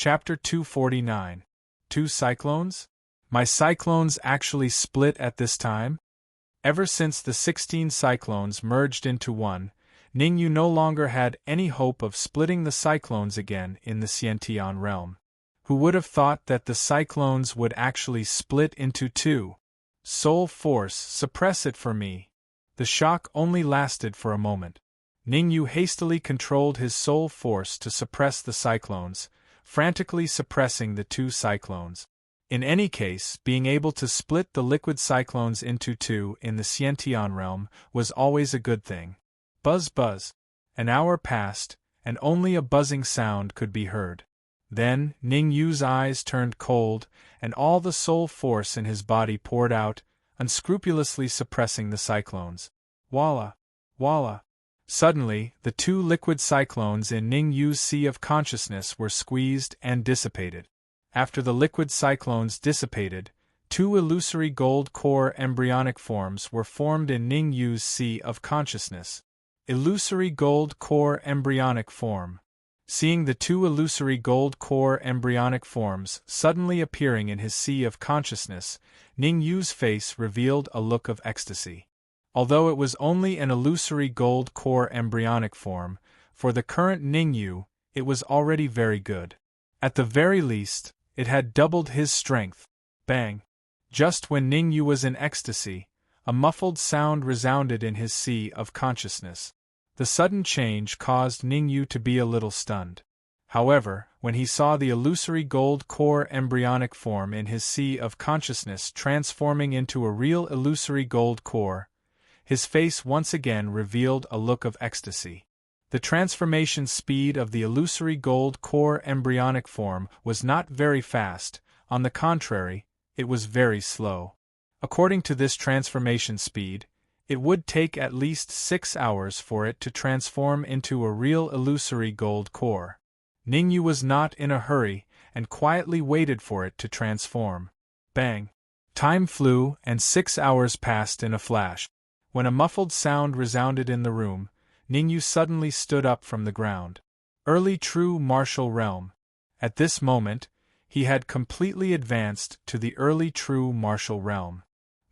Chapter 249. Two cyclones? My cyclones actually split at this time? Ever since the 16 cyclones merged into one, Ningyu no longer had any hope of splitting the cyclones again in the Xiantian realm. Who would have thought that the cyclones would actually split into two? Soul force, suppress it for me. The shock only lasted for a moment. Ningyu hastily controlled his soul force to suppress the cyclones, frantically suppressing the two cyclones. In any case, being able to split the liquid cyclones into two in the Xiantian realm was always a good thing. Buzz buzz. An hour passed, and only a buzzing sound could be heard. Then, Ningyu's eyes turned cold, and all the soul force in his body poured out, unscrupulously suppressing the cyclones. Voila! Voila! Suddenly, the two liquid cyclones in Ningyu's sea of consciousness were squeezed and dissipated. After the liquid cyclones dissipated, two illusory gold core embryonic forms were formed in Ningyu's sea of consciousness. Illusory gold core embryonic form. Seeing the two illusory gold core embryonic forms suddenly appearing in his sea of consciousness, Ningyu's face revealed a look of ecstasy. Although it was only an illusory gold core embryonic form, for the current Ningyu, it was already very good. At the very least, it had doubled his strength. Bang! Just when Ningyu was in ecstasy, a muffled sound resounded in his sea of consciousness. The sudden change caused Ningyu to be a little stunned. However, when he saw the illusory gold core embryonic form in his sea of consciousness transforming into a real illusory gold core, his face once again revealed a look of ecstasy. The transformation speed of the illusory gold core embryonic form was not very fast, on the contrary, it was very slow. According to this transformation speed, it would take at least 6 hours for it to transform into a real illusory gold core. Ningyu was not in a hurry, and quietly waited for it to transform. Bang! Time flew, and 6 hours passed in a flash. When a muffled sound resounded in the room, Ningyu suddenly stood up from the ground. Early true martial realm. At this moment, he had completely advanced to the early true martial realm.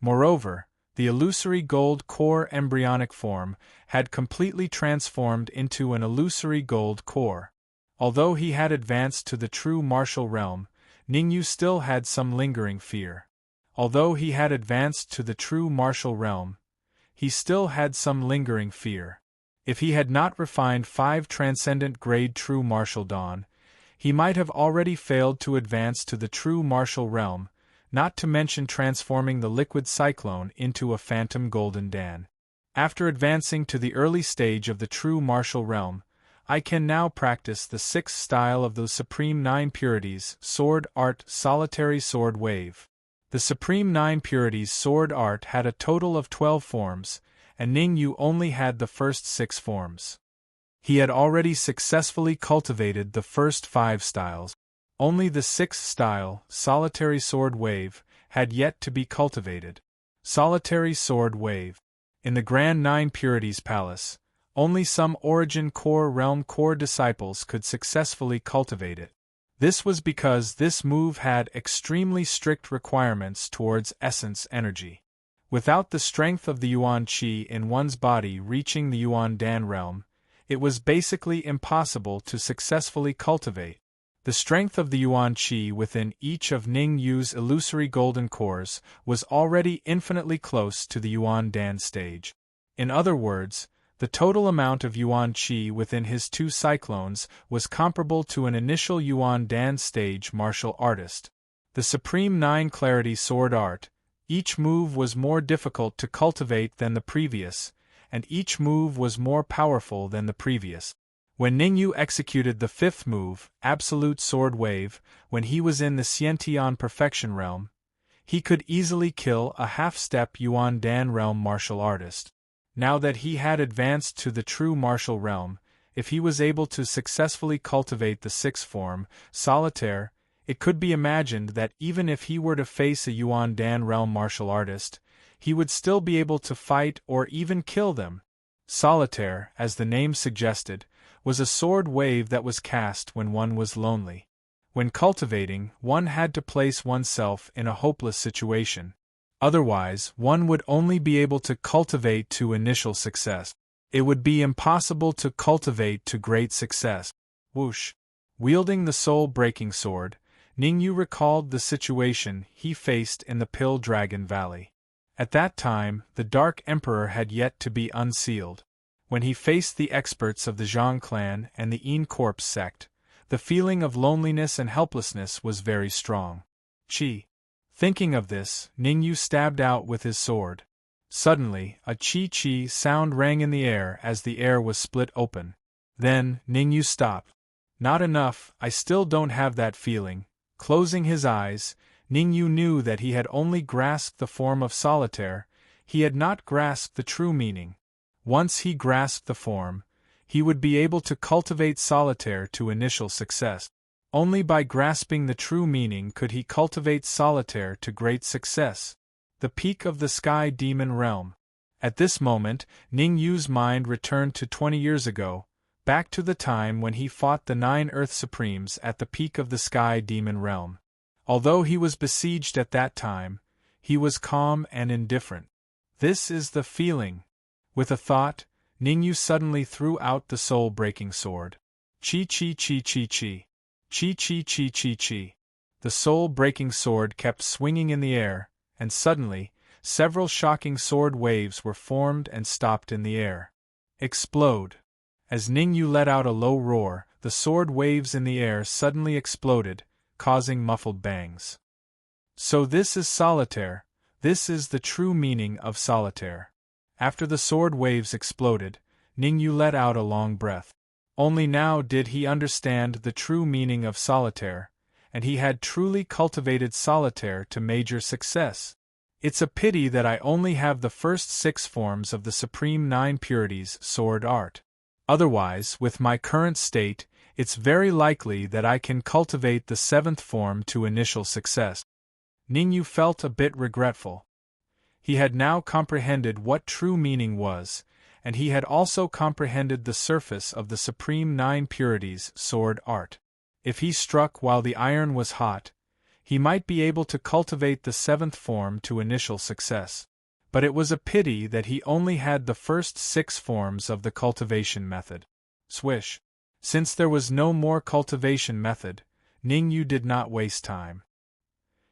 Moreover, the illusory gold core embryonic form had completely transformed into an illusory gold core. Although he had advanced to the true martial realm, Ningyu still had some lingering fear. Although he had advanced to the true martial realm, he still had some lingering fear. If he had not refined 5 transcendent grade true martial dawn, he might have already failed to advance to the true martial realm, not to mention transforming the liquid cyclone into a phantom golden dan. After advancing to the early stage of the true martial realm, I can now practice the 6th style of the Supreme 9 Purities Sword Art Solitary Sword Wave. The Supreme 9 Purities Sword Art had a total of 12 forms, and Ningyu only had the first 6 forms. He had already successfully cultivated the first 5 styles. Only the 6th style, Solitary Sword Wave, had yet to be cultivated. Solitary Sword Wave. In the Grand 9 Purities Palace, only some Origin Core Realm Core disciples could successfully cultivate it. This was because this move had extremely strict requirements towards essence energy. Without the strength of the Yuan Qi in one's body reaching the Yuan Dan realm, it was basically impossible to successfully cultivate. The strength of the Yuan Qi within each of Ningyu's illusory golden cores was already infinitely close to the Yuan Dan stage. In other words, the total amount of Yuan Qi within his 2 cyclones was comparable to an initial Yuan Dan stage martial artist. The Supreme 9 Clarity Sword Art, each move was more difficult to cultivate than the previous, and each move was more powerful than the previous. When Ningyu executed the 5th move, Absolute Sword Wave, when he was in the Xiantian Perfection realm, he could easily kill a half-step Yuan Dan realm martial artist. Now that he had advanced to the true martial realm, if he was able to successfully cultivate the 6th form, Solitaire, it could be imagined that even if he were to face a Yuan Dan realm martial artist, he would still be able to fight or even kill them. Solitaire, as the name suggested, was a sword wave that was cast when one was lonely. When cultivating, one had to place oneself in a hopeless situation. Otherwise, one would only be able to cultivate to initial success. It would be impossible to cultivate to great success. Whoosh! Wielding the soul-breaking sword, Ningyu recalled the situation he faced in the Pill Dragon Valley. At that time, the Dark Emperor had yet to be unsealed. When he faced the experts of the Zhang clan and the Een Corpse sect, the feeling of loneliness and helplessness was very strong. Chi. Thinking of this, Ningyu stabbed out with his sword. Suddenly, a chi-chi sound rang in the air as the air was split open. Then, Ningyu stopped. Not enough, I still don't have that feeling. Closing his eyes, Ningyu knew that he had only grasped the form of solitaire, he had not grasped the true meaning. Once he grasped the form, he would be able to cultivate solitaire to initial success. Only by grasping the true meaning could he cultivate solitaire to great success. The peak of the Sky Demon Realm. At this moment, Ningyu's mind returned to 20 years ago, back to the time when he fought the 9 Earth Supremes at the peak of the Sky Demon Realm. Although he was besieged at that time, he was calm and indifferent. This is the feeling. With a thought, Ningyu suddenly threw out the soul-breaking sword. Chi-chi-chi-chi-chi. Chi-chi-chi-chi-chi. The soul-breaking sword kept swinging in the air, and suddenly, several shocking sword waves were formed and stopped in the air. Explode. As Ningyu let out a low roar, the sword waves in the air suddenly exploded, causing muffled bangs. So this is solitaire, this is the true meaning of solitaire. After the sword waves exploded, Ningyu let out a long breath. Only now did he understand the true meaning of solitaire, and he had truly cultivated solitaire to major success. It's a pity that I only have the first 6 forms of the Supreme 9 Purities sword art. Otherwise, with my current state, it's very likely that I can cultivate the 7th form to initial success. Ningyu felt a bit regretful. He had now comprehended what true meaning was, and he had also comprehended the surface of the Supreme 9 Purities sword art. If he struck while the iron was hot, he might be able to cultivate the 7th form to initial success. But it was a pity that he only had the first 6 forms of the cultivation method. Swish. Since there was no more cultivation method, Ningyu did not waste time.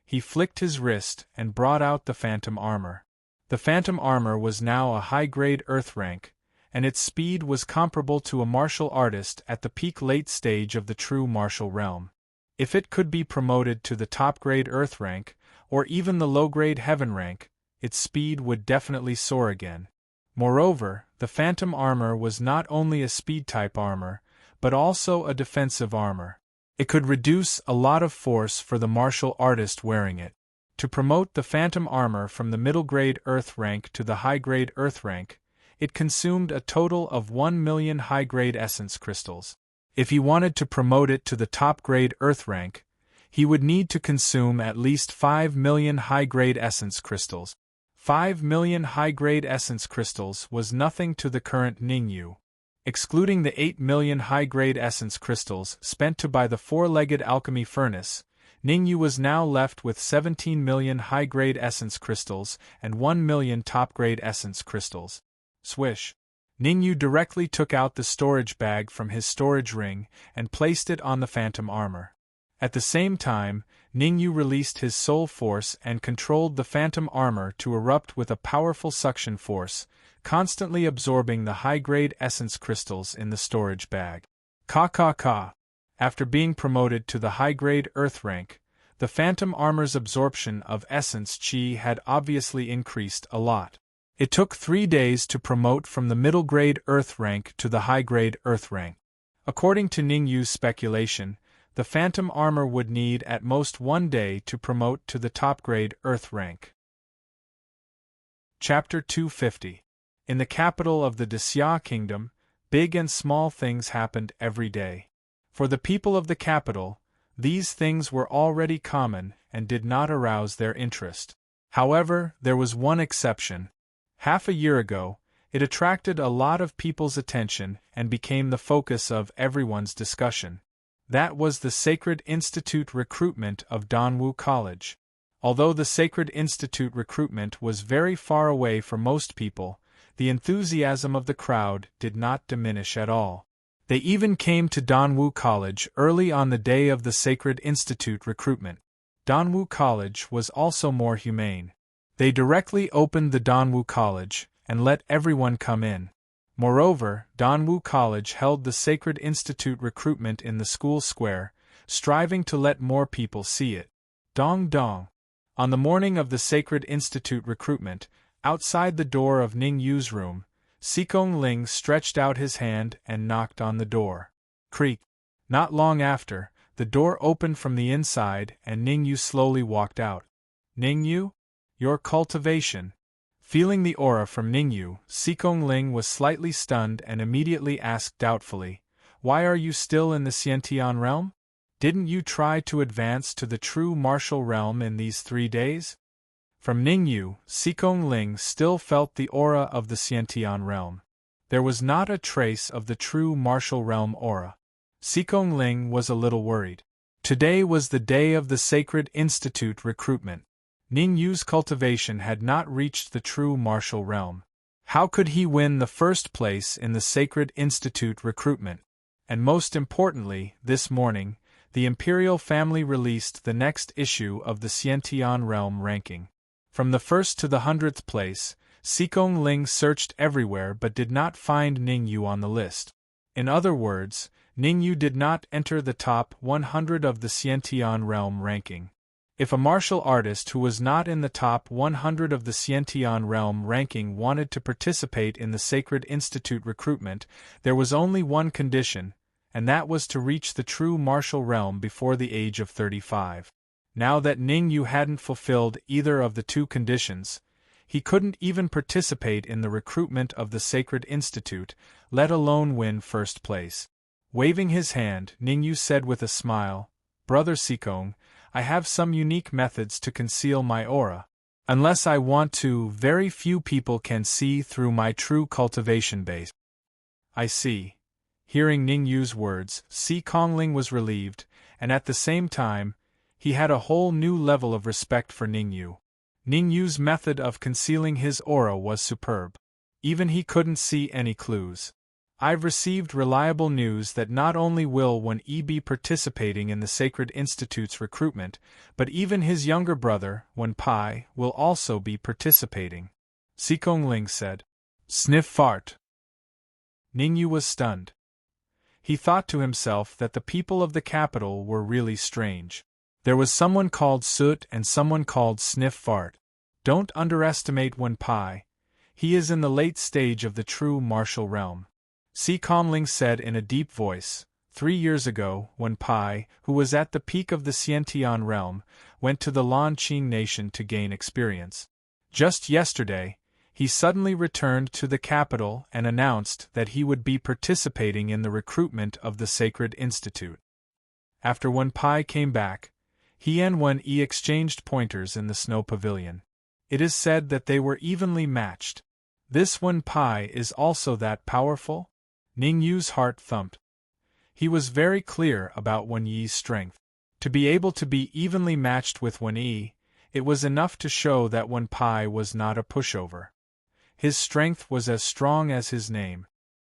He flicked his wrist and brought out the phantom armor. The phantom armor was now a high-grade earth rank, and its speed was comparable to a martial artist at the peak late stage of the true martial realm. If it could be promoted to the top-grade earth rank, or even the low-grade heaven rank, its speed would definitely soar again. Moreover, the phantom armor was not only a speed-type armor, but also a defensive armor. It could reduce a lot of force for the martial artist wearing it. To promote the phantom armor from the middle-grade earth rank to the high-grade earth rank, it consumed a total of 1 million high-grade essence crystals. If he wanted to promote it to the top-grade earth rank, he would need to consume at least 5 million high-grade essence crystals. 5 million high-grade essence crystals was nothing to the current Ningyu. Excluding the 8 million high-grade essence crystals spent to buy the 4-legged alchemy furnace, Ningyu was now left with 17 million high-grade essence crystals and 1 million top-grade essence crystals. Swish. Ningyu directly took out the storage bag from his storage ring and placed it on the phantom armor. At the same time, Ningyu released his soul force and controlled the phantom armor to erupt with a powerful suction force, constantly absorbing the high-grade essence crystals in the storage bag. Ka. After being promoted to the high-grade earth rank, the phantom armor's absorption of essence chi had obviously increased a lot. It took 3 days to promote from the middle-grade earth rank to the high-grade earth rank. According to Ningyu's speculation, the phantom armor would need at most 1 day to promote to the top-grade earth rank. Chapter 250. In the capital of the Xia Kingdom, big and small things happened every day. For the people of the capital, these things were already common and did not arouse their interest. However, there was one exception. Half a year ago, it attracted a lot of people's attention and became the focus of everyone's discussion. That was the Sacred Institute recruitment of Donwu College. Although the Sacred Institute recruitment was very far away for most people, the enthusiasm of the crowd did not diminish at all. They even came to Donwu College early on the day of the Sacred Institute recruitment. Donwu College was also more humane. They directly opened the Donwu College and let everyone come in. Moreover, Donwu College held the Sacred Institute recruitment in the school square, striving to let more people see it. Dong dong. On the morning of the Sacred Institute recruitment, outside the door of Ning Yu's room, Sikong Ling stretched out his hand and knocked on the door. Creak. Not long after, the door opened from the inside and Ning Yu slowly walked out. Ning Yu? Your cultivation. Feeling the aura from Ning Yu, Sikong Ling was slightly stunned and immediately asked doubtfully, "Why are you still in the Xiantian realm? Didn't you try to advance to the true martial realm in these 3 days?" From Ning Yu, Sikong Ling still felt the aura of the Xiantian realm. There was not a trace of the true martial realm aura. Sikong Ling was a little worried. Today was the day of the Sacred Institute recruitment. Ning Yu's cultivation had not reached the true martial realm. How could he win the first place in the Sacred Institute recruitment? And most importantly, this morning, the Imperial family released the next issue of the Xiantian realm ranking. From the 1st to the 100th place, Sikong Ling searched everywhere but did not find Ning Yu on the list. In other words, Ning Yu did not enter the top 100 of the Xiantian realm ranking. If a martial artist who was not in the top 100 of the Xiantian realm ranking wanted to participate in the Sacred Institute recruitment, there was only one condition, and that was to reach the true martial realm before the age of 35. Now that Ning Yu hadn't fulfilled either of the two conditions, he couldn't even participate in the recruitment of the Sacred Institute, let alone win first place. Waving his hand, Ning Yu said with a smile, "Brother Sikong, I have some unique methods to conceal my aura. Unless I want to, very few people can see through my true cultivation base." "I see." Hearing Ning Yu's words, Sikong Ling was relieved, and at the same time, he had a whole new level of respect for Ning Yu. Ning Yu's method of concealing his aura was superb. Even he couldn't see any clues. "I've received reliable news that not only will Wen Yi be participating in the Sacred Institute's recruitment, but even his younger brother, Wen Pai, will also be participating," Sikong Ling said. Sniff fart. Ning Yu was stunned. He thought to himself that the people of the capital were really strange. There was someone called Soot and someone called Sniff Fart. Don't underestimate Wen Pai. He is in the late stage of the true martial realm. Sikong Ling said in a deep voice. 3 years ago, Wen Pai, who was at the peak of the Xiantian realm, went to the Lanqing nation to gain experience. Just yesterday, he suddenly returned to the capital and announced that he would be participating in the recruitment of the Sacred Institute. After Wen Pai came back, he and Wen Yi exchanged pointers in the snow pavilion. It is said that they were evenly matched. This Wen Pai is also that powerful? Ning Yu's heart thumped. He was very clear about Wen Yi's strength. To be able to be evenly matched with Wen Yi, it was enough to show that Wen Pai was not a pushover. His strength was as strong as his name.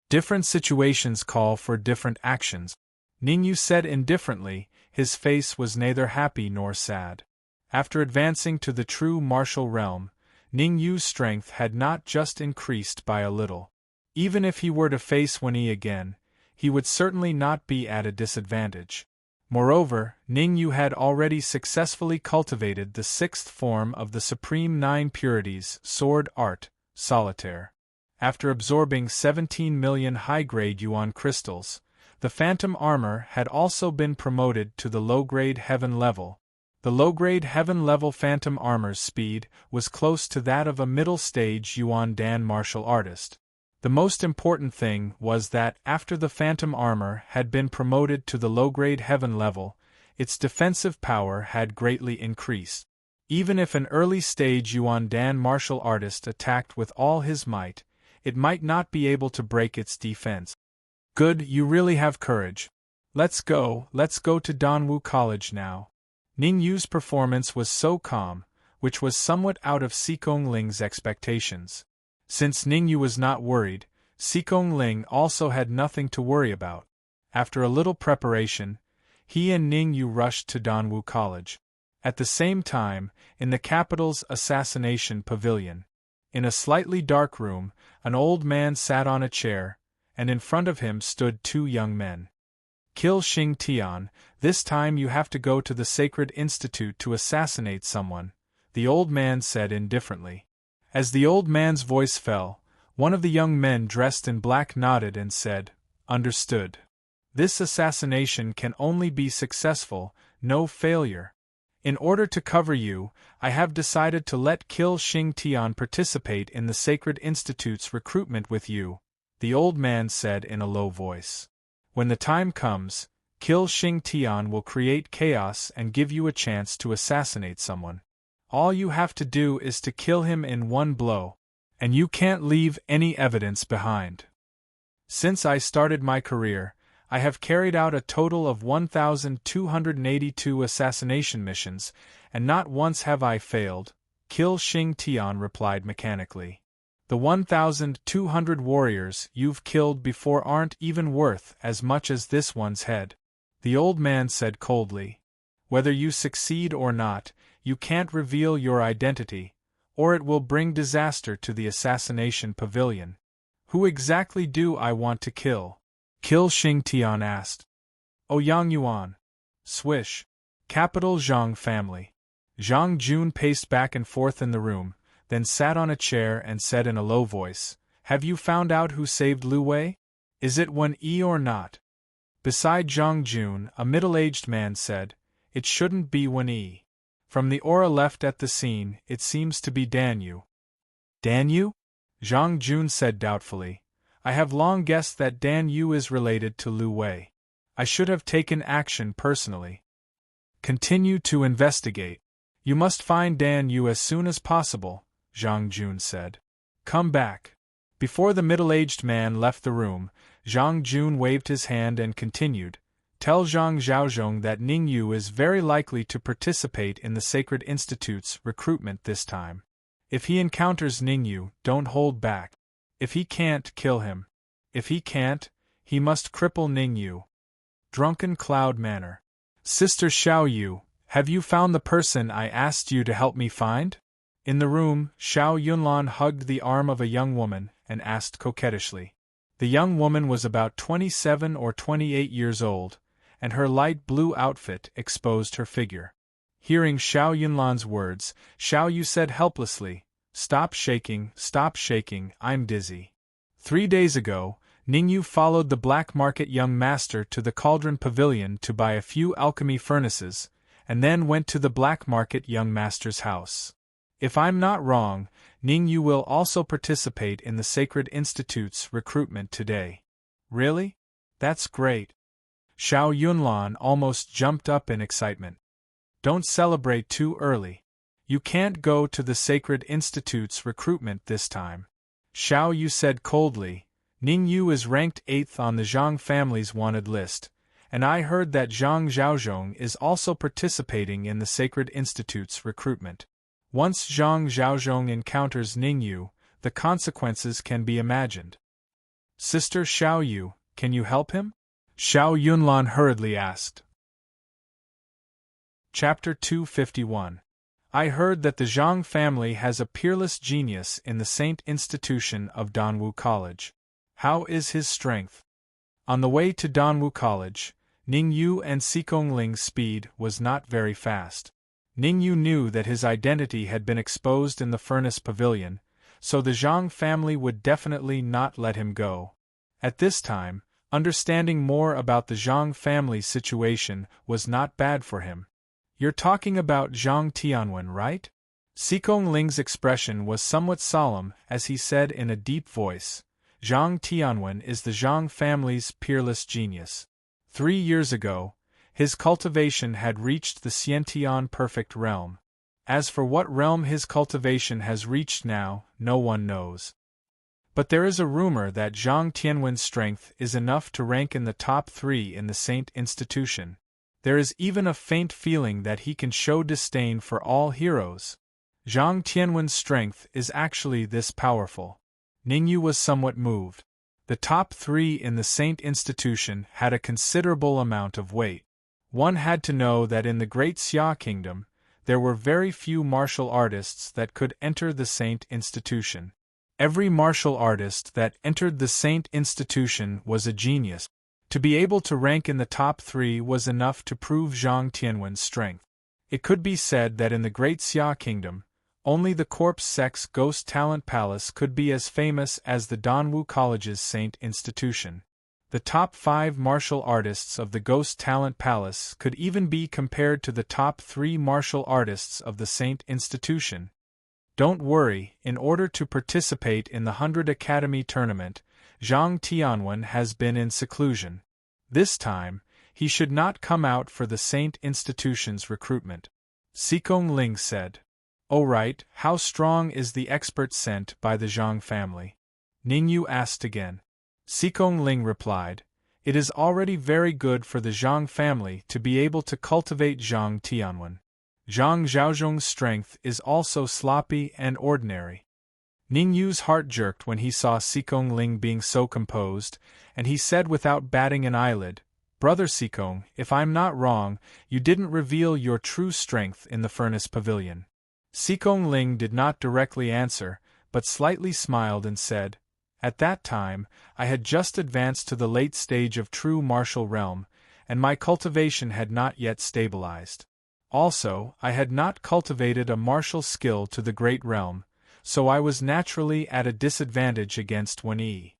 Different situations call for different actions. Ning Yu said indifferently, his face was neither happy nor sad. After advancing to the true martial realm, Ning Yu's strength had not just increased by a little. Even if he were to face Wen Yi again, he would certainly not be at a disadvantage. Moreover, Ning Yu had already successfully cultivated the 6th form of the Supreme 9 Purities Sword Art, Solitaire. After absorbing 17 million high-grade yuan crystals, the Phantom Armor had also been promoted to the low-grade Heaven level. The low-grade Heaven level Phantom Armor's speed was close to that of a middle-stage Yuan Dan martial artist. The most important thing was that after the Phantom Armor had been promoted to the low-grade Heaven level, its defensive power had greatly increased. Even if an early-stage Yuan Dan martial artist attacked with all his might, it might not be able to break its defense. "Good, you really have courage." Let's go to Danwu College now. Ning Yu's performance was so calm, which was somewhat out of Sikong Ling's expectations. Since Ning Yu was not worried, Sikong Ling also had nothing to worry about. After a little preparation, he and Ning Yu rushed to Danwu College. At the same time, in the capital's assassination pavilion, in a slightly dark room, an old man sat on a chair, and in front of him stood two young men. Kill Xing Tian, this time you have to go to the Sacred Institute to assassinate someone, the old man said indifferently. As the old man's voice fell, one of the young men dressed in black nodded and said, "Understood. This assassination can only be successful, no failure. In order to cover you, I have decided to let Kill Xing Tian participate in the Sacred Institute's recruitment with you," the old man said in a low voice. "When the time comes, Kill Xing Tian will create chaos and give you a chance to assassinate someone. All you have to do is to kill him in one blow, and you can't leave any evidence behind. Since I started my career, I have carried out a total of 1,282 assassination missions, and not once have I failed," Kill Xing Tian replied mechanically. "The 1,200 warriors you've killed before aren't even worth as much as this one's head," the old man said coldly. "Whether you succeed or not, you can't reveal your identity, or it will bring disaster to the assassination pavilion." "Who exactly do I want to kill?" Kill Xing Tian asked. "Oh, Yang Yuan. Swish. Capital Zhang family." Zhang Jun paced back and forth in the room, then sat on a chair and said in a low voice, "Have you found out who saved Lu Wei? Is it Wen Yi or not?" Beside Zhang Jun, a middle-aged man said, "It shouldn't be Wen Yi. From the aura left at the scene, it seems to be Dan Yu." "Dan Yu?" Zhang Jun said doubtfully. "I have long guessed that Dan Yu is related to Lu Wei. I should have taken action personally." "Continue to investigate. You must find Dan Yu as soon as possible," Zhang Jun said. "Come back." Before the middle-aged man left the room, Zhang Jun waved his hand and continued, "Tell Zhang Zhaozhong that Ning Yu is very likely to participate in the Sacred Institute's recruitment this time. If he encounters Ning Yu, don't hold back. If he can't, kill him. If he can't, he must cripple Ning Yu." Drunken Cloud Manor. "Sister Xiao Yu, have you found the person I asked you to help me find?" In the room, Xiao Yunlan hugged the arm of a young woman and asked coquettishly. The young woman was about 27 or 28 years old, and her light blue outfit exposed her figure. Hearing Xiao Yunlan's words, Xiao Yu said helplessly, stop shaking, I'm dizzy." 3 days ago, Ning Yu followed the black market young master to the Cauldron Pavilion to buy a few alchemy furnaces, and then went to the black market young master's house. If I'm not wrong, Ning Yu will also participate in the Sacred Institute's recruitment today. Really? That's great. Xiao Yunlan almost jumped up in excitement. Don't celebrate too early. You can't go to the Sacred Institute's recruitment this time. Xiao Yu said coldly, Ning Yu is ranked 8th on the Zhang family's wanted list, and I heard that Zhang Zhaozhong is also participating in the Sacred Institute's recruitment. Once Zhang Zhaozhong encounters Ning Yu, the consequences can be imagined. Sister Xiao Yu, can you help him? Xiao Yunlan hurriedly asked. Chapter 251. I heard that the Zhang family has a peerless genius in the Saint Institution of Danwu College. How is his strength? On the way to Danwu College, Ning Yu and Sikong Ling's speed was not very fast. Ning Yu knew that his identity had been exposed in the furnace pavilion, so the Zhang family would definitely not let him go. At this time, understanding more about the Zhang family's situation was not bad for him. You're talking about Zhang Tianwen, right? Sikong Ling's expression was somewhat solemn as he said in a deep voice, Zhang Tianwen is the Zhang family's peerless genius. 3 years ago, his cultivation had reached the Xiantian perfect realm. As for what realm his cultivation has reached now, no one knows. But there is a rumor that Zhang Tianwen's strength is enough to rank in the top 3 in the Saint institution. There is even a faint feeling that he can show disdain for all heroes. Zhang Tianwen's strength is actually this powerful. Ningyu was somewhat moved. The top 3 in the Saint institution had a considerable amount of weight. One had to know that in the Great Xia Kingdom, there were very few martial artists that could enter the Saint institution. Every martial artist that entered the Saint institution was a genius. To be able to rank in the top 3 was enough to prove Zhang Tianwen's strength. It could be said that in the Great Xia Kingdom, only the Corpse Sex Ghost Talent Palace could be as famous as the Danwu College's Saint institution. The top 5 martial artists of the Ghost Talent Palace could even be compared to the top 3 martial artists of the Saint institution. Don't worry, in order to participate in the 100 Academy tournament, Zhang Tianwen has been in seclusion. This time, he should not come out for the Saint institution's recruitment. Xikong Ling said. "Oh right, how strong is the expert sent by the Zhang family?" Ningyu asked again. Xikong Ling replied, "It is already very good for the Zhang family to be able to cultivate Zhang Tianwen. Zhang Zhaozhong's strength is also sloppy and ordinary." Ningyu's heart jerked when he saw Xikong Ling being so composed, and he said without batting an eyelid, "Brother Xikong, if I'm not wrong, you didn't reveal your true strength in the Furnace Pavilion." Xikong Ling did not directly answer, but slightly smiled and said, "At that time, I had just advanced to the late stage of true martial realm, and my cultivation had not yet stabilized. Also, I had not cultivated a martial skill to the great realm, so I was naturally at a disadvantage against Wen Yi."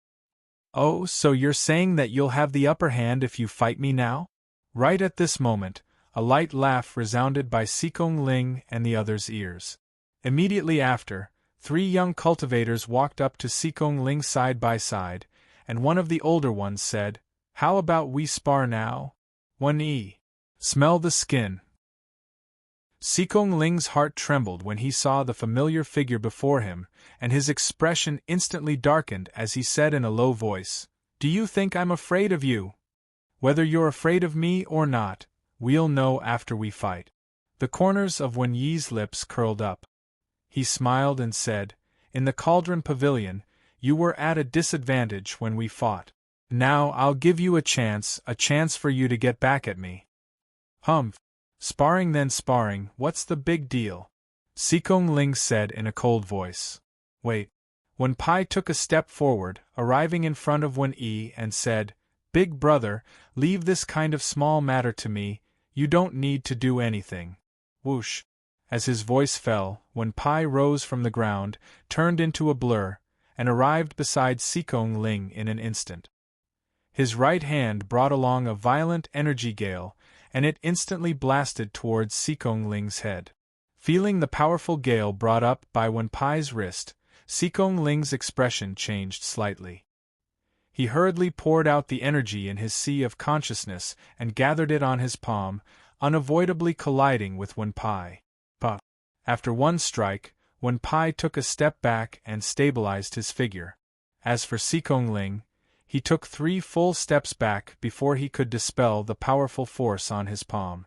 "Oh, so you're saying that you'll have the upper hand if you fight me now?" Right at this moment, a light laugh resounded by Xikong Ling and the others' ears. Immediately after, 3 young cultivators walked up to Xikong Ling side by side, and one of the older ones said, "How about we spar now? Wen Yi, smell the skin." Xikong Ling's heart trembled when he saw the familiar figure before him, and his expression instantly darkened as he said in a low voice, "Do you think I'm afraid of you? Whether you're afraid of me or not, we'll know after we fight." The corners of Wen Yi's lips curled up. He smiled and said, "In the Cauldron Pavilion, you were at a disadvantage when we fought. Now I'll give you a chance for you to get back at me." "Humph. Sparring then sparring, what's the big deal?" Xikong Ling said in a cold voice. "Wait." Wen Pai took a step forward, arriving in front of Wen Yi and said, "Big brother, leave this kind of small matter to me, you don't need to do anything." Whoosh! As his voice fell, Wen Pai rose from the ground, turned into a blur, and arrived beside Xikong Ling in an instant. His right hand brought along a violent energy gale, and it instantly blasted towards Xikong Ling's head. Feeling the powerful gale brought up by Wen Pai's wrist, Xikong Ling's expression changed slightly. He hurriedly poured out the energy in his sea of consciousness and gathered it on his palm, unavoidably colliding with Wen Pai. But after one strike, Wen Pai took a step back and stabilized his figure. As for Xikong Ling, he took 3 full steps back before he could dispel the powerful force on his palm.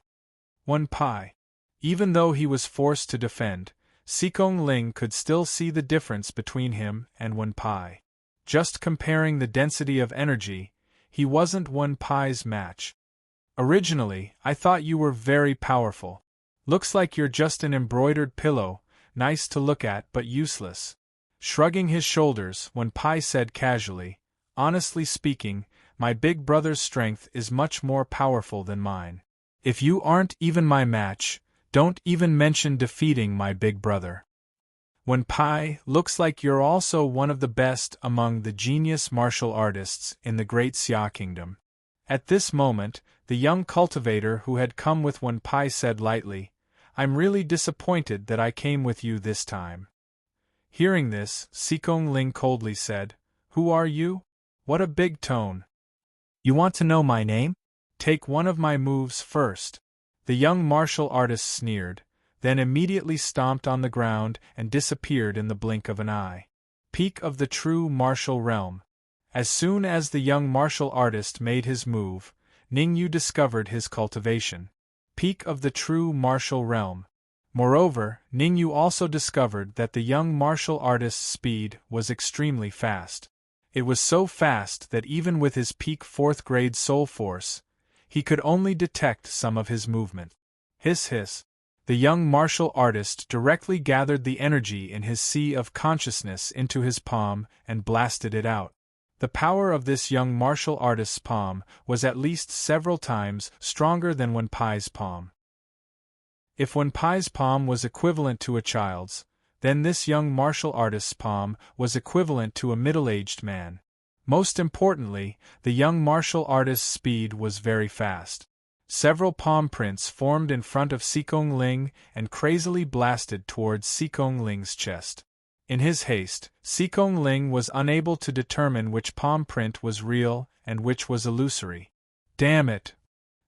Wen Pai. Even though he was forced to defend, Xikong Ling could still see the difference between him and Wen Pai. Just comparing the density of energy, he wasn't Wen Pai's match. "Originally, I thought you were very powerful. Looks like you're just an embroidered pillow, nice to look at but useless." Shrugging his shoulders, Wen Pai said casually, "Honestly speaking, my big brother's strength is much more powerful than mine. If you aren't even my match, don't even mention defeating my big brother. Wen Pai, looks like you're also one of the best among the genius martial artists in the Great Xia Kingdom." At this moment, the young cultivator who had come with Wen Pai said lightly, "I'm really disappointed that I came with you this time." Hearing this, Xikong Ling coldly said, "Who are you? What a big tone. You want to know my name? Take one of my moves first." The young martial artist sneered, then immediately stomped on the ground and disappeared in the blink of an eye. Peak of the true martial realm. As soon as the young martial artist made his move, Ningyu discovered his cultivation. Peak of the true martial realm. Moreover, Ningyu also discovered that the young martial artist's speed was extremely fast. It was so fast that even with his peak 4th grade soul force, he could only detect some of his movement. Hiss hiss. The young martial artist directly gathered the energy in his sea of consciousness into his palm and blasted it out. The power of this young martial artist's palm was at least several times stronger than Wenpai's palm. If Wenpai's palm was equivalent to a child's, then this young martial artist's palm was equivalent to a middle-aged man. Most importantly, the young martial artist's speed was very fast. Several palm prints formed in front of Xikong Ling and crazily blasted towards Xikong Ling's chest. In his haste, Xikong Ling was unable to determine which palm print was real and which was illusory. Damn it!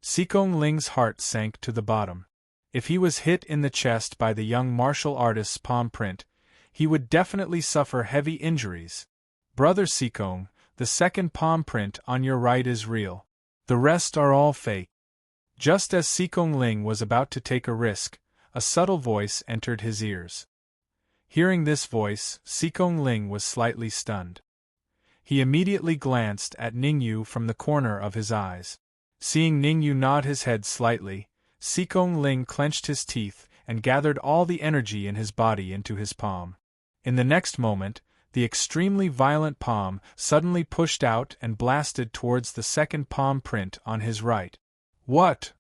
Xikong Ling's heart sank to the bottom. If he was hit in the chest by the young martial artist's palm print, he would definitely suffer heavy injuries. Brother Xikong, the second palm print on your right is real. The rest are all fake. Just as Xikong Ling was about to take a risk, a subtle voice entered his ears. Hearing this voice, Xikong Ling was slightly stunned. He immediately glanced at Ningyu from the corner of his eyes. Seeing Ningyu nod his head slightly, Xikong Ling clenched his teeth and gathered all the energy in his body into his palm. In the next moment, the extremely violent palm suddenly pushed out and blasted towards the second palm print on his right. What?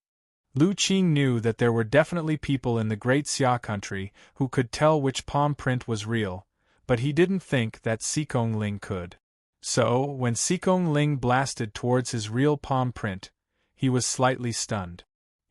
Lu Qing knew that there were definitely people in the Great Xia country who could tell which palm print was real, but he didn't think that Xikong Ling could. So, when Xikong Ling blasted towards his real palm print, he was slightly stunned.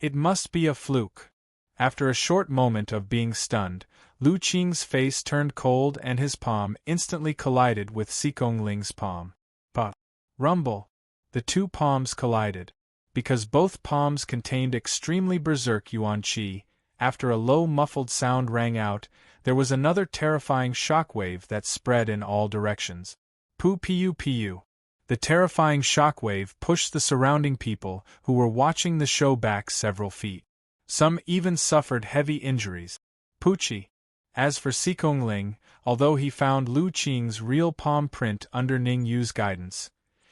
It must be a fluke. After a short moment of being stunned, Lu Qing's face turned cold and his palm instantly collided with Xikong Ling's palm. But, rumble! The two palms collided. Because both palms contained extremely berserk yuan qi, after a low muffled sound rang out, there was another terrifying shockwave that spread in all directions. Pu pu pu. The terrifying shockwave pushed the surrounding people who were watching the show back several feet. Some even suffered heavy injuries. Puchi. As for Xikong Ling, although he found Lu Qing's real palm print under Ningyu's guidance,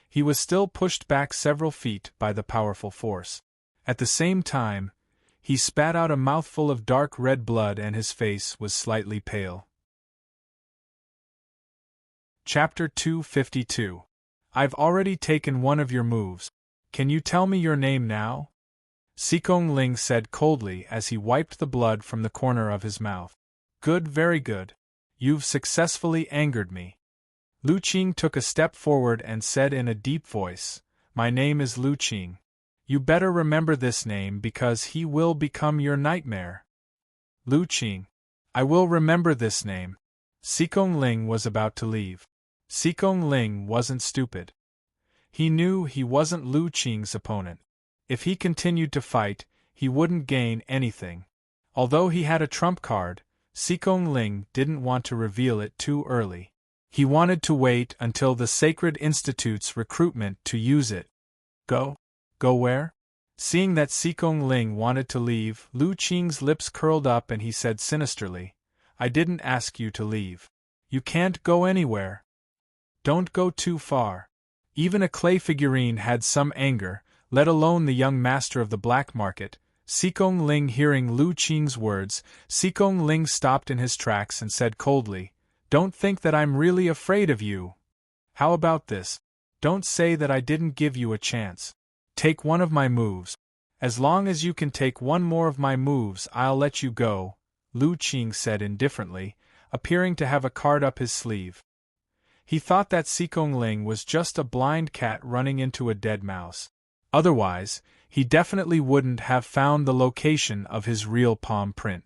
he was still pushed back several feet by the powerful force. At the same time, he spat out a mouthful of dark red blood and his face was slightly pale. Chapter 252. I've already taken one of your moves. Can you tell me your name now? Xikong Ling said coldly as he wiped the blood from the corner of his mouth. Good, very good. You've successfully angered me. Lu Qing took a step forward and said in a deep voice, My name is Lu Qing. You better remember this name because he will become your nightmare. Lu Qing. I will remember this name. Xikong Ling was about to leave. Xikong Ling wasn't stupid. He knew he wasn't Lu Qing's opponent. If he continued to fight, he wouldn't gain anything. Although he had a trump card, Xikong Ling didn't want to reveal it too early. He wanted to wait until the Sacred Institute's recruitment to use it. Go? Go where? Seeing that Xikong Ling wanted to leave, Lu Qing's lips curled up and he said sinisterly, I didn't ask you to leave. You can't go anywhere. Don't go too far. Even a clay figurine had some anger, let alone the young master of the black market. Xikong Ling hearing Lu Qing's words, Xikong Ling stopped in his tracks and said coldly, Don't think that I'm really afraid of you. How about this? Don't say that I didn't give you a chance. Take one of my moves. As long as you can take one more of my moves, I'll let you go, Lu Qing said indifferently, appearing to have a card up his sleeve. He thought that Xikong Ling was just a blind cat running into a dead mouse. Otherwise, he definitely wouldn't have found the location of his real palm print.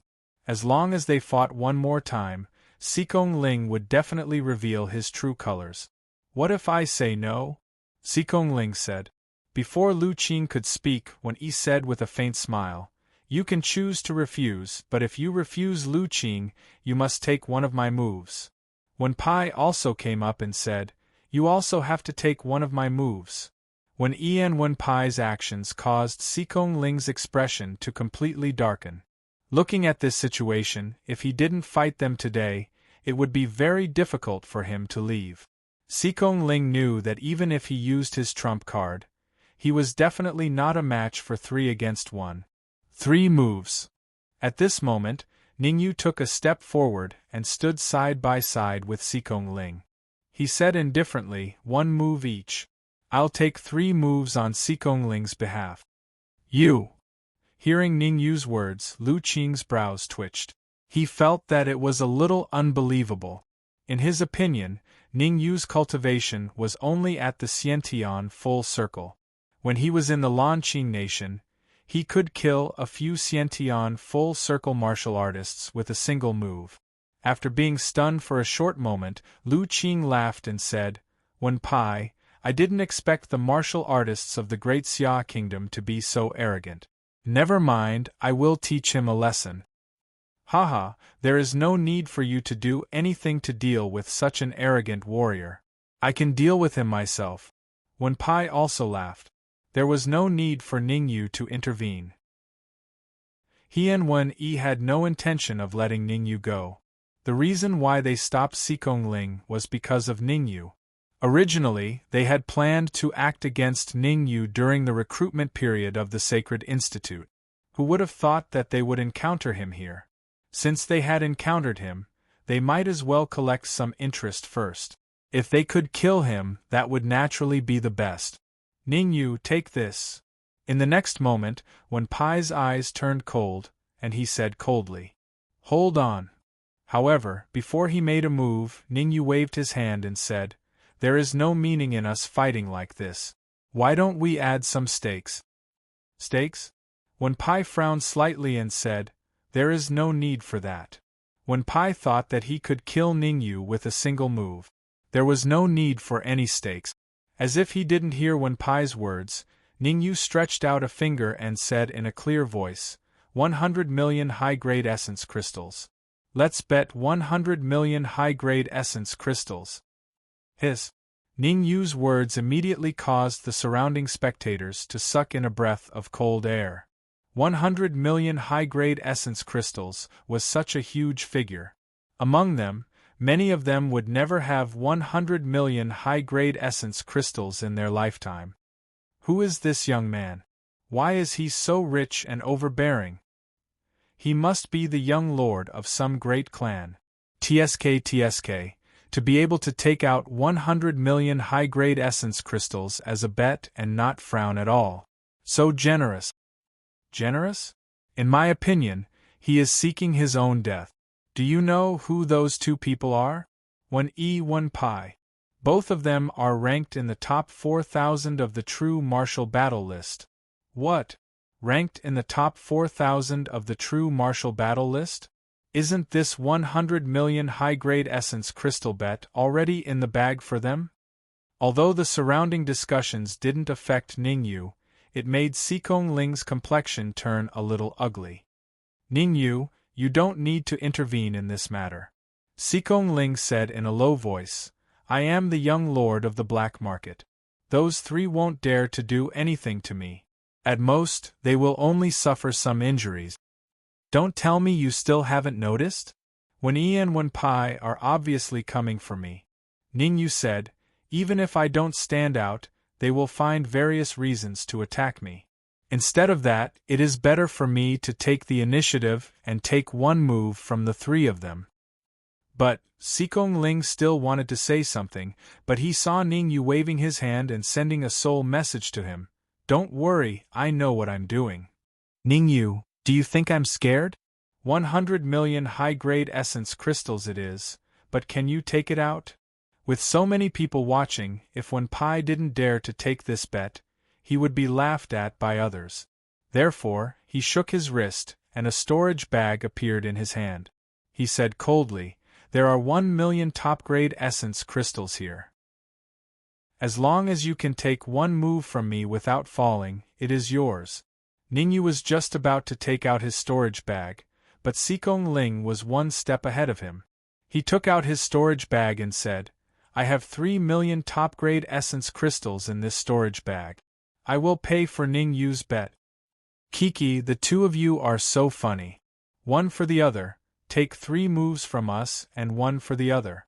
As long as they fought one more time, Xikong Ling would definitely reveal his true colors. What if I say no? Xikong Ling said. Before Lu Qing could speak, when he said with a faint smile, You can choose to refuse, but if you refuse Lu Qing, you must take one of my moves. Wen Pai also came up and said, "You also have to take one of my moves." Wen Pai's actions caused Sikong Ling's expression to completely darken. Looking at this situation, if he didn't fight them today, it would be very difficult for him to leave. Sikong Ling knew that even if he used his trump card, he was definitely not a match for 3 against 1. 3 moves. At this moment, Ningyu took a step forward and stood side by side with Sikong Ling. He said indifferently, "1 move each. I'll take 3 moves on Sikong Ling's behalf." "You!" Hearing Ningyu's words, Lu Qing's brows twitched. He felt that it was a little unbelievable. In his opinion, Ningyu's cultivation was only at the Xiantian full circle. When he was in the Lanqing nation, he could kill a few Xiantian full circle martial artists with a single move. After being stunned for a short moment, Lu Qing laughed and said, "Wen Pai, I didn't expect the martial artists of the Great Xia Kingdom to be so arrogant. Never mind, I will teach him a lesson." "Haha, there is no need for you to do anything to deal with such an arrogant warrior. I can deal with him myself." Wen Pai also laughed. There was no need for Ningyu to intervene. He and Wen-yi had no intention of letting Ningyu go. The reason why they stopped Sikong Ling was because of Ningyu. Originally, they had planned to act against Ningyu during the recruitment period of the Sacred Institute. Who would have thought that they would encounter him here? Since they had encountered him, they might as well collect some interest first. If they could kill him, that would naturally be the best. "Ningyu, take this." In the next moment, Wen Pai's eyes turned cold, and he said coldly, "Hold on." However, before he made a move, Ningyu waved his hand and said, "There is no meaning in us fighting like this. Why don't we add some stakes?" "Stakes?" Wen Pai frowned slightly and said, "There is no need for that." Wen Pai thought that he could kill Ningyu with a single move. There was no need for any stakes. As if he didn't hear Wen Pai's words, Ningyu stretched out a finger and said in a clear voice, 100 million high-grade essence crystals. Let's bet 100 million high-grade essence crystals. His. Ningyu's words immediately caused the surrounding spectators to suck in a breath of cold air. 100 million high-grade essence crystals was such a huge figure. Among them, many of them would never have 100 million high-grade essence crystals in their lifetime. Who is this young man? Why is he so rich and overbearing? He must be the young lord of some great clan. TSK, to be able to take out 100 million high-grade essence crystals as a bet and not frown at all. So generous. Generous? In my opinion, he is seeking his own death. Do you know who those 2 people are? Wen Pai. Both of them are ranked in the top 4,000 of the true martial battle list. What? Ranked in the top 4,000 of the true martial battle list? Isn't this 100 million high-grade essence crystal bet already in the bag for them? Although the surrounding discussions didn't affect Ningyu, it made Sikong Ling's complexion turn a little ugly. "Ningyu, you don't need to intervene in this matter," Sikong Ling said in a low voice. "I am the young lord of the black market. Those 3 won't dare to do anything to me. At most, they will only suffer some injuries. Don't tell me you still haven't noticed? Wen-yi and Wen Pai are obviously coming for me," Ningyu said. "Even if I don't stand out, they will find various reasons to attack me. Instead of that, it is better for me to take the initiative and take 1 move from the 3 of them." But Sikong Ling still wanted to say something, but he saw Ningyu waving his hand and sending a soul message to him. "Don't worry, I know what I'm doing." "Ningyu, do you think I'm scared? 100 million high-grade essence crystals it is, but can you take it out?" With so many people watching, if Wen Pai didn't dare to take this bet, he would be laughed at by others. Therefore, he shook his wrist, and a storage bag appeared in his hand. He said coldly, "There are 1 million top-grade essence crystals here. As long as you can take 1 move from me without falling, it is yours." Ningyu was just about to take out his storage bag, but Sikong Ling was 1 step ahead of him. He took out his storage bag and said, I have 3 million top-grade essence crystals in this storage bag. I will pay for Ning Yu's bet. Kiki, the two of you are so funny. One for the other, take 3 moves from us and one for the other.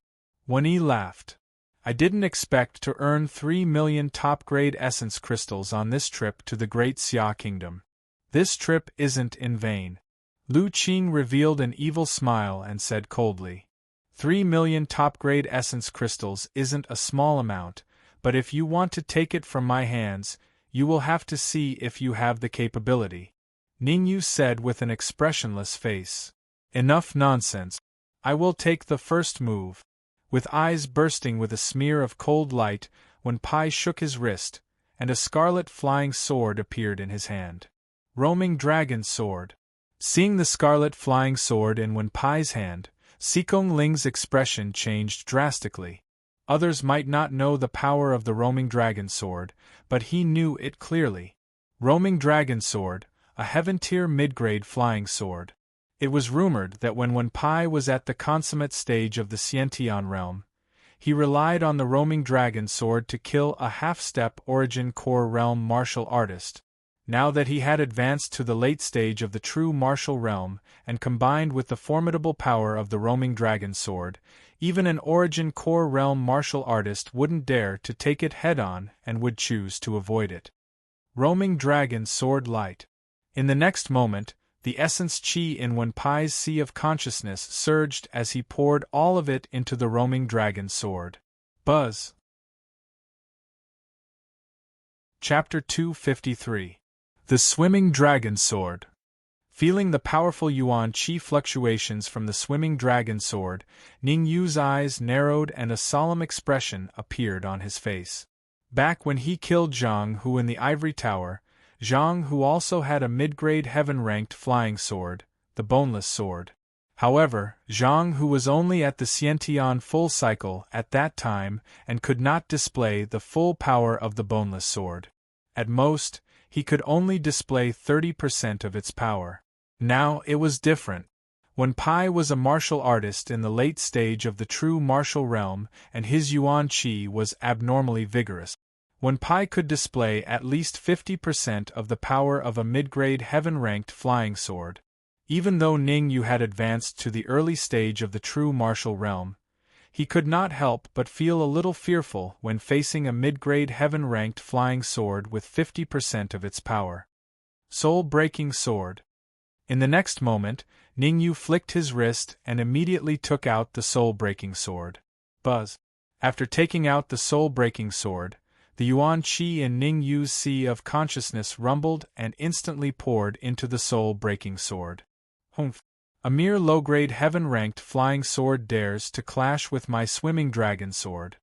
Wenyi laughed. I didn't expect to earn 3 million top-grade essence crystals on this trip to the Great Xia Kingdom. This trip isn't in vain. Lu Qing revealed an evil smile and said coldly, 3 million top-grade essence crystals isn't a small amount, but if you want to take it from my hands, you will have to see if you have the capability. Ning Yu said with an expressionless face. Enough nonsense. I will take the first move. With eyes bursting with a smear of cold light, Wenpai shook his wrist, and a scarlet flying sword appeared in his hand. Roaming Dragon Sword. Seeing the scarlet flying sword in Wenpai's hand, Xikong Ling's expression changed drastically. Others might not know the power of the Roaming Dragon Sword, but he knew it clearly. Roaming Dragon Sword, a heaven-tier mid-grade flying sword. It was rumored that when Wenpai was at the consummate stage of the Xiantian realm, he relied on the Roaming Dragon Sword to kill a half-step Origin Core realm martial artist. Now that he had advanced to the late stage of the true martial realm, and combined with the formidable power of the Roaming Dragon Sword, even an Origin Core realm martial artist wouldn't dare to take it head-on and would choose to avoid it. Roaming Dragon Sword Light. In the next moment, the essence chi in Wenpai's sea of consciousness surged as he poured all of it into the Roaming Dragon Sword. Buzz. Chapter 253. The Swimming Dragon Sword. Feeling the powerful Yuan Qi fluctuations from the Swimming Dragon Sword, Ning Yu's eyes narrowed and a solemn expression appeared on his face. Back when he killed Zhang Hu in the Ivory Tower, Zhang Hu also had a mid-grade heaven-ranked flying sword, the Boneless Sword. However, Zhang Hu was only at the Xiantian full cycle at that time and could not display the full power of the Boneless Sword. At most, he could only display 30% of its power. Now it was different. Wenpai was a martial artist in the late stage of the true martial realm, and his Yuan Qi was abnormally vigorous. Wenpai could display at least 50% of the power of a mid-grade heaven-ranked flying sword. Even though Ning Yu had advanced to the early stage of the true martial realm, he could not help but feel a little fearful when facing a mid-grade heaven-ranked flying sword with 50% of its power. Soul-breaking sword. In the next moment, Ning Yu flicked his wrist and immediately took out the soul-breaking sword. Buzz. After taking out the soul-breaking sword, the Yuan Qi in Ning Yu's sea of consciousness rumbled and instantly poured into the soul-breaking sword. Humph. A mere low-grade heaven-ranked flying sword dares to clash with my Swimming Dragon Sword.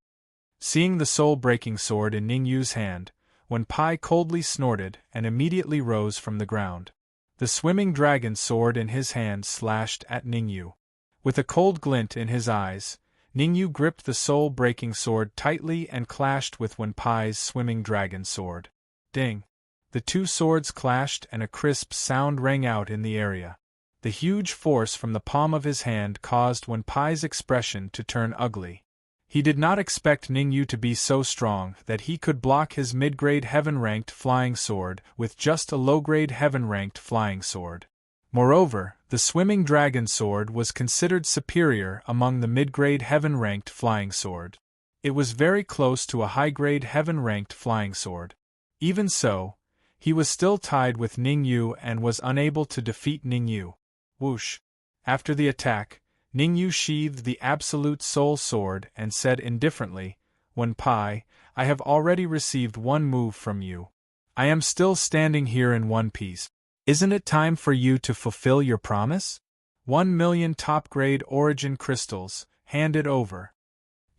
Seeing the soul-breaking sword in Ning Yu's hand, Wenpai coldly snorted and immediately rose from the ground. The Swimming Dragon Sword in his hand slashed at Ning Yu. With a cold glint in his eyes, Ning Yu gripped the soul-breaking sword tightly and clashed with Wenpai's Swimming Dragon Sword. Ding! The two swords clashed and a crisp sound rang out in the area. The huge force from the palm of his hand caused Wenpai's expression to turn ugly. He did not expect Ning Yu to be so strong that he could block his mid-grade heaven-ranked flying sword with just a low-grade heaven-ranked flying sword. Moreover, the Swimming Dragon Sword was considered superior among the mid-grade heaven-ranked flying sword. It was very close to a high-grade heaven-ranked flying sword. Even so, he was still tied with Ning Yu and was unable to defeat Ning Yu. Whoosh! After the attack, Ning Yu sheathed the Absolute Soul Sword and said indifferently, Wenpai, I have already received one move from you. I am still standing here in one piece. Isn't it time for you to fulfill your promise? 1 million top-grade Origin crystals, handed over.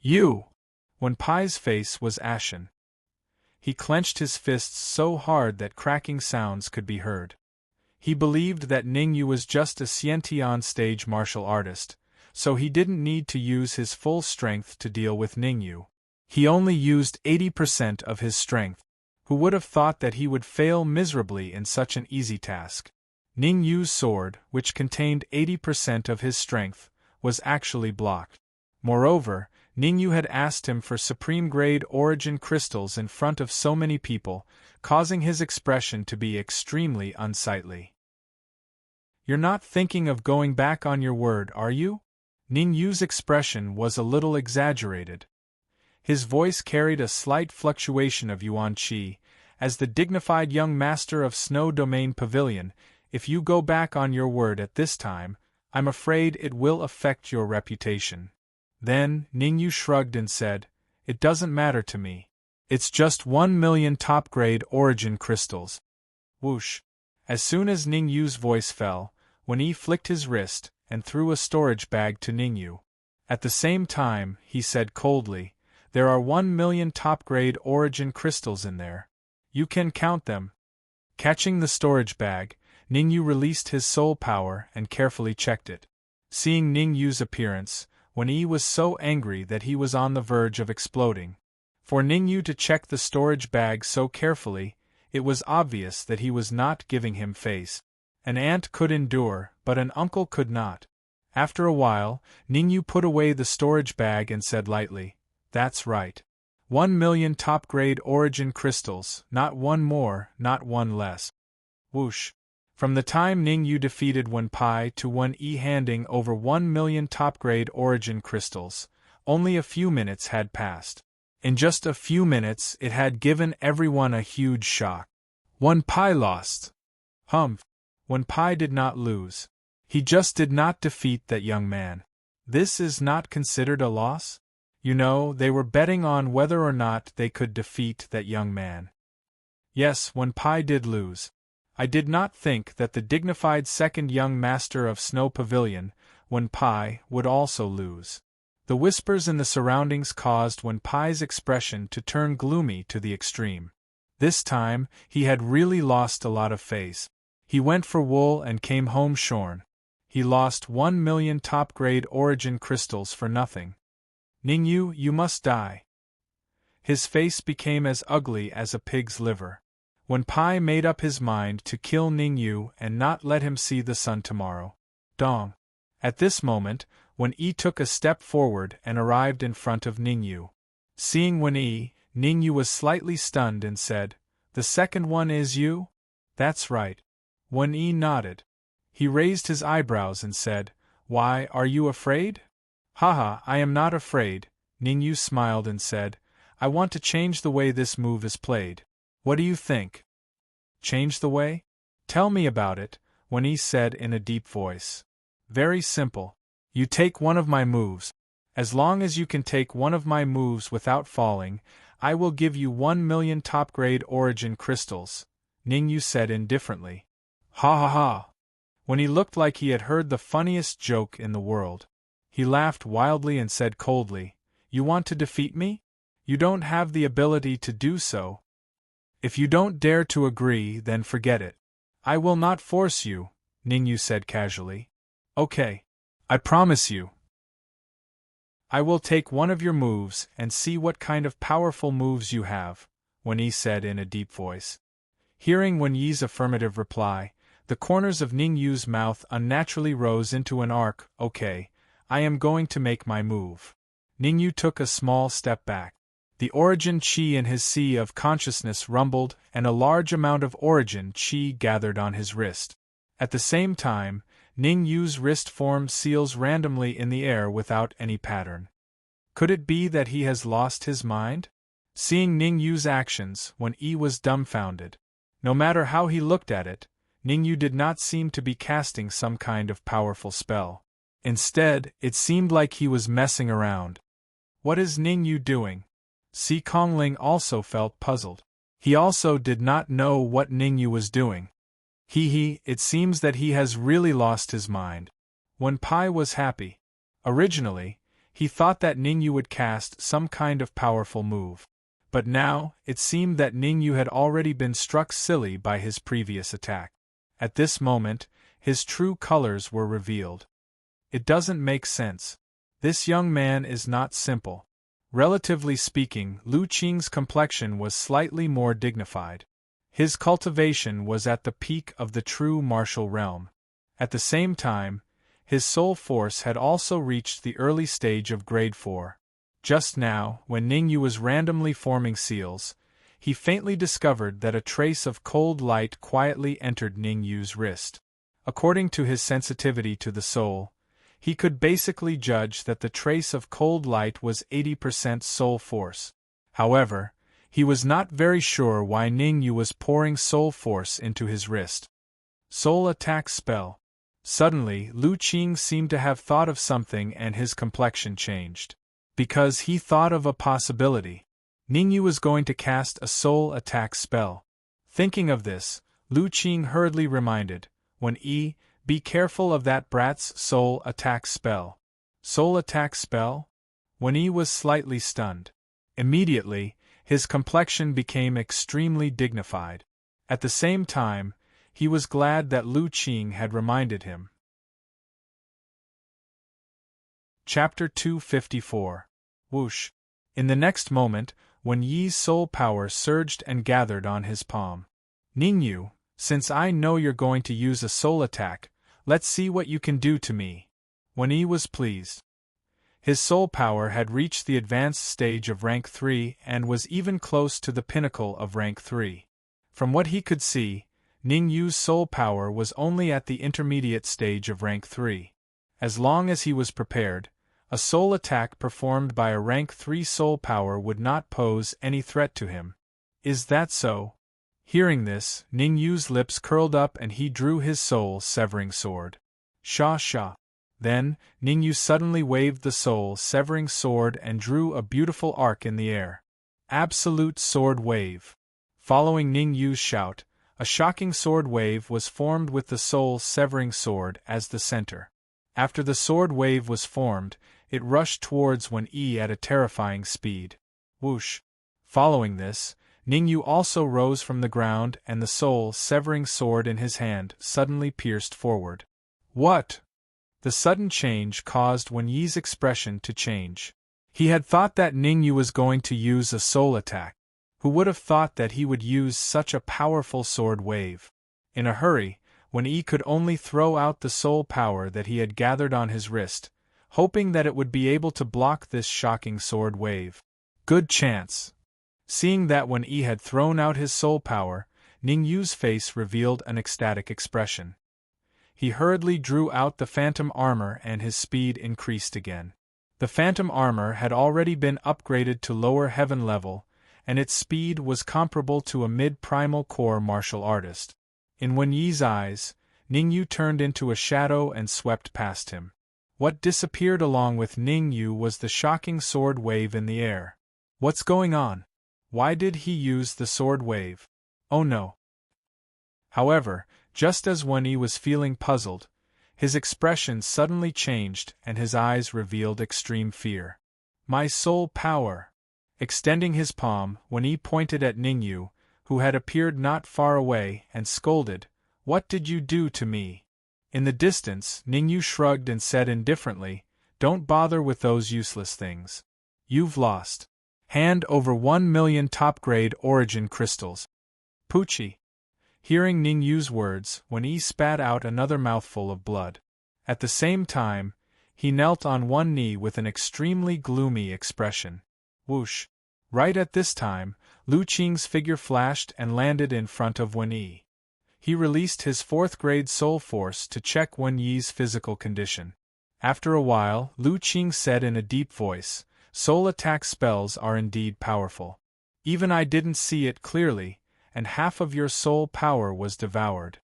You! Wenpai's face was ashen. He clenched his fists so hard that cracking sounds could be heard. He believed that Ning Yu was just a Xiantian stage martial artist, so he didn't need to use his full strength to deal with Ning Yu. He only used 80% of his strength. Who would have thought that he would fail miserably in such an easy task? Ning Yu's sword, which contained 80% of his strength, was actually blocked. Moreover, Ningyu had asked him for supreme-grade origin crystals in front of so many people, causing his expression to be extremely unsightly. "You're not thinking of going back on your word, are you?" Ningyu's expression was a little exaggerated. His voice carried a slight fluctuation of yuan qi. "As the dignified young master of Snow Domain Pavilion, if you go back on your word at this time, I'm afraid it will affect your reputation." Then, Ningyu shrugged and said, "It doesn't matter to me. It's just 1,000,000 top-grade origin crystals." Whoosh! As soon as Ningyu's voice fell, Wen-Yi flicked his wrist and threw a storage bag to Ningyu. At the same time, he said coldly, "There are 1,000,000 top-grade origin crystals in there. You can count them." Catching the storage bag, Ningyu released his soul power and carefully checked it. Seeing Ningyu's appearance, Wen-Yi was so angry that he was on the verge of exploding. For Ningyu to check the storage bag so carefully, it was obvious that he was not giving him face. An aunt could endure, but an uncle could not. After a while, Ningyu put away the storage bag and said lightly, "That's right. 1,000,000 top-grade origin crystals, not one more, not one less." Whoosh! From the time Ningyu defeated Wen-Pai to Wen-Yi handing over 1,000,000 top-grade origin crystals, only a few minutes had passed. In just a few minutes it had given everyone a huge shock. Wen-Pai lost. Humph! Wen-Pai did not lose. He just did not defeat that young man. This is not considered a loss? You know, they were betting on whether or not they could defeat that young man. Yes, Wen-Pai did lose. I did not think that the dignified second young master of Snow Pavilion, Wen-Pai, would also lose. The whispers in the surroundings caused Wen-Pai's expression to turn gloomy to the extreme. This time, he had really lost a lot of face. He went for wool and came home shorn. He lost 1,000,000 top-grade origin crystals for nothing. "Ningyu, you must die." His face became as ugly as a pig's liver. Wen-Pai made up his mind to kill Ningyu and not let him see the sun tomorrow. Dong! At this moment, Wen-Yi took a step forward and arrived in front of Ningyu. Seeing Wen-Yi, Ningyu was slightly stunned and said, "The second one is you?" "That's right." Wen-Yi nodded. He raised his eyebrows and said, "Why, are you afraid?" "Haha, I am not afraid," Ningyu smiled and said, "I want to change the way this move is played. What do you think?" "Change the way? Tell me about it," Wen-Yi said in a deep voice. "Very simple. You take one of my moves. As long as you can take one of my moves without falling, I will give you 1,000,000 top-grade origin crystals," Ningyu said indifferently. Ha ha ha! Wen-Yi looked like he had heard the funniest joke in the world. He laughed wildly and said coldly, "You want to defeat me? You don't have the ability to do so. If you don't dare to agree, then forget it." "I will not force you," Ningyu said casually. "Okay. I promise you. I will take one of your moves and see what kind of powerful moves you have," Wen-Yi said in a deep voice. Hearing Wen-Yi's affirmative reply, the corners of Ningyu's mouth unnaturally rose into an arc. "Okay, I am going to make my move." Ningyu took a small step back. The origin qi in his sea of consciousness rumbled, and a large amount of origin qi gathered on his wrist. At the same time, Ningyu's wrist formed seals randomly in the air without any pattern. Could it be that he has lost his mind? Seeing Ningyu's actions, Wen-Yi was dumbfounded. No matter how he looked at it, Ningyu did not seem to be casting some kind of powerful spell. Instead, it seemed like he was messing around. What is Ningyu doing? Si Kongling also felt puzzled. He also did not know what Ningyu was doing. It seems that he has really lost his mind. Wen-Pai was happy. Originally, he thought that Ningyu would cast some kind of powerful move. But now, it seemed that Ningyu had already been struck silly by his previous attack. At this moment, his true colors were revealed. It doesn't make sense. This young man is not simple. Relatively speaking, Lu Qing's complexion was slightly more dignified. His cultivation was at the peak of the true martial realm. At the same time, his soul force had also reached the early stage of grade 4. Just now, when Ningyu was randomly forming seals, he faintly discovered that a trace of cold light quietly entered Ningyu's wrist. According to his sensitivity to the soul, he could basically judge that the trace of cold light was 80% soul force. However, he was not very sure why Ningyu was pouring soul force into his wrist. Soul attack spell. Suddenly, Lu Qing seemed to have thought of something and his complexion changed. Because he thought of a possibility. Ningyu was going to cast a soul attack spell. Thinking of this, Lu Qing hurriedly reminded, be careful of that brat's soul attack spell. Soul attack spell? Wen was slightly stunned. Immediately, his complexion became extremely dignified. At the same time, he was glad that Lu Qing had reminded him. Chapter 254. Whoosh. In the next moment, Wen Yi's soul power surged and gathered on his palm. Ningyu, since I know you're going to use a soul attack, let's see what you can do to me. Wen Yi was pleased. His soul power had reached the advanced stage of rank 3 and was even close to the pinnacle of rank 3. From what he could see, Ningyu's soul power was only at the intermediate stage of rank 3. As long as he was prepared, a soul attack performed by a rank 3 soul power would not pose any threat to him. Is that so? Hearing this, Ningyu's lips curled up and he drew his soul-severing sword. Sha. Then, Ningyu suddenly waved the soul-severing sword and drew a beautiful arc in the air. Absolute sword wave. Following Ningyu's shout, a shocking sword wave was formed with the soul-severing sword as the center. After the sword wave was formed, it rushed towards Wen Yi at a terrifying speed. Whoosh. Following this, Ningyu also rose from the ground and the soul-severing sword in his hand suddenly pierced forward. What? The sudden change caused Wen Yi's expression to change. He had thought that Ningyu was going to use a soul attack. Who would have thought that he would use such a powerful sword wave? In a hurry, Wen Yi could only throw out the soul power that he had gathered on his wrist, hoping that it would be able to block this shocking sword wave. Good chance. Seeing that Wen Yi had thrown out his soul power, Ningyu's face revealed an ecstatic expression. He hurriedly drew out the phantom armor and his speed increased again. The phantom armor had already been upgraded to lower heaven level, and its speed was comparable to a mid-primal core martial artist. In Wen Yi's eyes, Ningyu turned into a shadow and swept past him. What disappeared along with Ningyu was the shocking sword wave in the air. What's going on? Why did he use the sword wave? Oh no. However, just as Wen Yi was feeling puzzled, his expression suddenly changed and his eyes revealed extreme fear. My soul power! Extending his palm, Wen Yi pointed at Ningyu, who had appeared not far away, and scolded, What did you do to me? In the distance, Ningyu shrugged and said indifferently, Don't bother with those useless things. You've lost. Hand over 1 million top-grade origin crystals. Poochie. Hearing Ningyu's words, Wen Yi spat out another mouthful of blood. At the same time, he knelt on one knee with an extremely gloomy expression. Whoosh. Right at this time, Lu Qing's figure flashed and landed in front of Wen Yi. He released his 4th-grade soul force to check Wen Yi's physical condition. After a while, Lu Qing said in a deep voice, Soul attack spells are indeed powerful. Even I didn't see it clearly, and half of your soul power was devoured.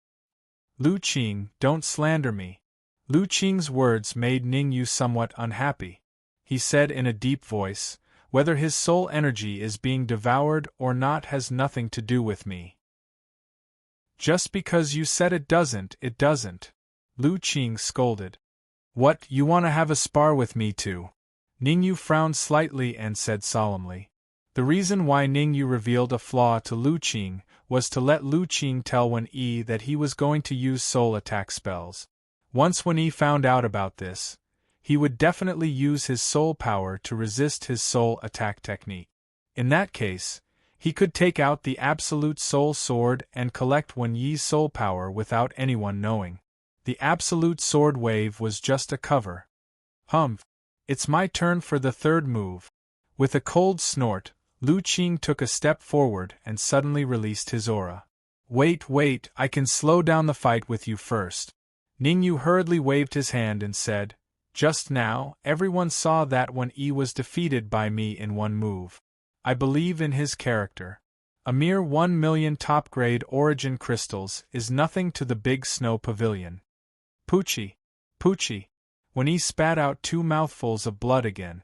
Lu Qing, don't slander me. Lu Qing's words made Ningyu somewhat unhappy. He said in a deep voice, Whether his soul energy is being devoured or not has nothing to do with me. Just because you said it doesn't, it doesn't. Lu Qing scolded. What, you want to have a spar with me too? Ningyu frowned slightly and said solemnly. The reason why Ningyu revealed a flaw to Lu Qing was to let Lu Qing tell Wen Yi that he was going to use soul attack spells. Once Wen Yi found out about this, he would definitely use his soul power to resist his soul attack technique. In that case, he could take out the absolute soul sword and collect Wen Yi's soul power without anyone knowing. The absolute sword wave was just a cover. Humph! It's my turn for the third move. With a cold snort, Lu Qing took a step forward and suddenly released his aura. Wait, I can slow down the fight with you first. Ningyu hurriedly waved his hand and said, just now, everyone saw that when Yi was defeated by me in one move. I believe in his character. A mere 1 million top-grade origin crystals is nothing to the big snow pavilion. Poochie! When he spat out 2 mouthfuls of blood again.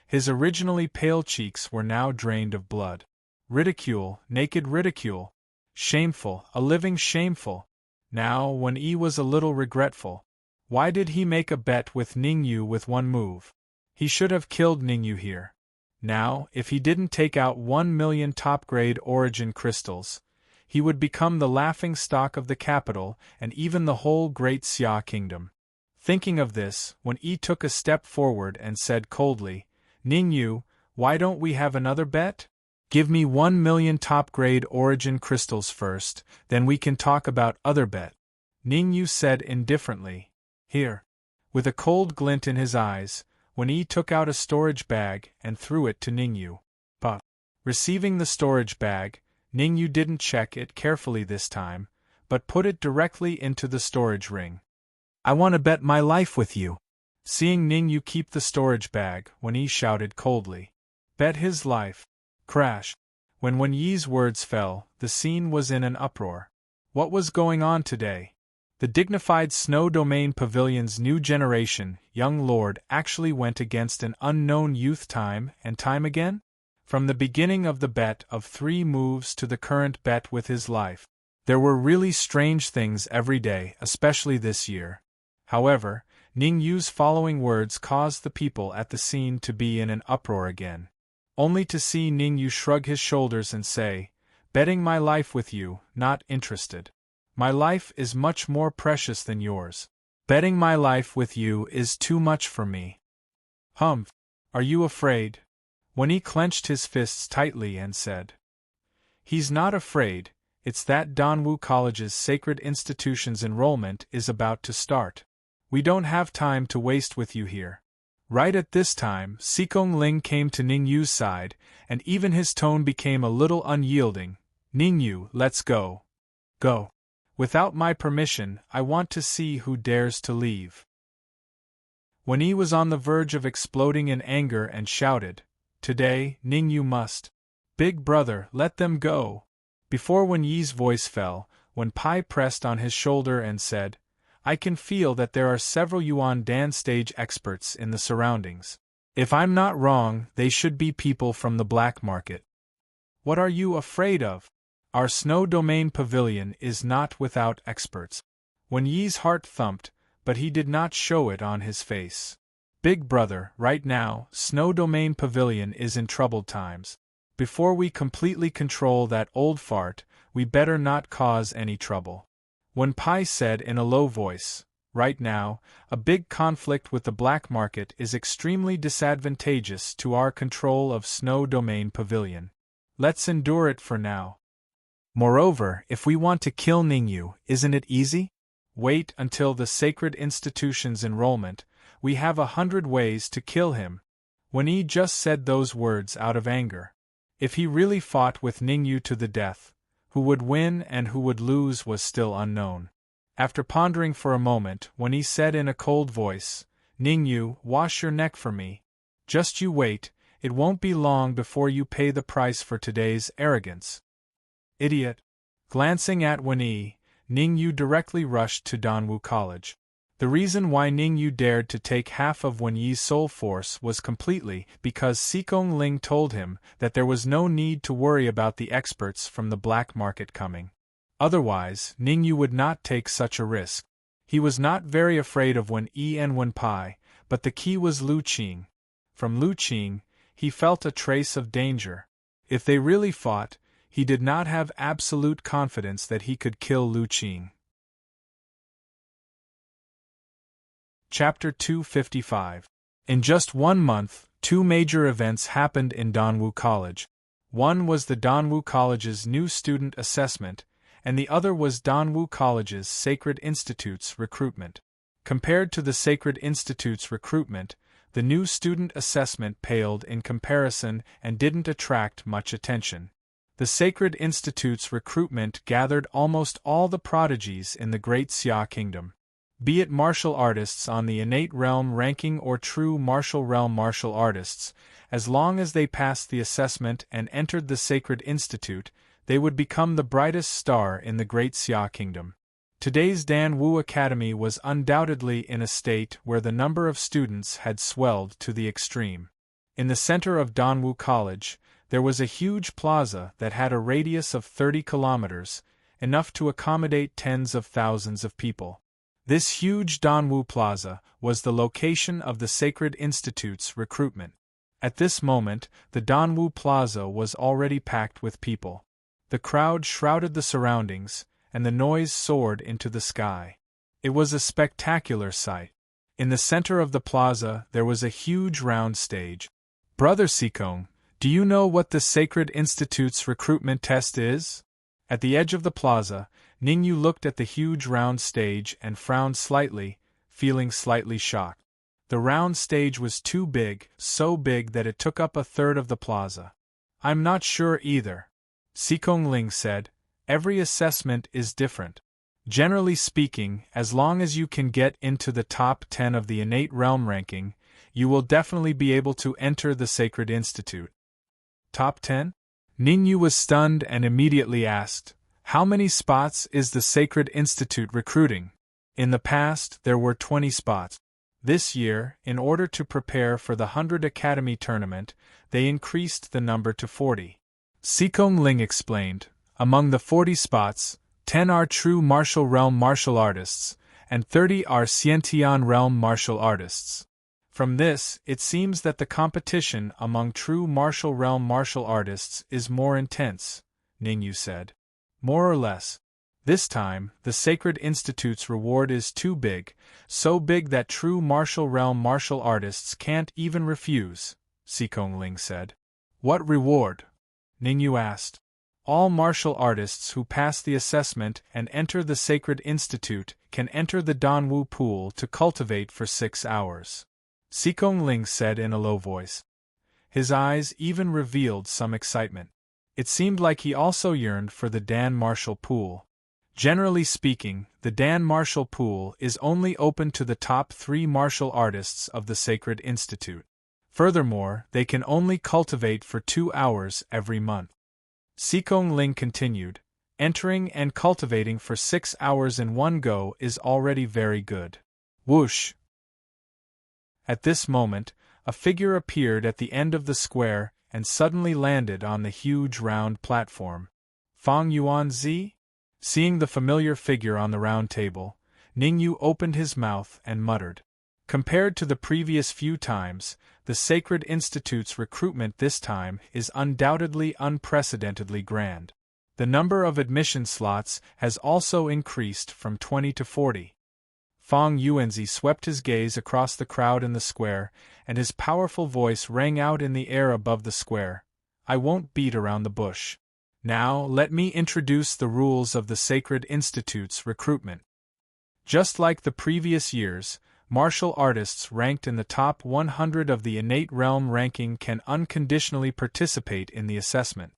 His originally pale cheeks were now drained of blood. Ridicule, naked ridicule. Shameful, a living shameful. Now, when Yi was a little regretful. Why did he make a bet with Ningyu with one move? He should have killed Ningyu here. Now, if he didn't take out 1 million top-grade origin crystals, he would become the laughing stock of the capital and even the whole great Xia kingdom. Thinking of this, when Yi took a step forward and said coldly, Ningyu, why don't we have another bet? Give me 1 million top-grade origin crystals first, then we can talk about other bet. Ningyu said indifferently, here. With a cold glint in his eyes, when Yi took out a storage bag and threw it to Ningyu. But, receiving the storage bag, Ningyu didn't check it carefully this time, but put it directly into the storage ring. I want to bet my life with you. Seeing Ningyu keep the storage bag, when Yi shouted coldly. Bet his life. Crash. When Yi's words fell, the scene was in an uproar. What was going on today? The dignified Snow Domain Pavilion's new generation, young lord, actually went against an unknown youth time and time again? From the beginning of the bet of 3 moves to the current bet with his life. There were really strange things every day, especially this year. However, Ningyu's following words caused the people at the scene to be in an uproar again. Only to see Ningyu shrug his shoulders and say, betting my life with you, not interested. My life is much more precious than yours. Betting my life with you is too much for me. Humph! Are you afraid? When he clenched his fists tightly and said, he's not afraid, it's that Danwu College's Sacred Institutions enrollment is about to start. We don't have time to waste with you here. Right at this time, Xikong Ling came to Ningyu's side, and even his tone became a little unyielding. Ningyu, let's go. Go. Without my permission, I want to see who dares to leave. When he was on the verge of exploding in anger and shouted, today, Ningyu must. Big brother, let them go. Before when Yi's voice fell, when Pai pressed on his shoulder and said, I can feel that there are several Yuan Dan stage experts in the surroundings. If I'm not wrong, they should be people from the black market. What are you afraid of? Our Snow Domain Pavilion is not without experts. When Yi's heart thumped, but he did not show it on his face. Big brother, right now, Snow Domain Pavilion is in troubled times. Before we completely control that old fart, we better not cause any trouble. When Pai said in a low voice, right now, a big conflict with the black market is extremely disadvantageous to our control of Snow Domain Pavilion. Let's endure it for now. Moreover, if we want to kill Ningyu, isn't it easy? Wait until the Sacred Institutions enrollment, we have 100 ways to kill him. When he just said those words out of anger. If he really fought with Ningyu to the death, who would win and who would lose was still unknown. After pondering for a moment, when he said in a cold voice, Ningyu, wash your neck for me. Just you wait, it won't be long before you pay the price for today's arrogance. Idiot. Glancing at Wenyi, Ningyu directly rushed to Danwu College. The reason why Ningyu dared to take half of Wenyi's soul force was completely because Xikong Ling told him that there was no need to worry about the experts from the black market coming. Otherwise, Ningyu would not take such a risk. He was not very afraid of Wenyi and Wenpai, but the key was Lu Qing. From Lu Qing, he felt a trace of danger. If they really fought, he did not have absolute confidence that he could kill Lu Qing. Chapter 255. In just 1 month, 2 major events happened in Danwu College. One was the Danwu College's new student assessment, and the other was Danwu College's Sacred Institute's recruitment. Compared to the Sacred Institute's recruitment, the new student assessment paled in comparison and didn't attract much attention. The Sacred Institute's recruitment gathered almost all the prodigies in the Great Xia Kingdom. Be it martial artists on the innate realm ranking or true martial realm martial artists, as long as they passed the assessment and entered the Sacred Institute, they would become the brightest star in the Great Xia Kingdom. Today's Danwu Academy was undoubtedly in a state where the number of students had swelled to the extreme. In the center of Danwu College, there was a huge plaza that had a radius of 30 kilometers, enough to accommodate tens of thousands of people. This huge Danwu Plaza was the location of the Sacred Institute's recruitment. At this moment, the Danwu Plaza was already packed with people. The crowd shrouded the surroundings, and the noise soared into the sky. It was a spectacular sight. In the center of the plaza there was a huge round stage. "Brother Sikong, do you know what the Sacred Institute's recruitment test is?" At the edge of the plaza, Ningyu looked at the huge round stage and frowned slightly, feeling slightly shocked. The round stage was too big, so big that it took up a third of the plaza. "I'm not sure either," Sikong Ling said. "Every assessment is different. Generally speaking, as long as you can get into the top 10 of the innate realm ranking, you will definitely be able to enter the Sacred Institute." Top 10? Ningyu was stunned and immediately asked, "How many spots is the Sacred Institute recruiting?" In the past, there were 20 spots. This year, in order to prepare for the 100 Academy tournament, they increased the number to 40. Sikong Ling explained, "Among the 40 spots, 10 are true martial realm martial artists, and 30 are Xiantian realm martial artists." From this, it seems that the competition among true martial realm martial artists is more intense, Ningyu said. "More or less. This time, the Sacred Institute's reward is too big, so big that true martial realm martial artists can't even refuse," Sikong Ling said. "What reward?" Ningyu asked. "All martial artists who pass the assessment and enter the Sacred Institute can enter the Danwu pool to cultivate for 6 hours," Sikong Ling said in a low voice. His eyes even revealed some excitement. It seemed like he also yearned for the Dan Martial Pool. Generally speaking, the Dan Martial Pool is only open to the top 3 martial artists of the Sacred Institute. Furthermore, they can only cultivate for 2 hours every month. Sikong Ling continued, "Entering and cultivating for 6 hours in one go is already very good." Whoosh! At this moment, a figure appeared at the end of the square and suddenly landed on the huge round platform. Fang Yuanzi? Seeing the familiar figure on the round table, Ningyu opened his mouth and muttered. Compared to the previous few times, the Sacred Institute's recruitment this time is undoubtedly unprecedentedly grand. The number of admission slots has also increased from 20 to 40. Fang Yuanzi swept his gaze across the crowd in the square, and his powerful voice rang out in the air above the square. "I won't beat around the bush. Now, let me introduce the rules of the Sacred Institute's recruitment. Just like the previous years, martial artists ranked in the top 100 of the innate realm ranking can unconditionally participate in the assessment.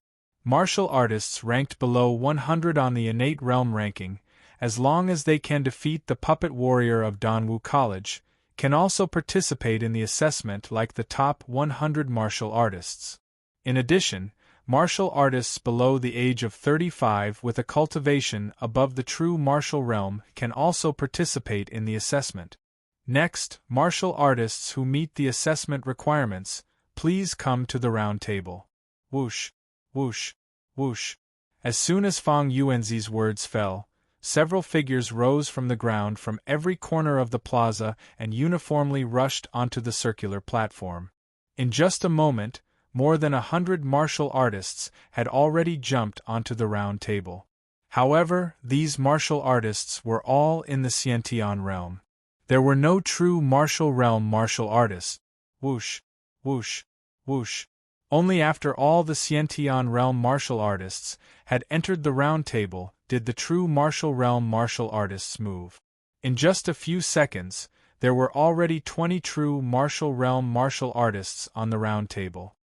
Martial artists ranked below 100 on the innate realm ranking, as long as they can defeat the puppet warrior of Danwu College, can also participate in the assessment like the top 100 martial artists. In addition, martial artists below the age of 35 with a cultivation above the true martial realm can also participate in the assessment. Next, martial artists who meet the assessment requirements, please come to the round table." Whoosh, whoosh, whoosh. As soon as Fang Yuanzi's words fell, several figures rose from the ground from every corner of the plaza and uniformly rushed onto the circular platform. In just a moment, more than 100 martial artists had already jumped onto the round table. However, these martial artists were all in the Xiantian realm. There were no true martial realm martial artists. Whoosh, whoosh, whoosh. Only after all the Xiantian realm martial artists had entered the round table did the true martial realm martial artists move. In just a few seconds, there were already 20 true martial realm martial artists on the round table.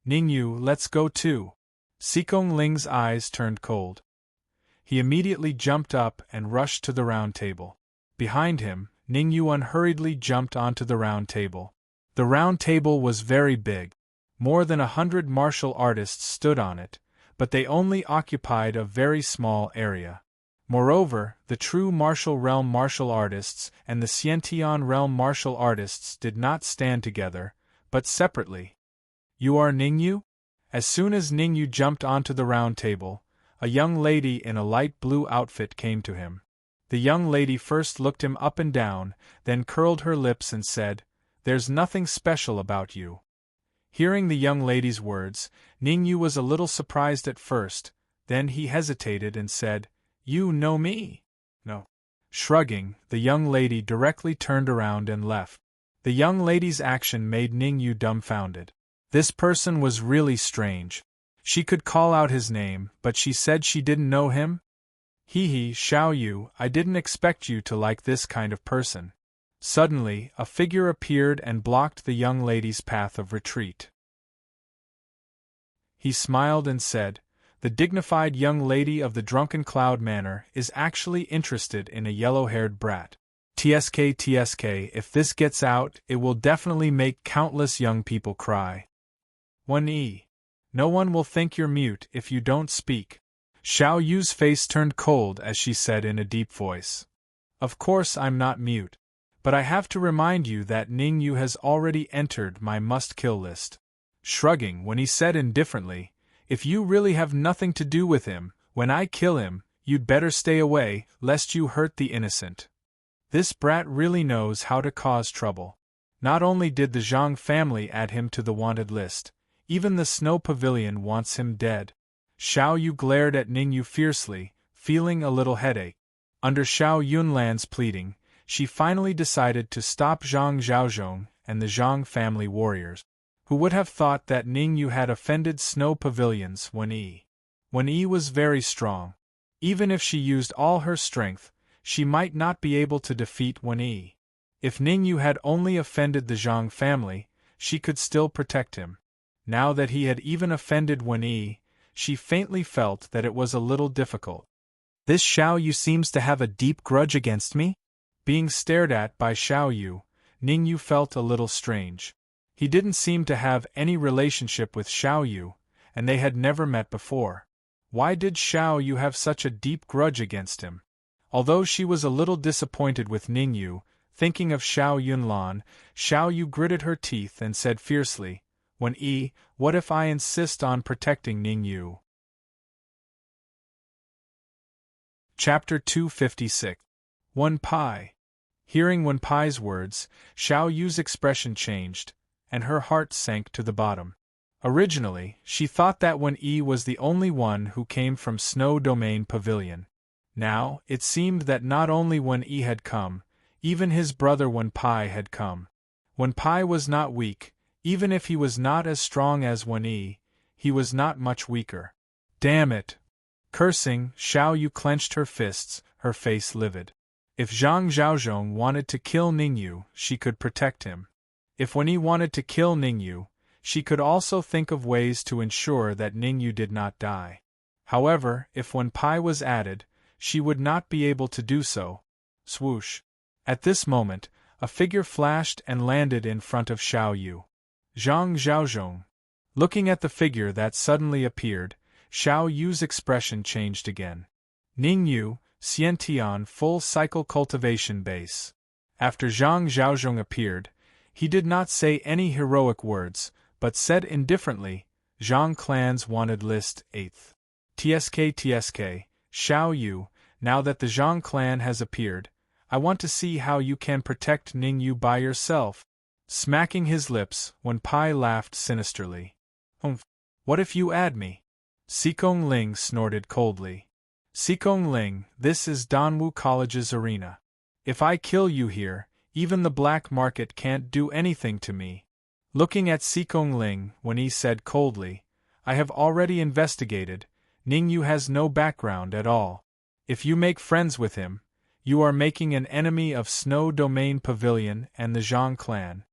Ningyu, let's go too. Sikong Ling's eyes turned cold. He immediately jumped up and rushed to the round table. Behind him, Ningyu unhurriedly jumped onto the round table. The round table was very big. More than 100 martial artists stood on it, but they only occupied a very small area. Moreover, the true martial realm martial artists and the Xiantian realm martial artists did not stand together, but separately. You are Ningyu? As soon as Ningyu jumped onto the round table, a young lady in a light blue outfit came to him. The young lady first looked him up and down, then curled her lips and said, "There's nothing special about you." Hearing the young lady's words, Ningyu was a little surprised at first, then he hesitated and said, "You know me?" "No." Shrugging, the young lady directly turned around and left. The young lady's action made Ningyu dumbfounded. This person was really strange. She could call out his name, but she said she didn't know him? Hee, Xiao Yu, I didn't expect you to like this kind of person. Suddenly, a figure appeared and blocked the young lady's path of retreat. He smiled and said, "The dignified young lady of the Drunken Cloud Manor is actually interested in a yellow-haired brat. TSK, if this gets out, it will definitely make countless young people cry. 1E. No one will think you're mute if you don't speak." Xiao Yu's face turned cold as she said in a deep voice, "Of course I'm not mute. But I have to remind you that Ningyu has already entered my must-kill list." Shrugging, when he said indifferently, "If you really have nothing to do with him, when I kill him, you'd better stay away, lest you hurt the innocent. This brat really knows how to cause trouble." Not only did the Zhang family add him to the wanted list, even the Snow Pavilion wants him dead. Xiao Yu glared at Ningyu fiercely, feeling a little headache. Under Xiao Yunlan's pleading, she finally decided to stop Zhang Zhaozhong and the Zhang family warriors. Who would have thought that Ningyu had offended Snow Pavilion's 1E? 1E was very strong. Even if she used all her strength, she might not be able to defeat 1E. If Ningyu had only offended the Zhang family, she could still protect him. Now that he had even offended 1E, she faintly felt that it was a little difficult. "This Xiao Yu seems to have a deep grudge against me?" Being stared at by Xiao Yu, Ningyu felt a little strange. He didn't seem to have any relationship with Xiao Yu, and they had never met before. Why did Xiao Yu have such a deep grudge against him? Although she was a little disappointed with Ningyu, thinking of Xiao Yunlan, Xiao Yu gritted her teeth and said fiercely, "1E, what if I insist on protecting Ningyu?" Chapter 256. 1 Pai. Hearing 1 Pai's words, Xiao Yu's expression changed, and her heart sank to the bottom. Originally, she thought that 1E was the only one who came from Snow Domain Pavilion. Now, it seemed that not only 1E had come, even his brother 1 Pai had come. 1 Pai was not weak. Even if he was not as strong as 1E, he was not much weaker. Damn it! Cursing, Xiao Yu clenched her fists, her face livid. If Zhang Zhaozhong wanted to kill Ningyu, she could protect him. If 1E wanted to kill Ningyu, she could also think of ways to ensure that Ningyu did not die. However, if 1 Pai was added, she would not be able to do so. Swoosh! At this moment, a figure flashed and landed in front of Xiao Yu. Zhang Zhaozhong. Looking at the figure that suddenly appeared, Xiao Yu's expression changed again. Ningyu, Xiantian full cycle cultivation base. After Zhang Zhaozhong appeared, he did not say any heroic words, but said indifferently, "Zhang clan's wanted list 8th. TSK, Xiao Yu, now that the Zhang clan has appeared, I want to see how you can protect Ningyu by yourself." Smacking his lips, 1 Pai laughed sinisterly. "Humph! What if you add me?" Sikong Ling snorted coldly. "Sikong Ling, this is Danwu College's arena. If I kill you here, even the black market can't do anything to me." Looking at Sikong Ling, 1E said coldly, "I have already investigated, Ningyu has no background at all. If you make friends with him, you are making an enemy of Snow Domain Pavilion and the Zhang clan.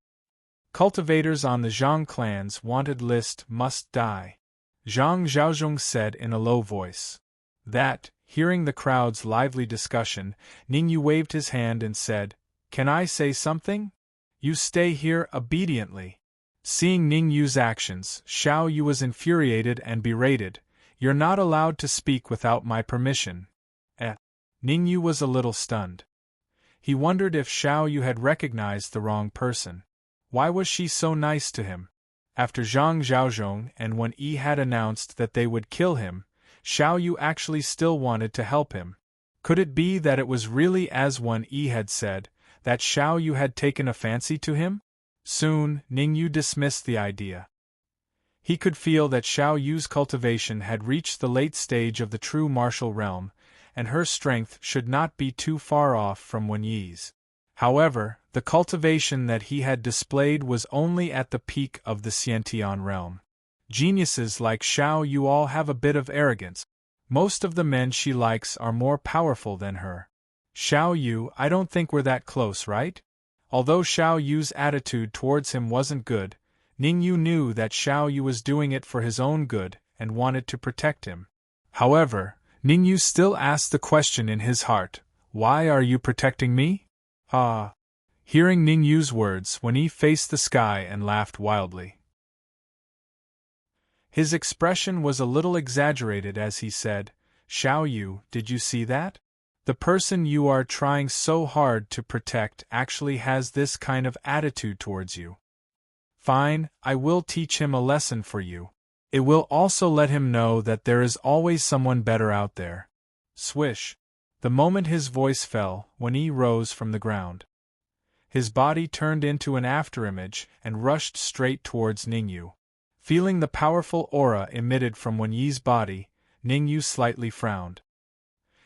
Cultivators on the Zhang clan's wanted list must die, Zhang Zhaozhong said in a low voice. That, hearing the crowd's lively discussion, Ningyu waved his hand and said, "Can I say something? You stay here obediently." Seeing Ningyu's actions, Xiao Yu was infuriated and berated. "You're not allowed to speak without my permission." Ningyu was a little stunned. He wondered if Xiao Yu had recognized the wrong person. Why was she so nice to him? After Zhang Zhaozhong and Wen Yi had announced that they would kill him, Xiao Yu actually still wanted to help him. Could it be that it was really as Wen Yi had said, that Xiao Yu had taken a fancy to him? Soon, Ningyu dismissed the idea. He could feel that Xiao Yu's cultivation had reached the late stage of the true martial realm, and her strength should not be too far off from Wen Yi's. However, the cultivation that he had displayed was only at the peak of the Xiantian realm. Geniuses like Xiao Yu all have a bit of arrogance. Most of the men she likes are more powerful than her. Xiao Yu, I don't think we're that close, right? Although Xiao Yu's attitude towards him wasn't good, Ningyu knew that Xiao Yu was doing it for his own good and wanted to protect him. However, Ningyu still asked the question in his heart, "Why are you protecting me?" Ah! Hearing Ningyu's words, Wen Yi faced the sky and laughed wildly. His expression was a little exaggerated as he said, "Xiao Yu, did you see that? The person you are trying so hard to protect actually has this kind of attitude towards you. Fine, I will teach him a lesson for you. It will also let him know that there is always someone better out there." Swish! The moment his voice fell, Wen Yi rose from the ground. His body turned into an afterimage and rushed straight towards Ningyu. Feeling the powerful aura emitted from Wen Yi's body, Ningyu slightly frowned.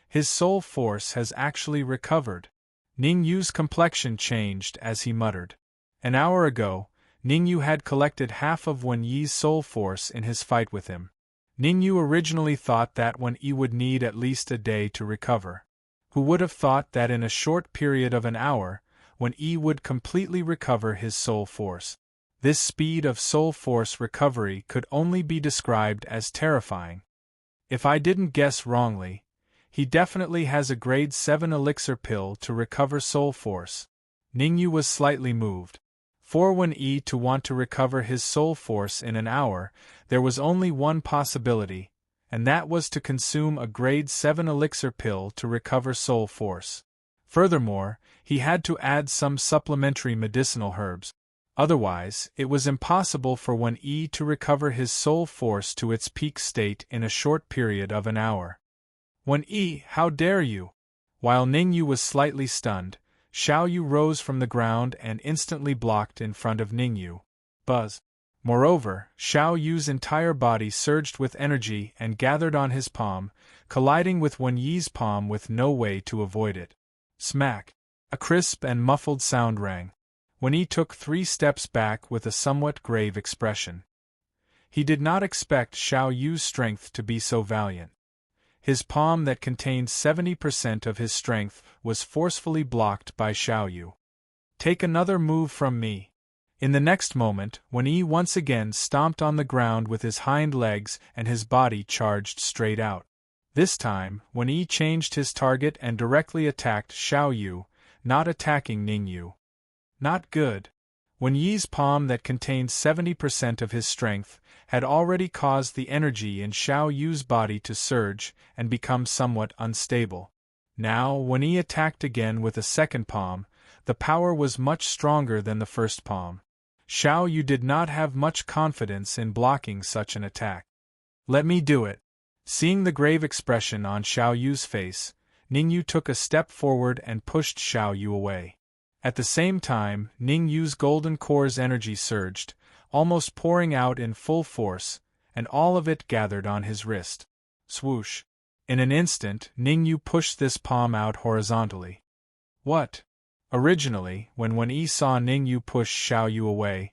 His soul force has actually recovered. Ningyu's complexion changed as he muttered. An hour ago, Ningyu had collected half of Wen Yi's soul force in his fight with him. Ningyu originally thought that Wen Yi would need at least a day to recover. Who would have thought that in a short period of an hour, Wen Yi would completely recover his soul force? This speed of soul force recovery could only be described as terrifying. If I didn't guess wrongly, he definitely has a grade 7 elixir pill to recover soul force. Ningyu was slightly moved. For Wen Yi to want to recover his soul force in an hour, there was only one possibility, and that was to consume a grade 7 elixir pill to recover soul force. Furthermore, he had to add some supplementary medicinal herbs. Otherwise, it was impossible for Wen Yi to recover his soul force to its peak state in a short period of an hour. "Wen Yi, how dare you!" While Ningyu was slightly stunned, Xiao Yu rose from the ground and instantly blocked in front of Ningyu. Buzz! Moreover, Xiao Yu's entire body surged with energy and gathered on his palm, colliding with Wen Yi's palm with no way to avoid it. Smack! A crisp and muffled sound rang. Wen Yi took 3 steps back with a somewhat grave expression. He did not expect Xiao Yu's strength to be so valiant. His palm that contained 70% of his strength was forcefully blocked by Xiao Yu. "Take another move from me." In the next moment, Wen Yi once again stomped on the ground with his hind legs and his body charged straight out. This time, Wen Yi changed his target and directly attacked Xiao Yu, not attacking Ningyu. Not good. Wen Yi's palm that contained 70% of his strength had already caused the energy in Xiao Yu's body to surge and become somewhat unstable. Now, when he attacked again with a second palm, the power was much stronger than the first palm. Xiao Yu did not have much confidence in blocking such an attack. "Let me do it." Seeing the grave expression on Xiao Yu's face, Ningyu took a step forward and pushed Xiao Yu away. At the same time, Ningyu's golden core's energy surged, almost pouring out in full force, and all of it gathered on his wrist. Swoosh! In an instant, Ningyu pushed this palm out horizontally. What? Originally, when Wen Yi saw Ningyu push Xiao Yu away,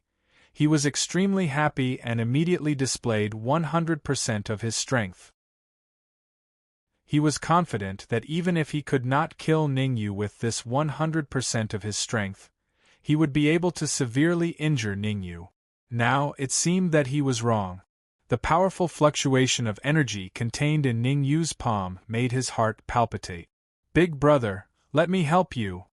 he was extremely happy and immediately displayed 100% of his strength. He was confident that even if he could not kill Ningyu with this 100% of his strength, he would be able to severely injure Ningyu. Now, it seemed that he was wrong. The powerful fluctuation of energy contained in Ningyu's palm made his heart palpitate. "Big brother, let me help you."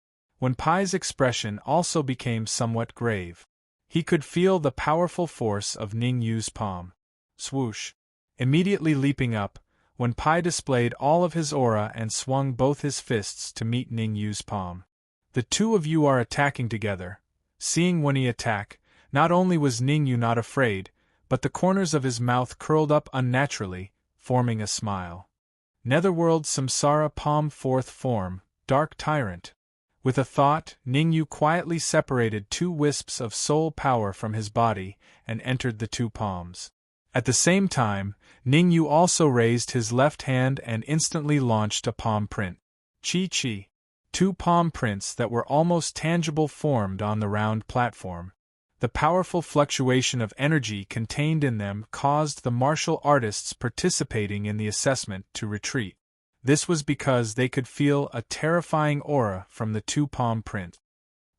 Wenpai's expression also became somewhat grave. He could feel the powerful force of Ningyu's palm. Swoosh! Immediately leaping up, Wenpai displayed all of his aura and swung both his fists to meet Ningyu's palm. "The two of you are attacking together." Seeing Wenyi attack, not only was Ningyu not afraid, but the corners of his mouth curled up unnaturally, forming a smile. Netherworld Samsara Palm Fourth Form, Dark Tyrant. With a thought, Ningyu quietly separated 2 wisps of soul power from his body and entered the 2 palms. At the same time, Ningyu also raised his left hand and instantly launched a palm print. Chi-chi. 2 palm prints that were almost tangible formed on the round platform. The powerful fluctuation of energy contained in them caused the martial artists participating in the assessment to retreat. This was because they could feel a terrifying aura from the 2 palm print.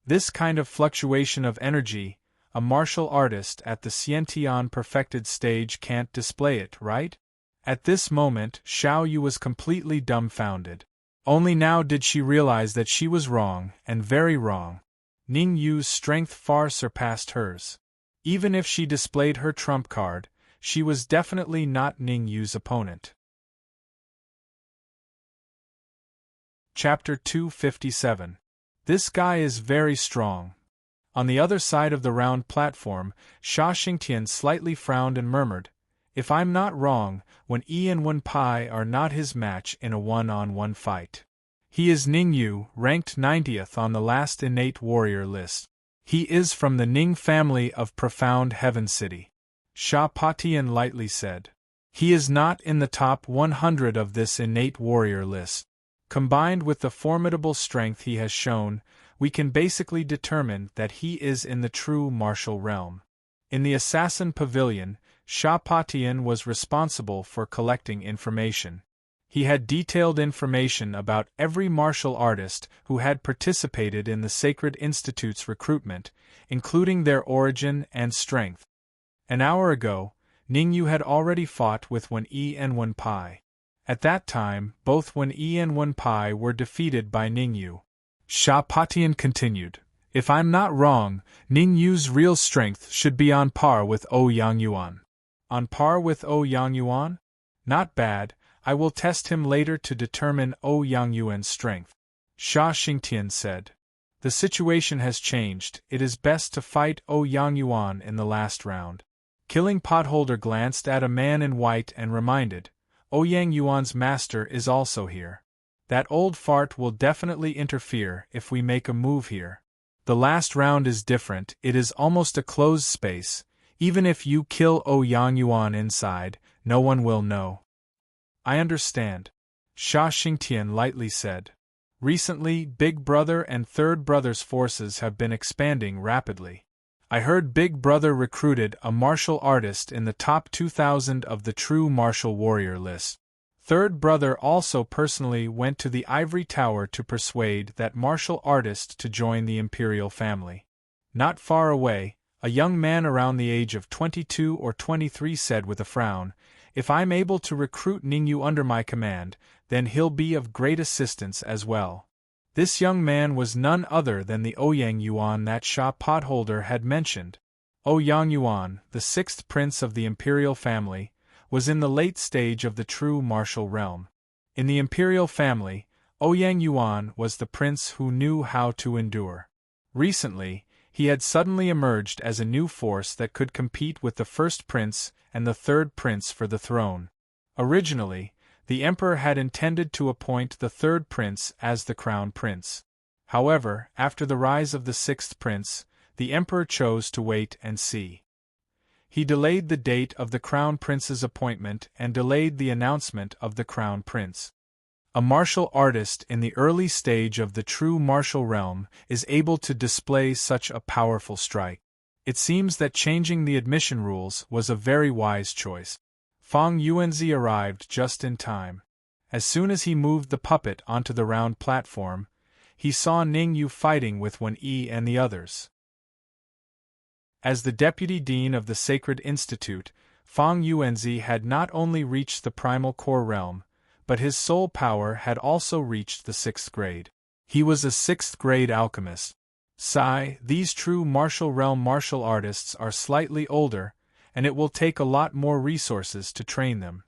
This kind of fluctuation of energy, a martial artist at the Xiantian perfected stage can't display it, right? At this moment, Xiao Yu was completely dumbfounded. Only now did she realize that she was wrong, and very wrong. Ningyu's strength far surpassed hers. Even if she displayed her trump card, she was definitely not Ningyu's opponent. Chapter 257. This guy is very strong. On the other side of the round platform, Sha Xingtian slightly frowned and murmured, "If I'm not wrong, Wenyi and Wenpai are not his match in a one-on-one fight. He is Ningyu, ranked 90th on the last innate warrior list. He is from the Ning family of Profound Heaven City." Sha Patian lightly said. "He is not in the top 100 of this innate warrior list. Combined with the formidable strength he has shown, we can basically determine that he is in the true martial realm." In the Assassin Pavilion, Sha Patian was responsible for collecting information. He had detailed information about every martial artist who had participated in the Sacred Institute's recruitment, including their origin and strength. An hour ago, Ningyu had already fought with Wenyi and Wenpai. At that time, both Wenyi and Wenpai were defeated by Ningyu. Sha Patian continued, "If I'm not wrong, Ningyu's real strength should be on par with Ouyang Yuan." "On par with Ouyang Yuan? Not bad. I will test him later to determine Ouyang Yuan's strength," Sha Xingtian said. "The situation has changed. It is best to fight Ouyang Yuan in the last round." Killing Potholder glanced at a man in white and reminded, "Ouyang Yuan's master is also here. That old fart will definitely interfere if we make a move here. The last round is different, it is almost a closed space. Even if you kill Ouyang Yuan inside, no one will know." "I understand," Sha Xingtian lightly said. "Recently, Big Brother and Third Brother's forces have been expanding rapidly. I heard Big Brother recruited a martial artist in the top 2,000 of the true martial warrior list. Third Brother also personally went to the Ivory Tower to persuade that martial artist to join the imperial family." Not far away, a young man around the age of 22 or 23 said with a frown, "If I'm able to recruit Ningyu under my command, then he'll be of great assistance as well." This young man was none other than the Ouyang Yuan that Sha Potholder had mentioned. Ouyang Yuan, the 6th prince of the imperial family, was in the late stage of the true martial realm. In the imperial family, Ouyang Yuan was the prince who knew how to endure. Recently, he had suddenly emerged as a new force that could compete with the 1st prince and the 3rd prince for the throne. Originally, the emperor had intended to appoint the 3rd prince as the crown prince. However, after the rise of the 6th prince, the emperor chose to wait and see. He delayed the date of the crown prince's appointment and delayed the announcement of the crown prince. A martial artist in the early stage of the true martial realm is able to display such a powerful strike. It seems that changing the admission rules was a very wise choice. Fang Yuanzi arrived just in time. As soon as he moved the puppet onto the round platform, he saw Ning Yu fighting with Wen Yi and the others. As the deputy dean of the Sacred Institute, Fang Yuanzi had not only reached the primal core realm, but his soul power had also reached the 6th grade. He was a 6th grade alchemist. These true martial realm martial artists are slightly older, and it will take a lot more resources to train them.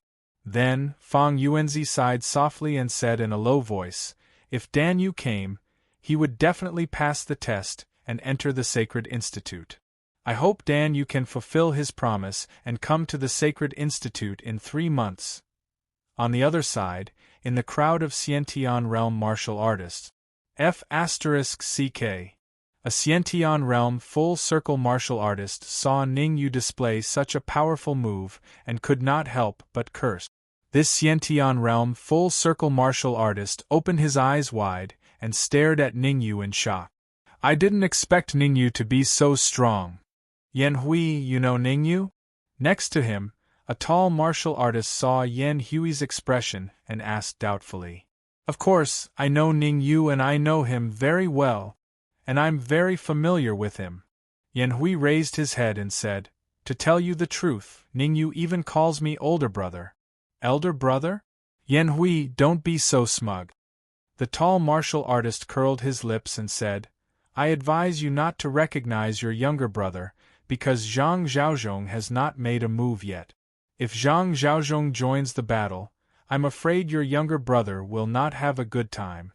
Then, Fang Yuanzi sighed softly and said in a low voice, if Dan Yu came, he would definitely pass the test and enter the Sacred Institute. I hope Dan Yu can fulfill his promise and come to the Sacred Institute in 3 months. On the other side, in the crowd of Xiantian realm martial artists, F***CK, a Xiantian realm full-circle martial artist saw Ning Yu display such a powerful move and could not help but curse. This Xiantian realm full-circle martial artist opened his eyes wide and stared at Ning Yu in shock. I didn't expect Ning Yu to be so strong. Yan Hui, you know Ning Yu? Next to him, a tall martial artist saw Yan Hui's expression and asked doubtfully. Of course, I know Ning Yu and I know him very well, and I'm very familiar with him. Yan Hui raised his head and said, to tell you the truth, Ning Yu even calls me older brother. Elder brother? Yan Hui, don't be so smug. The tall martial artist curled his lips and said, I advise you not to recognize your younger brother, because Zhang Zhaozhong has not made a move yet. If Zhang Zhaozhong joins the battle, I'm afraid your younger brother will not have a good time.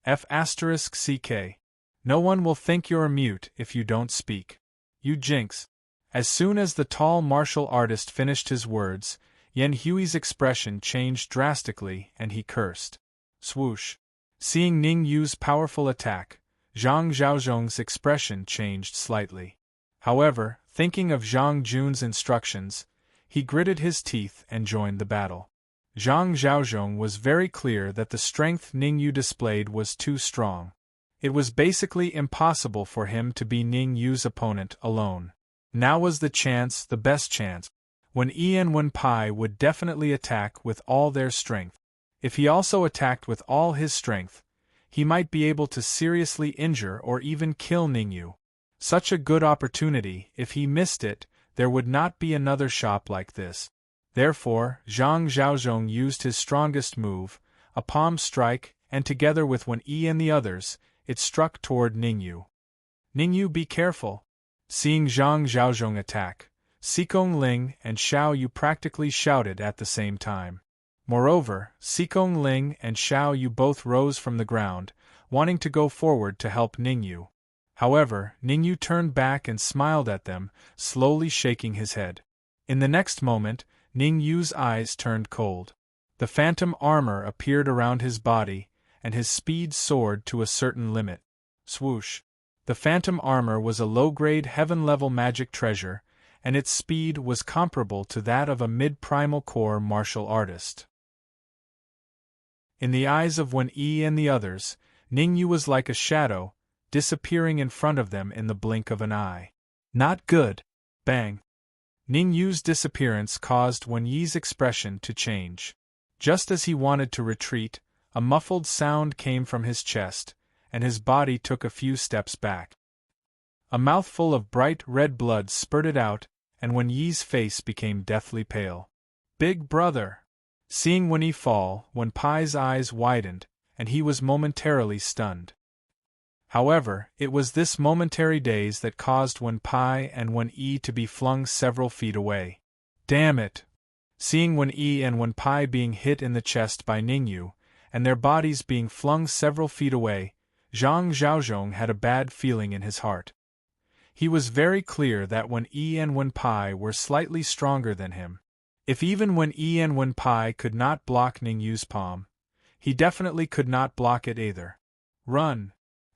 F***CK. No one will think you're a mute if you don't speak. You jinx. As soon as the tall martial artist finished his words, Yan Hui's expression changed drastically and he cursed. Swoosh. Seeing Ning Yu's powerful attack, Zhang Zhaozhong's expression changed slightly. However, thinking of Zhang Jun's instructions, he gritted his teeth and joined the battle. Zhang Zhaozhong was very clear that the strength Ning Yu displayed was too strong. It was basically impossible for him to be Ning Yu's opponent alone. Now was the chance, the best chance. Wen Yi and Wen Pai would definitely attack with all their strength. If he also attacked with all his strength, he might be able to seriously injure or even kill Ning Yu. Such a good opportunity, if he missed it, there would not be another shop like this. Therefore, Zhang Zhaozhong used his strongest move, a palm strike, and together with Wen Yi and the others, it struck toward Ning Yu. Ning Yu, be careful! Seeing Zhang Zhaozhong attack, Xikong Ling and Xiao Yu practically shouted at the same time. Moreover, Xikong Ling and Xiao Yu both rose from the ground, wanting to go forward to help Ning Yu. However, Ning Yu turned back and smiled at them, slowly shaking his head. In the next moment, Ning Yu's eyes turned cold. The phantom armor appeared around his body, and his speed soared to a certain limit. Swoosh! The phantom armor was a low-grade heaven-level magic treasure, and its speed was comparable to that of a mid-primal core martial artist. In the eyes of Wen Yi and the others, Ning Yu was like a shadow, disappearing in front of them in the blink of an eye. Not good! Bang! Ning Yu's disappearance caused Wen Yi's expression to change. Just as he wanted to retreat, a muffled sound came from his chest, and his body took a few steps back. A mouthful of bright red blood spurted out, and Wen Yi's face became deathly pale. Big brother! Seeing Wen Yi fall, Wen Pai's eyes widened, and he was momentarily stunned. However, it was this momentary daze that caused Wen Pai and Wen Yi to be flung several feet away. Damn it! Seeing Wen Yi and Wen Pai being hit in the chest by Ning Yu, and their bodies being flung several feet away, Zhang Zhaozhong had a bad feeling in his heart. He was very clear that Wen Yi and Wen Pai were slightly stronger than him. If even Wen Yi and Wen Pai could not block Ning Yu's palm, he definitely could not block it either. Run!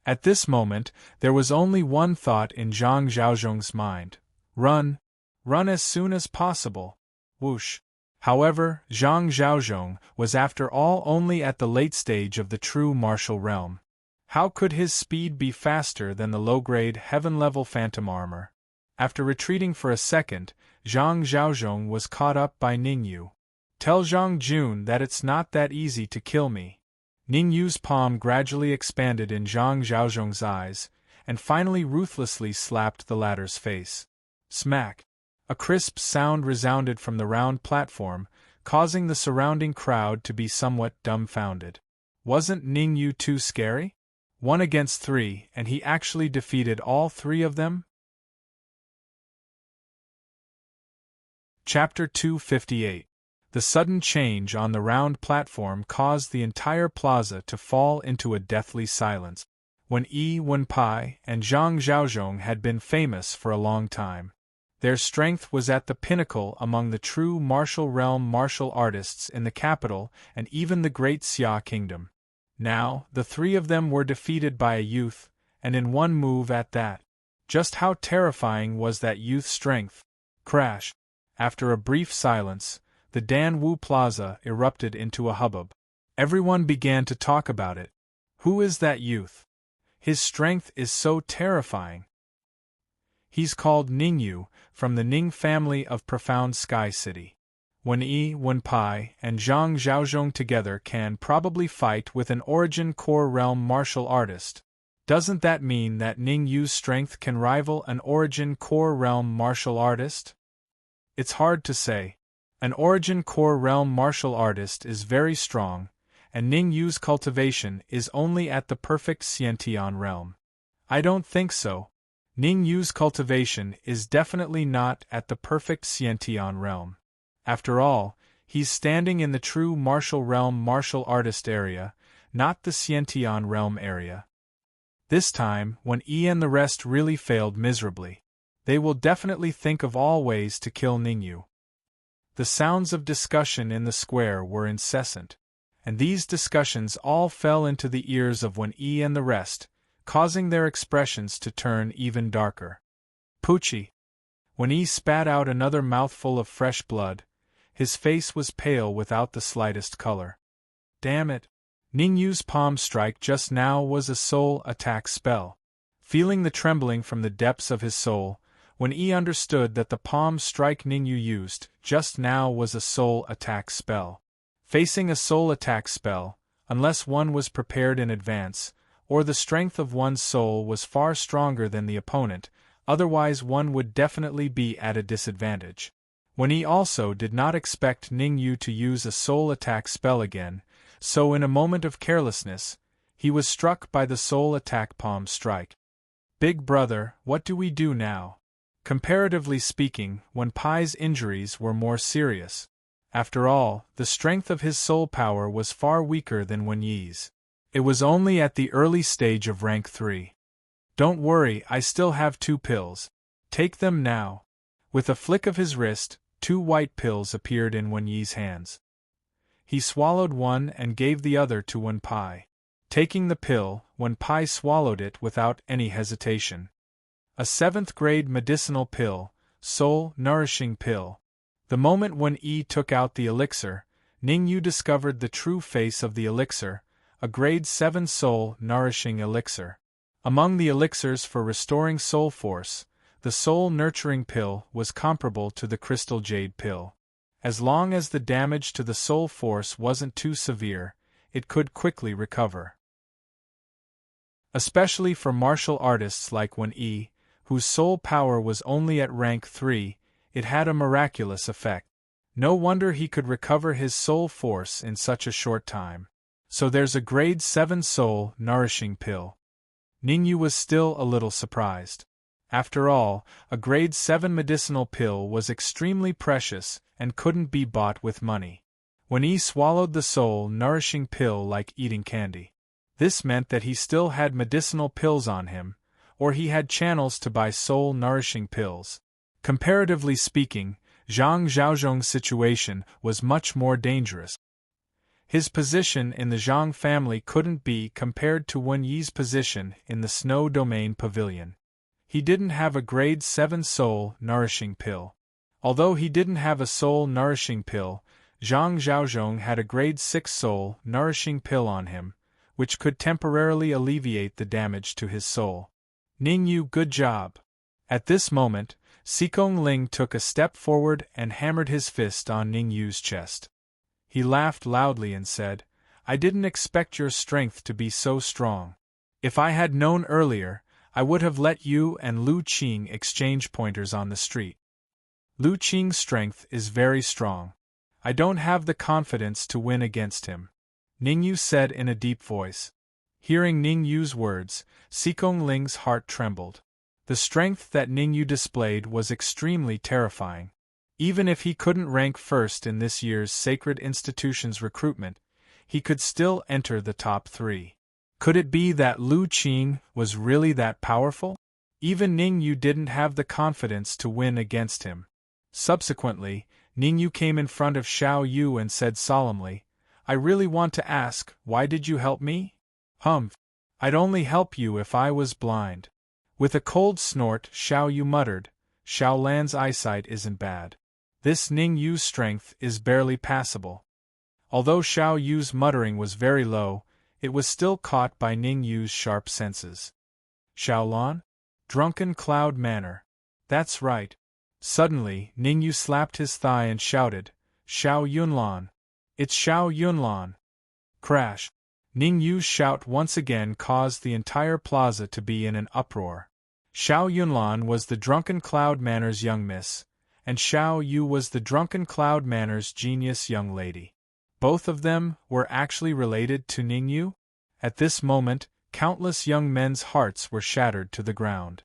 At this moment, there was only one thought in Zhang Zhaozhong's mind. Run! Run as soon as possible! Whoosh! However, Zhang Zhaozhong was after all only at the late stage of the true martial realm. How could his speed be faster than the low-grade heaven-level phantom armor? After retreating for a second, Zhang Zhaozhong was caught up by Ning Yu. Tell Zhang Jun that it's not that easy to kill me. Ning Yu's palm gradually expanded in Zhang Zhaozhong's eyes, and finally ruthlessly slapped the latter's face. Smack! A crisp sound resounded from the round platform, causing the surrounding crowd to be somewhat dumbfounded. Wasn't Ning Yu too scary? 1 against 3, and he actually defeated all 3 of them? Chapter 258. The sudden change on the round platform caused the entire plaza to fall into a deathly silence. When Yi Wenpai and Zhang Zhaozhong had been famous for a long time. Their strength was at the pinnacle among the true martial realm martial artists in the capital and even the great Xia kingdom. Now, the 3 of them were defeated by a youth, and in one move at that. Just how terrifying was that youth's strength? Crash! After a brief silence, the Danwu Plaza erupted into a hubbub. Everyone began to talk about it. Who is that youth? His strength is so terrifying. He's called Ningyu, from the Ning family of Profound Sky City. When Yi Wenpai and Zhang Zhaozhong together can probably fight with an Origin Core Realm martial artist. Doesn't that mean that Ningyu's strength can rival an Origin Core Realm martial artist? It's hard to say. An Origin Core Realm martial artist is very strong, and Ningyu's cultivation is only at the perfect Xiantian realm. I don't think so. Ningyu's cultivation is definitely not at the perfect Xiantian realm. After all, he's standing in the true martial realm martial artist area, not the Xiantian realm area. This time, when Yi and the rest really failed miserably, they will definitely think of all ways to kill Ningyu. The sounds of discussion in the square were incessant, and these discussions all fell into the ears of Wen Yi and the rest, causing their expressions to turn even darker. Poochie! When Yi spat out another mouthful of fresh blood, his face was pale without the slightest color. Damn it! Ningyu's palm strike just now was a soul attack spell. Feeling the trembling from the depths of his soul, when Yi understood that the palm strike Ningyu used just now was a soul attack spell. Facing a soul attack spell, unless one was prepared in advance, or the strength of one's soul was far stronger than the opponent, otherwise one would definitely be at a disadvantage. When Yi also did not expect Ningyu to use a soul attack spell again, so in a moment of carelessness, he was struck by the soul attack palm strike. Big brother, what do we do now? Comparatively speaking, Wenpai's injuries were more serious. After all, the strength of his soul power was far weaker than Wen Yi's. It was only at the early stage of rank 3. Don't worry, I still have 2 pills. Take them now. With a flick of his wrist, 2 white pills appeared in Wen Yi's hands. He swallowed one and gave the other to Wenpai. Taking the pill, Wenpai swallowed it without any hesitation. A 7th grade medicinal pill, soul nourishing pill. The moment when Yi took out the elixir, Ningyu discovered the true face of the elixir, a grade 7 soul nourishing elixir. Among the elixirs for restoring soul force, the soul nurturing pill was comparable to the crystal jade pill. As long as the damage to the soul force wasn't too severe, it could quickly recover. Especially for martial artists like Wen Yi, whose soul power was only at rank 3, it had a miraculous effect. No wonder he could recover his soul force in such a short time. So there's a grade 7 soul nourishing pill. Ningyu was still a little surprised. After all, a grade 7 medicinal pill was extremely precious and couldn't be bought with money. When he swallowed the soul nourishing pill like eating candy. This meant that he still had medicinal pills on him, or he had channels to buy soul nourishing pills. Comparatively speaking, Zhang Zhaozhong's situation was much more dangerous. His position in the Zhang family couldn't be compared to Wen Yi's position in the Snow Domain Pavilion. He didn't have a grade 7 soul nourishing pill. Although he didn't have a soul nourishing pill, Zhang Zhaozhong had a grade 6 soul nourishing pill on him, which could temporarily alleviate the damage to his soul. Ningyu, good job. At this moment, Xikong Ling took a step forward and hammered his fist on Ningyu's chest. He laughed loudly and said, I didn't expect your strength to be so strong. If I had known earlier, I would have let you and Lu Qing exchange pointers on the street. Lu Qing's strength is very strong. I don't have the confidence to win against him, Ningyu said in a deep voice. Hearing Ningyu's words, Xikong Ling's heart trembled. The strength that Ningyu displayed was extremely terrifying. Even if he couldn't rank first in this year's Sacred Institutions recruitment, he could still enter the top 3. Could it be that Lu Qing was really that powerful? Even Ningyu didn't have the confidence to win against him. Subsequently, Ningyu came in front of Xiao Yu and said solemnly, I really want to ask, why did you help me? Humph. I'd only help you if I was blind. With a cold snort, Xiao Yu muttered, Xiao Lan's eyesight isn't bad. This Ningyu's strength is barely passable. Although Xiao Yu's muttering was very low, it was still caught by Ningyu's sharp senses. Xiaolan? Drunken cloud manner. That's right. Suddenly, Ningyu slapped his thigh and shouted, Xiao Yunlan. It's Xiao Yunlan. Crash. Ningyu's shout once again caused the entire plaza to be in an uproar. Xiao Yunlan was the Drunken Cloud Manor's young miss, and Xiao Yu was the Drunken Cloud Manor's genius young lady. Both of them were actually related to Ningyu? At this moment, countless young men's hearts were shattered to the ground.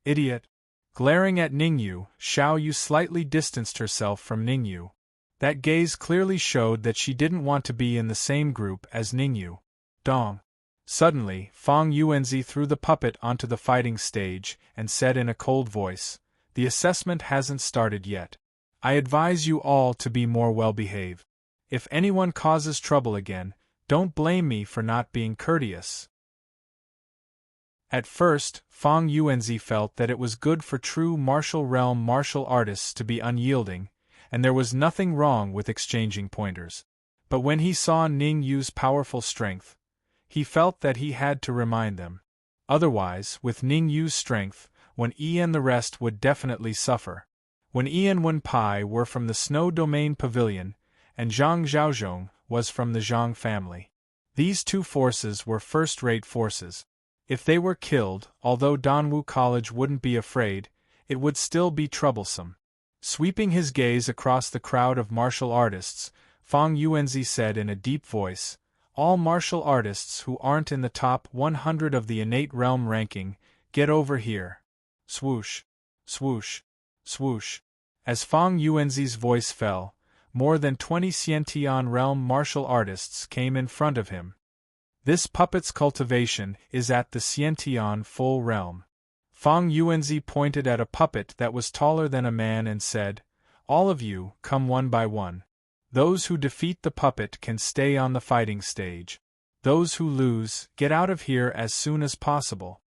Idiot! Glaring at Ningyu, Xiao Yu slightly distanced herself from Ningyu. That gaze clearly showed that she didn't want to be in the same group as Ningyu. Dong! Suddenly, Fang Yuanzi threw the puppet onto the fighting stage and said in a cold voice, The assessment hasn't started yet. I advise you all to be more well-behaved. If anyone causes trouble again, don't blame me for not being courteous. At first, Fang Yuanzi felt that it was good for true martial realm martial artists to be unyielding, and there was nothing wrong with exchanging pointers. But when he saw Ningyu's powerful strength, he felt that he had to remind them. Otherwise, with Ningyu's strength, Wen Yi and the rest would definitely suffer. Wen Yi and Wen Pai were from the Snow Domain Pavilion, and Zhang Zhaozhong was from the Zhang family. These two forces were first-rate forces. If they were killed, although Danwu College wouldn't be afraid, it would still be troublesome. Sweeping his gaze across the crowd of martial artists, Fang Yuanzi said in a deep voice, All martial artists who aren't in the top 100 of the innate realm ranking, get over here. Swoosh, swoosh, swoosh. As Fang Yuanzi's voice fell, more than 20 Xiantian realm martial artists came in front of him. This puppet's cultivation is at the Xiantian full realm. Fang Yuanzi pointed at a puppet that was taller than a man and said, All of you, come one by one. Those who defeat the puppet can stay on the fighting stage. Those who lose, get out of here as soon as possible.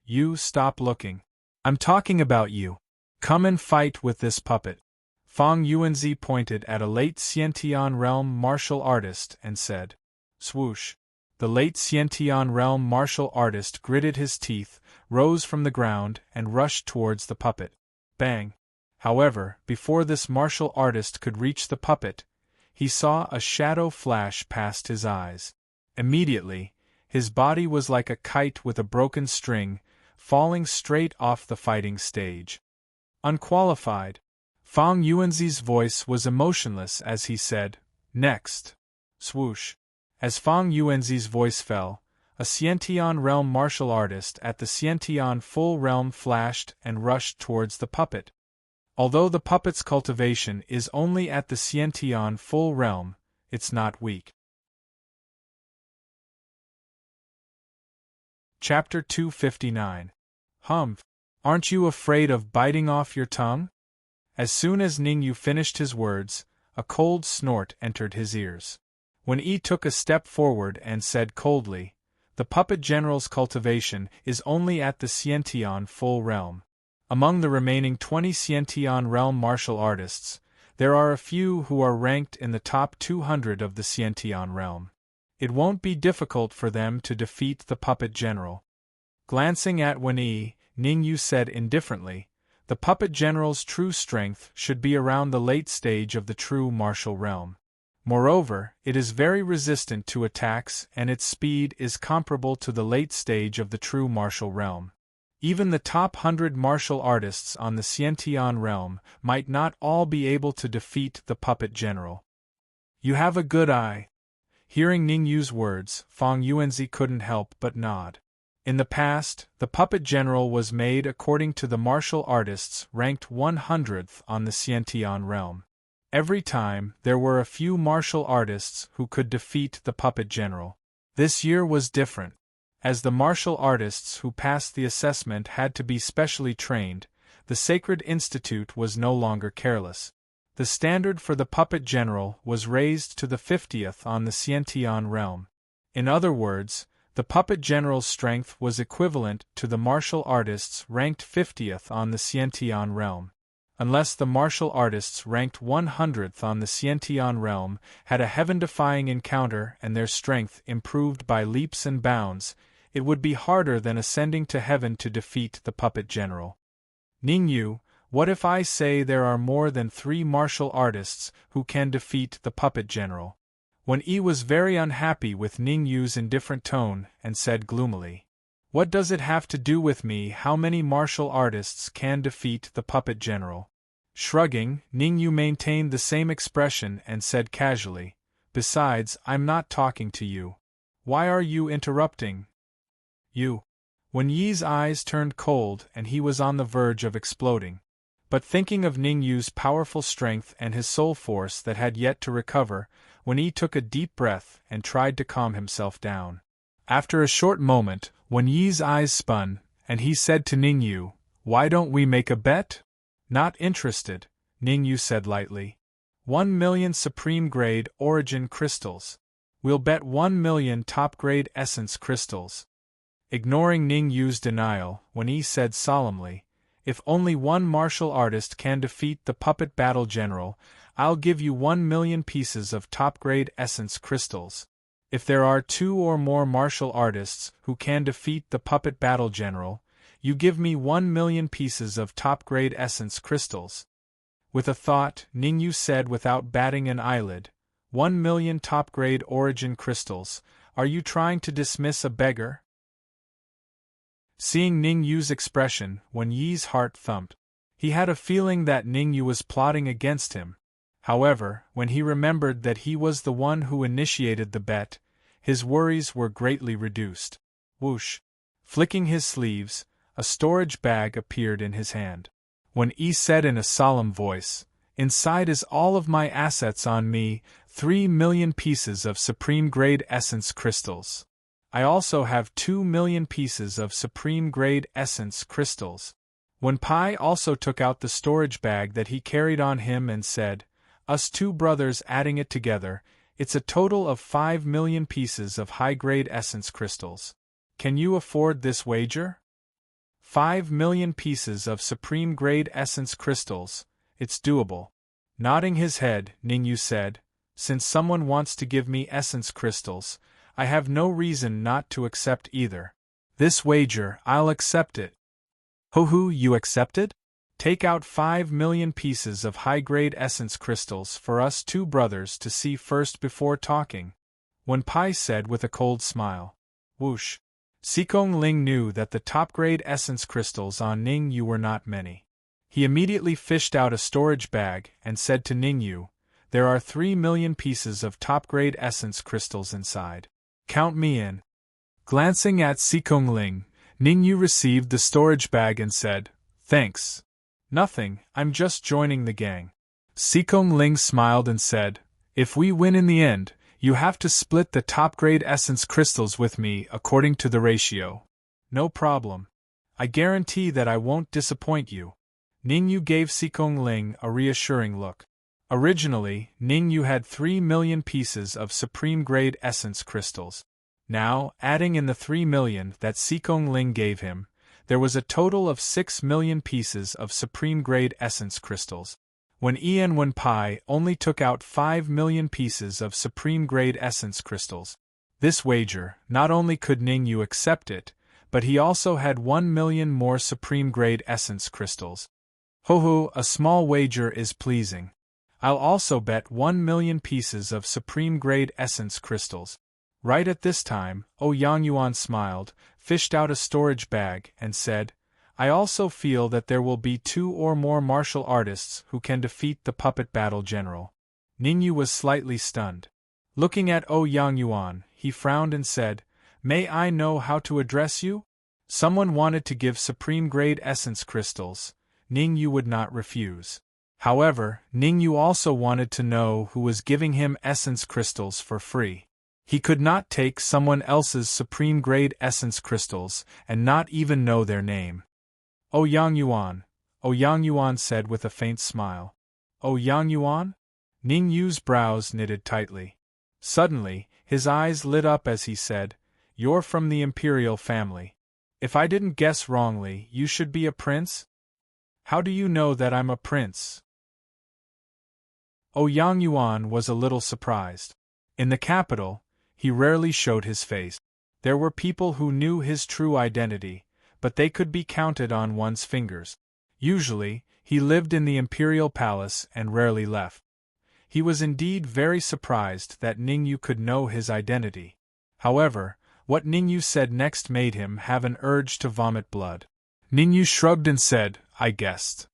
You stop looking. I'm talking about you. Come and fight with this puppet. Fang Yuanzi pointed at a late Xiantian realm martial artist and said, Swoosh. The late Xiantian realm martial artist gritted his teeth, rose from the ground, and rushed towards the puppet. Bang! However, before this martial artist could reach the puppet, he saw a shadow flash past his eyes. Immediately, his body was like a kite with a broken string, falling straight off the fighting stage. Unqualified. Fang Yuanzi's voice was emotionless as he said, Next. Swoosh. As Fang Yuanzi's voice fell, a Xiantian realm martial artist at the Xiantian full realm flashed and rushed towards the puppet. Although the puppet's cultivation is only at the Xiantian full realm, it's not weak. Chapter 259. Humph! Aren't you afraid of biting off your tongue? As soon as Ningyu finished his words, a cold snort entered his ears. Wen Yi took a step forward and said coldly, The puppet general's cultivation is only at the Xiantian full realm. Among the remaining 20 Xiantian realm martial artists, there are a few who are ranked in the top 200 of the Xiantian realm. It won't be difficult for them to defeat the puppet general. Glancing at Wen Yi, Ningyu said indifferently, The puppet general's true strength should be around the late stage of the true martial realm. Moreover, it is very resistant to attacks and its speed is comparable to the late stage of the true martial realm. Even the top 100 martial artists on the Xiantian realm might not all be able to defeat the puppet general. You have a good eye. Hearing Ningyu's words, Fang Yuanzi couldn't help but nod. In the past, the puppet general was made according to the martial artists ranked 100th on the Xiantian realm. Every time, there were a few martial artists who could defeat the puppet general. This year was different. As the martial artists who passed the assessment had to be specially trained, the Sacred Institute was no longer careless. The standard for the puppet general was raised to the 50th on the Xiantian realm. In other words, the puppet general's strength was equivalent to the martial artists ranked 50th on the Xiantian realm. Unless the martial artists ranked 100th on the Xiantian realm had a heaven-defying encounter and their strength improved by leaps and bounds, it would be harder than ascending to heaven to defeat the puppet general. Ningyu, what if I say there are more than 3 martial artists who can defeat the puppet general? Wen Yi was very unhappy with Ningyu's indifferent tone and said gloomily, "What does it have to do with me how many martial artists can defeat the puppet general?" Shrugging, Ningyu maintained the same expression and said casually, "Besides, I'm not talking to you. Why are you interrupting?" "You." Wen Yi's eyes turned cold and he was on the verge of exploding. But thinking of Ningyu's powerful strength and his soul force that had yet to recover, Wen Yi took a deep breath and tried to calm himself down. After a short moment, Wen Yi's eyes spun, and he said to Ningyu, "Why don't we make a bet?" "Not interested," Ningyu said lightly. 1 million supreme-grade origin crystals. We'll bet 1 million top-grade essence crystals. Ignoring Ningyu's denial, Wen Yi said solemnly, "If only one martial artist can defeat the puppet battle general, I'll give you 1 million pieces of top-grade essence crystals. If there are 2 or more martial artists who can defeat the puppet battle general, you give me 1 million pieces of top-grade essence crystals." With a thought, Ningyu said without batting an eyelid, 1 million top-grade origin crystals, are you trying to dismiss a beggar? Seeing Ningyu's expression, Wen Yi's heart thumped. He had a feeling that Ningyu was plotting against him. However, when he remembered that he was the one who initiated the bet, his worries were greatly reduced. Whoosh! Flicking his sleeves, a storage bag appeared in his hand. Wen Yi said in a solemn voice, "Inside is all of my assets on me, 3 million pieces of supreme-grade essence crystals. I also have 2 million pieces of supreme-grade essence crystals." Wen Pai also took out the storage bag that he carried on him and said, "Us 2 brothers adding it together, it's a total of 5 million pieces of high-grade essence crystals. Can you afford this wager?" 5 million pieces of supreme-grade essence crystals, it's doable. Nodding his head, Ningyu said, "Since someone wants to give me essence crystals, I have no reason not to accept either. This wager, I'll accept it." "Ho-hoo, you accept it? Take out 5 million pieces of high-grade essence crystals for us 2 brothers to see first before talking," Wen Pai said with a cold smile. Whoosh! Sikong Ling knew that the top-grade essence crystals on Ningyu were not many. He immediately fished out a storage bag and said to Ningyu, "There are 3 million pieces of top-grade essence crystals inside. Count me in." Glancing at Sikong Ling, Ningyu received the storage bag and said, "Thanks. Nothing, I'm just joining the gang." Sikong Ling smiled and said, "If we win in the end, you have to split the top-grade essence crystals with me according to the ratio." "No problem. I guarantee that I won't disappoint you." Ningyu gave Sikong Ling a reassuring look. Originally, Ningyu had 3 million pieces of supreme-grade essence crystals. Now, adding in the 3 million that Sikong Ling gave him, there was a total of 6 million pieces of supreme-grade essence crystals. Wen Yi and Wen Pai only took out 5 million pieces of supreme-grade essence crystals. This wager, not only could Ningyu accept it, but he also had 1 million more supreme-grade essence crystals. Ho-ho, a small wager is pleasing. I'll also bet 1,000,000 pieces of supreme-grade essence crystals. Right at this time, Yang Yuan smiled, fished out a storage bag, and said, I also feel that there will be 2 or more martial artists who can defeat the puppet battle general. Ningyu was slightly stunned. Looking at Yang Yuan, he frowned and said, May I know how to address you? Someone wanted to give supreme-grade essence crystals. Ningyu would not refuse. However, Ningyu also wanted to know who was giving him essence crystals for free. He could not take someone else's supreme-grade essence crystals and not even know their name. Yang Yuan said with a faint smile. Yang Yuan? Ningyu's brows knitted tightly. Suddenly, his eyes lit up as he said, You're from the imperial family. If I didn't guess wrongly, you should be a prince? How do you know that I'm a prince? Yang Yuan was a little surprised. In the capital, he rarely showed his face. There were people who knew his true identity, but they could be counted on one's fingers. Usually, he lived in the imperial palace and rarely left. He was indeed very surprised that Ningyu could know his identity. However, what Ningyu said next made him have an urge to vomit blood. Ningyu shrugged and said, I guessed.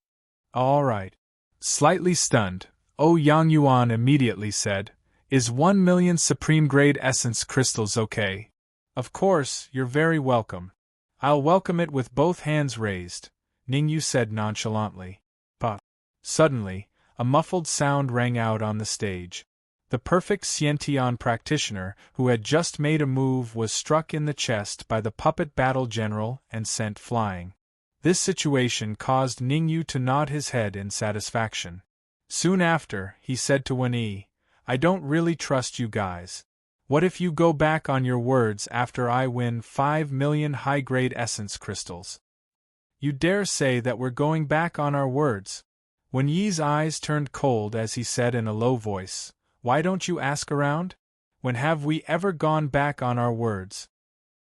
All right. Slightly stunned, Yang Yuan immediately said, Is 1,000,000 supreme-grade essence crystals okay? Of course, you're very welcome. I'll welcome it with both hands raised, Ningyu said nonchalantly. But suddenly, a muffled sound rang out on the stage. The perfect Xiantian practitioner who had just made a move was struck in the chest by the puppet battle general and sent flying. This situation caused Ningyu to nod his head in satisfaction. Soon after, he said to Wenyi, I don't really trust you guys. What if you go back on your words after I win 5,000,000 high-grade essence crystals? You dare say that we're going back on our words? Wenyi's eyes turned cold as he said in a low voice, Why don't you ask around? When have we ever gone back on our words?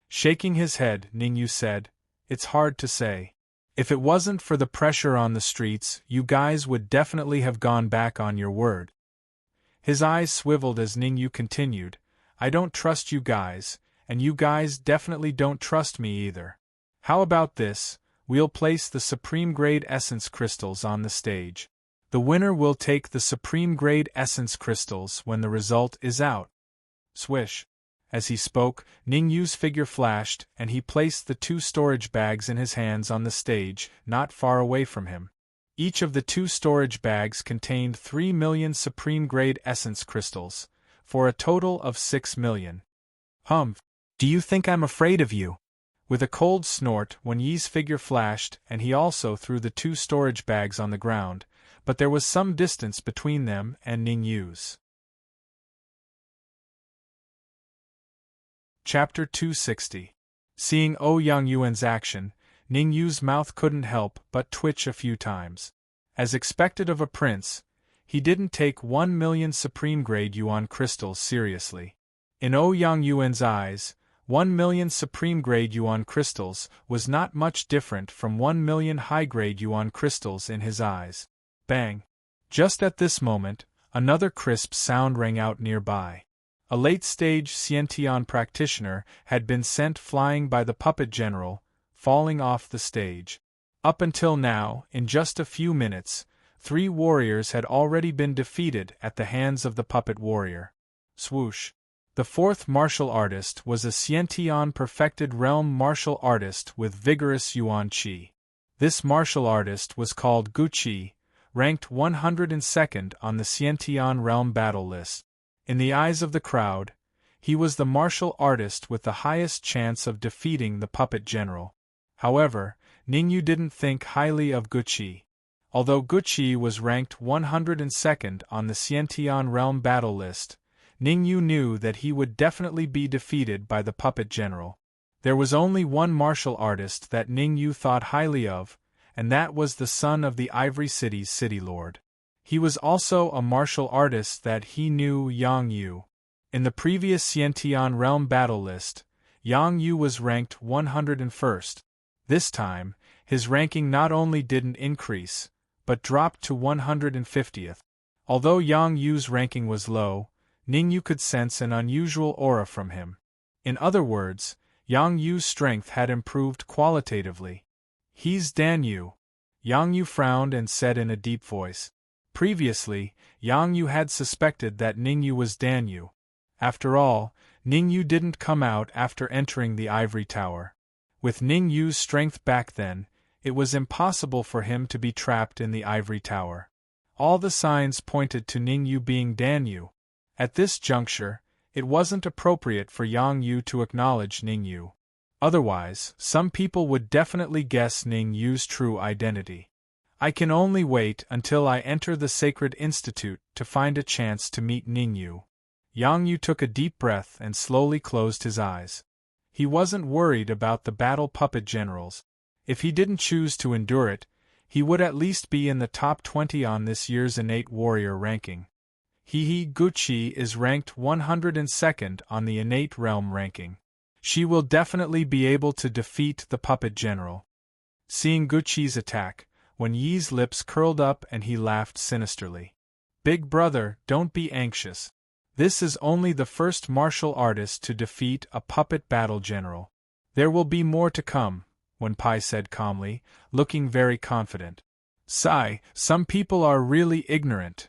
Shaking his head, Ningyu said, It's hard to say. If it wasn't for the pressure on the streets, you guys would definitely have gone back on your word. His eyes swiveled as Ningyu continued, I don't trust you guys, and you guys definitely don't trust me either. How about this? We'll place the supreme-grade essence crystals on the stage. The winner will take the supreme-grade essence crystals when the result is out. Swish. As he spoke, Ningyu's figure flashed, and he placed the 2 storage bags in his hands on the stage, not far away from him. Each of the 2 storage bags contained 3,000,000 supreme-grade essence crystals, for a total of 6,000,000. Do you think I'm afraid of you? With a cold snort, Wenyi's figure flashed, and he also threw the 2 storage bags on the ground, but there was some distance between them and Ningyu's. Chapter 260. Seeing Yang Yuan's action, Ningyu's mouth couldn't help but twitch a few times. As expected of a prince, he didn't take 1,000,000 supreme-grade yuan crystals seriously. In Yang Yuan's eyes, 1,000,000 supreme-grade yuan crystals was not much different from 1,000,000 high-grade yuan crystals in his eyes. Bang! Just at this moment, another crisp sound rang out nearby. A late-stage Xiantian practitioner had been sent flying by the puppet general, falling off the stage. Up until now, in just a few minutes, 3 warriors had already been defeated at the hands of the puppet warrior. Swoosh! The 4th martial artist was a Xiantian perfected realm martial artist with vigorous yuan qi. This martial artist was called Guqi, ranked 102nd on the Xiantian realm battle list. In the eyes of the crowd, he was the martial artist with the highest chance of defeating the puppet general. However, Ningyu didn't think highly of Guqi. Although Guqi was ranked 102nd on the Xiantian realm battle list, Ningyu knew that he would definitely be defeated by the puppet general. There was only one martial artist that Ningyu thought highly of, and that was the son of the Ivory City's city lord. He was also a martial artist that he knew, Yang Yu. In the previous Xiantian realm battle list, Yang Yu was ranked 101st. This time, his ranking not only didn't increase, but dropped to 150th. Although Yang Yu's ranking was low, Ningyu could sense an unusual aura from him. In other words, Yang Yu's strength had improved qualitatively. He's Dan Yu. Yang Yu frowned and said in a deep voice. Previously, Yang Yu had suspected that Ningyu was Dan Yu. After all, Ningyu didn't come out after entering the ivory tower. With Ningyu's strength back then, it was impossible for him to be trapped in the ivory tower. All the signs pointed to Ningyu being Dan Yu. At this juncture, it wasn't appropriate for Yang Yu to acknowledge Ningyu. Otherwise, some people would definitely guess Ningyu's true identity. I can only wait until I enter the Sacred Institute to find a chance to meet Ningyu. Yang Yu took a deep breath and slowly closed his eyes. He wasn't worried about the battle puppet generals. If he didn't choose to endure it, he would at least be in the top 20 on this year's innate warrior ranking. Gucci is ranked 102nd on the innate realm ranking. She will definitely be able to defeat the puppet general. Seeing Gucci's attack, Wen Yi's lips curled up and he laughed sinisterly. Big brother, don't be anxious. This is only the first martial artist to defeat a puppet battle general. There will be more to come, Wen Pai said calmly, looking very confident. Sigh, some people are really ignorant.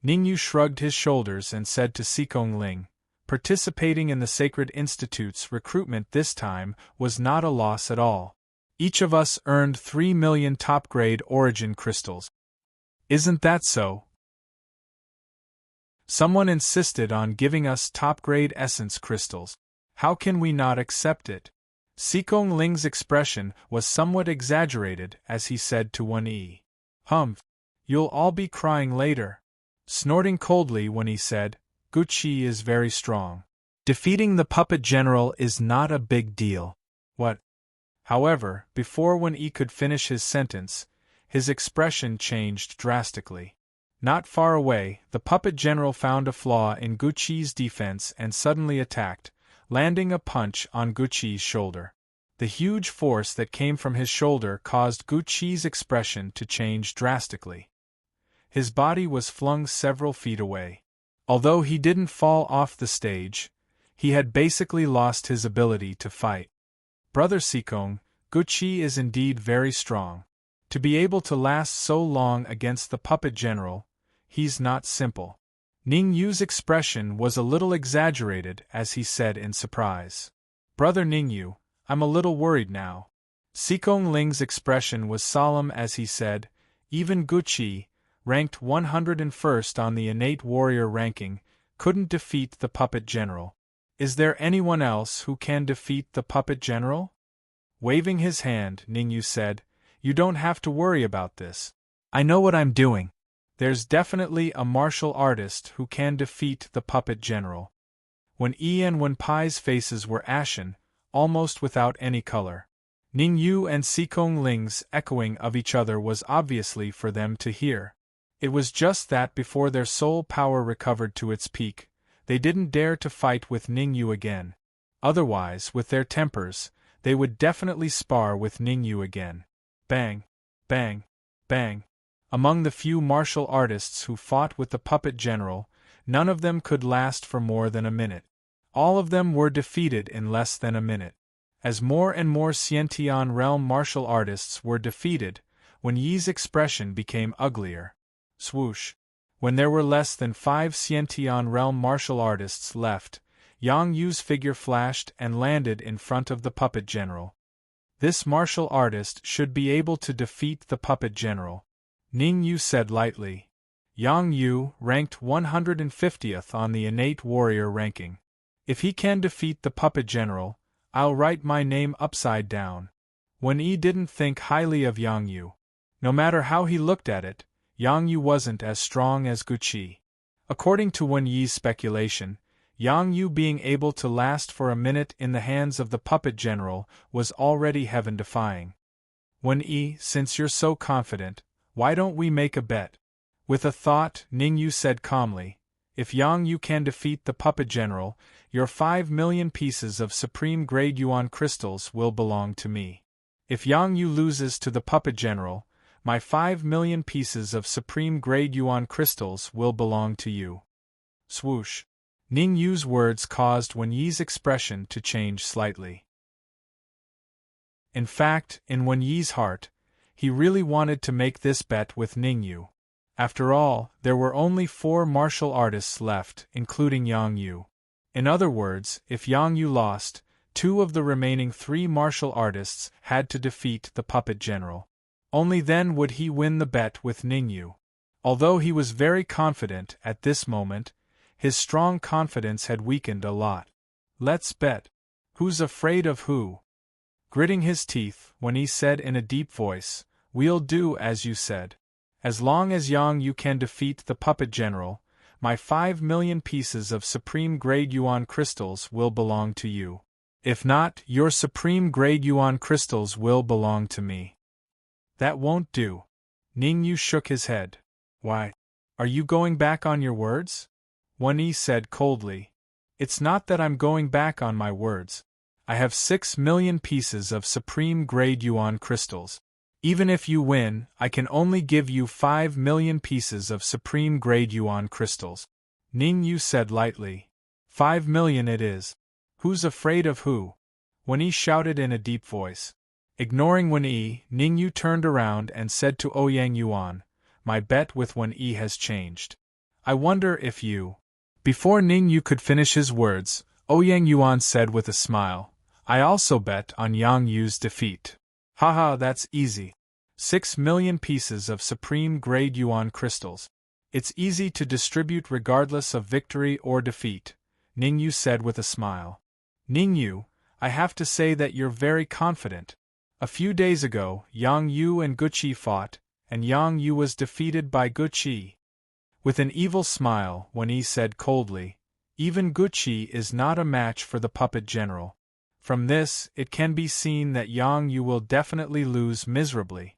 Ningyu shrugged his shoulders and said to Xikong Ling, participating in the Sacred Institute's recruitment this time was not a loss at all. Each of us earned 3 million top-grade origin crystals. Isn't that so? Someone insisted on giving us top-grade essence crystals. How can we not accept it? Xikong Ling's expression was somewhat exaggerated as he said to Wen Yi. Humph! You'll all be crying later. Snorting coldly when he said, Gucci is very strong. Defeating the puppet general is not a big deal. What? However, before Wen Yi could finish his sentence, his expression changed drastically. Not far away, the puppet general found a flaw in Gucci's defense and suddenly attacked, landing a punch on Gucci's shoulder. The huge force that came from his shoulder caused Gucci's expression to change drastically. His body was flung several feet away. Although he didn't fall off the stage, he had basically lost his ability to fight. Brother Xikong, Gucci is indeed very strong. To be able to last so long against the puppet general, he's not simple. Ningyu's expression was a little exaggerated as he said in surprise. Brother Ningyu, I'm a little worried now. Xikong Ling's expression was solemn as he said, even Gucci, ranked 101st on the innate warrior ranking, couldn't defeat the puppet general. Is there anyone else who can defeat the puppet general? Waving his hand, Ningyu said, You don't have to worry about this. I know what I'm doing. There's definitely a martial artist who can defeat the puppet general. Wen Yi and Wen Pai's faces were ashen, almost without any color. Ningyu and Xikong Ling's echoing of each other was obviously for them to hear. It was just that before their soul power recovered to its peak, they didn't dare to fight with Ningyu again. Otherwise, with their tempers, they would definitely spar with Ningyu again. Bang! Bang! Bang! Among the few martial artists who fought with the puppet general, none of them could last for more than a minute. All of them were defeated in less than a minute. As more and more Xiantian realm martial artists were defeated, Wen Yi's expression became uglier. Swoosh! When there were less than 5 Xiantian realm martial artists left, Yang Yu's figure flashed and landed in front of the puppet general. This martial artist should be able to defeat the puppet general, Ningyu said lightly. Yang Yu ranked 150th on the innate warrior ranking. If he can defeat the puppet general, I'll write my name upside down. Wen Yi didn't think highly of Yang Yu. No matter how he looked at it, Yang Yu wasn't as strong as Gucci. According to Wen Yi's speculation, Yang Yu being able to last for a minute in the hands of the puppet general was already heaven-defying. Wen Yi, since you're so confident, why don't we make a bet? With a thought, Ningyu said calmly, If Yang Yu can defeat the puppet general, your 5 million pieces of supreme-grade yuan crystals will belong to me. If Yang Yu loses to the puppet general, my 5 million pieces of supreme-grade yuan crystals will belong to you. Swoosh. Ning Yu's words caused Wen Yi's expression to change slightly. In fact, in Wen Yi's heart, he really wanted to make this bet with Ning Yu. After all, there were only 4 martial artists left, including Yang Yu. In other words, if Yang Yu lost, 2 of the remaining 3 martial artists had to defeat the puppet general. Only then would he win the bet with Ning Yu. Although he was very confident at this moment, his strong confidence had weakened a lot. Let's bet. Who's afraid of who? Gritting his teeth, Wen Yi said in a deep voice, "We'll do as you said. As long as Yang Yu can defeat the puppet general, my 5 million pieces of supreme-grade yuan crystals will belong to you. If not, your supreme-grade yuan crystals will belong to me." That won't do. Ning Yu shook his head. Why? Are you going back on your words? Wen Yi said coldly. It's not that I'm going back on my words. I have 6 million pieces of supreme-grade yuan crystals. Even if you win, I can only give you 5 million pieces of supreme-grade yuan crystals. Ning Yu said lightly. 5 million it is. Who's afraid of who? Wen Yi shouted in a deep voice. Ignoring Wen Yi, Ning Yu turned around and said to Ouyang Yuan, "My bet with Wen Yi has changed. I wonder if you—" Before Ning Yu could finish his words, Ouyang Yuan said with a smile, "I also bet on Yang Yu's defeat." Haha, that's easy. 6 million pieces of supreme-grade yuan crystals. It's easy to distribute regardless of victory or defeat, Ning Yu said with a smile. Ning Yu, I have to say that you're very confident. A few days ago, Yang Yu and Guqi fought, and Yang Yu was defeated by Guqi. With an evil smile, Wen Yi said coldly, "Even Guqi is not a match for the puppet general. From this, it can be seen that Yang Yu will definitely lose miserably."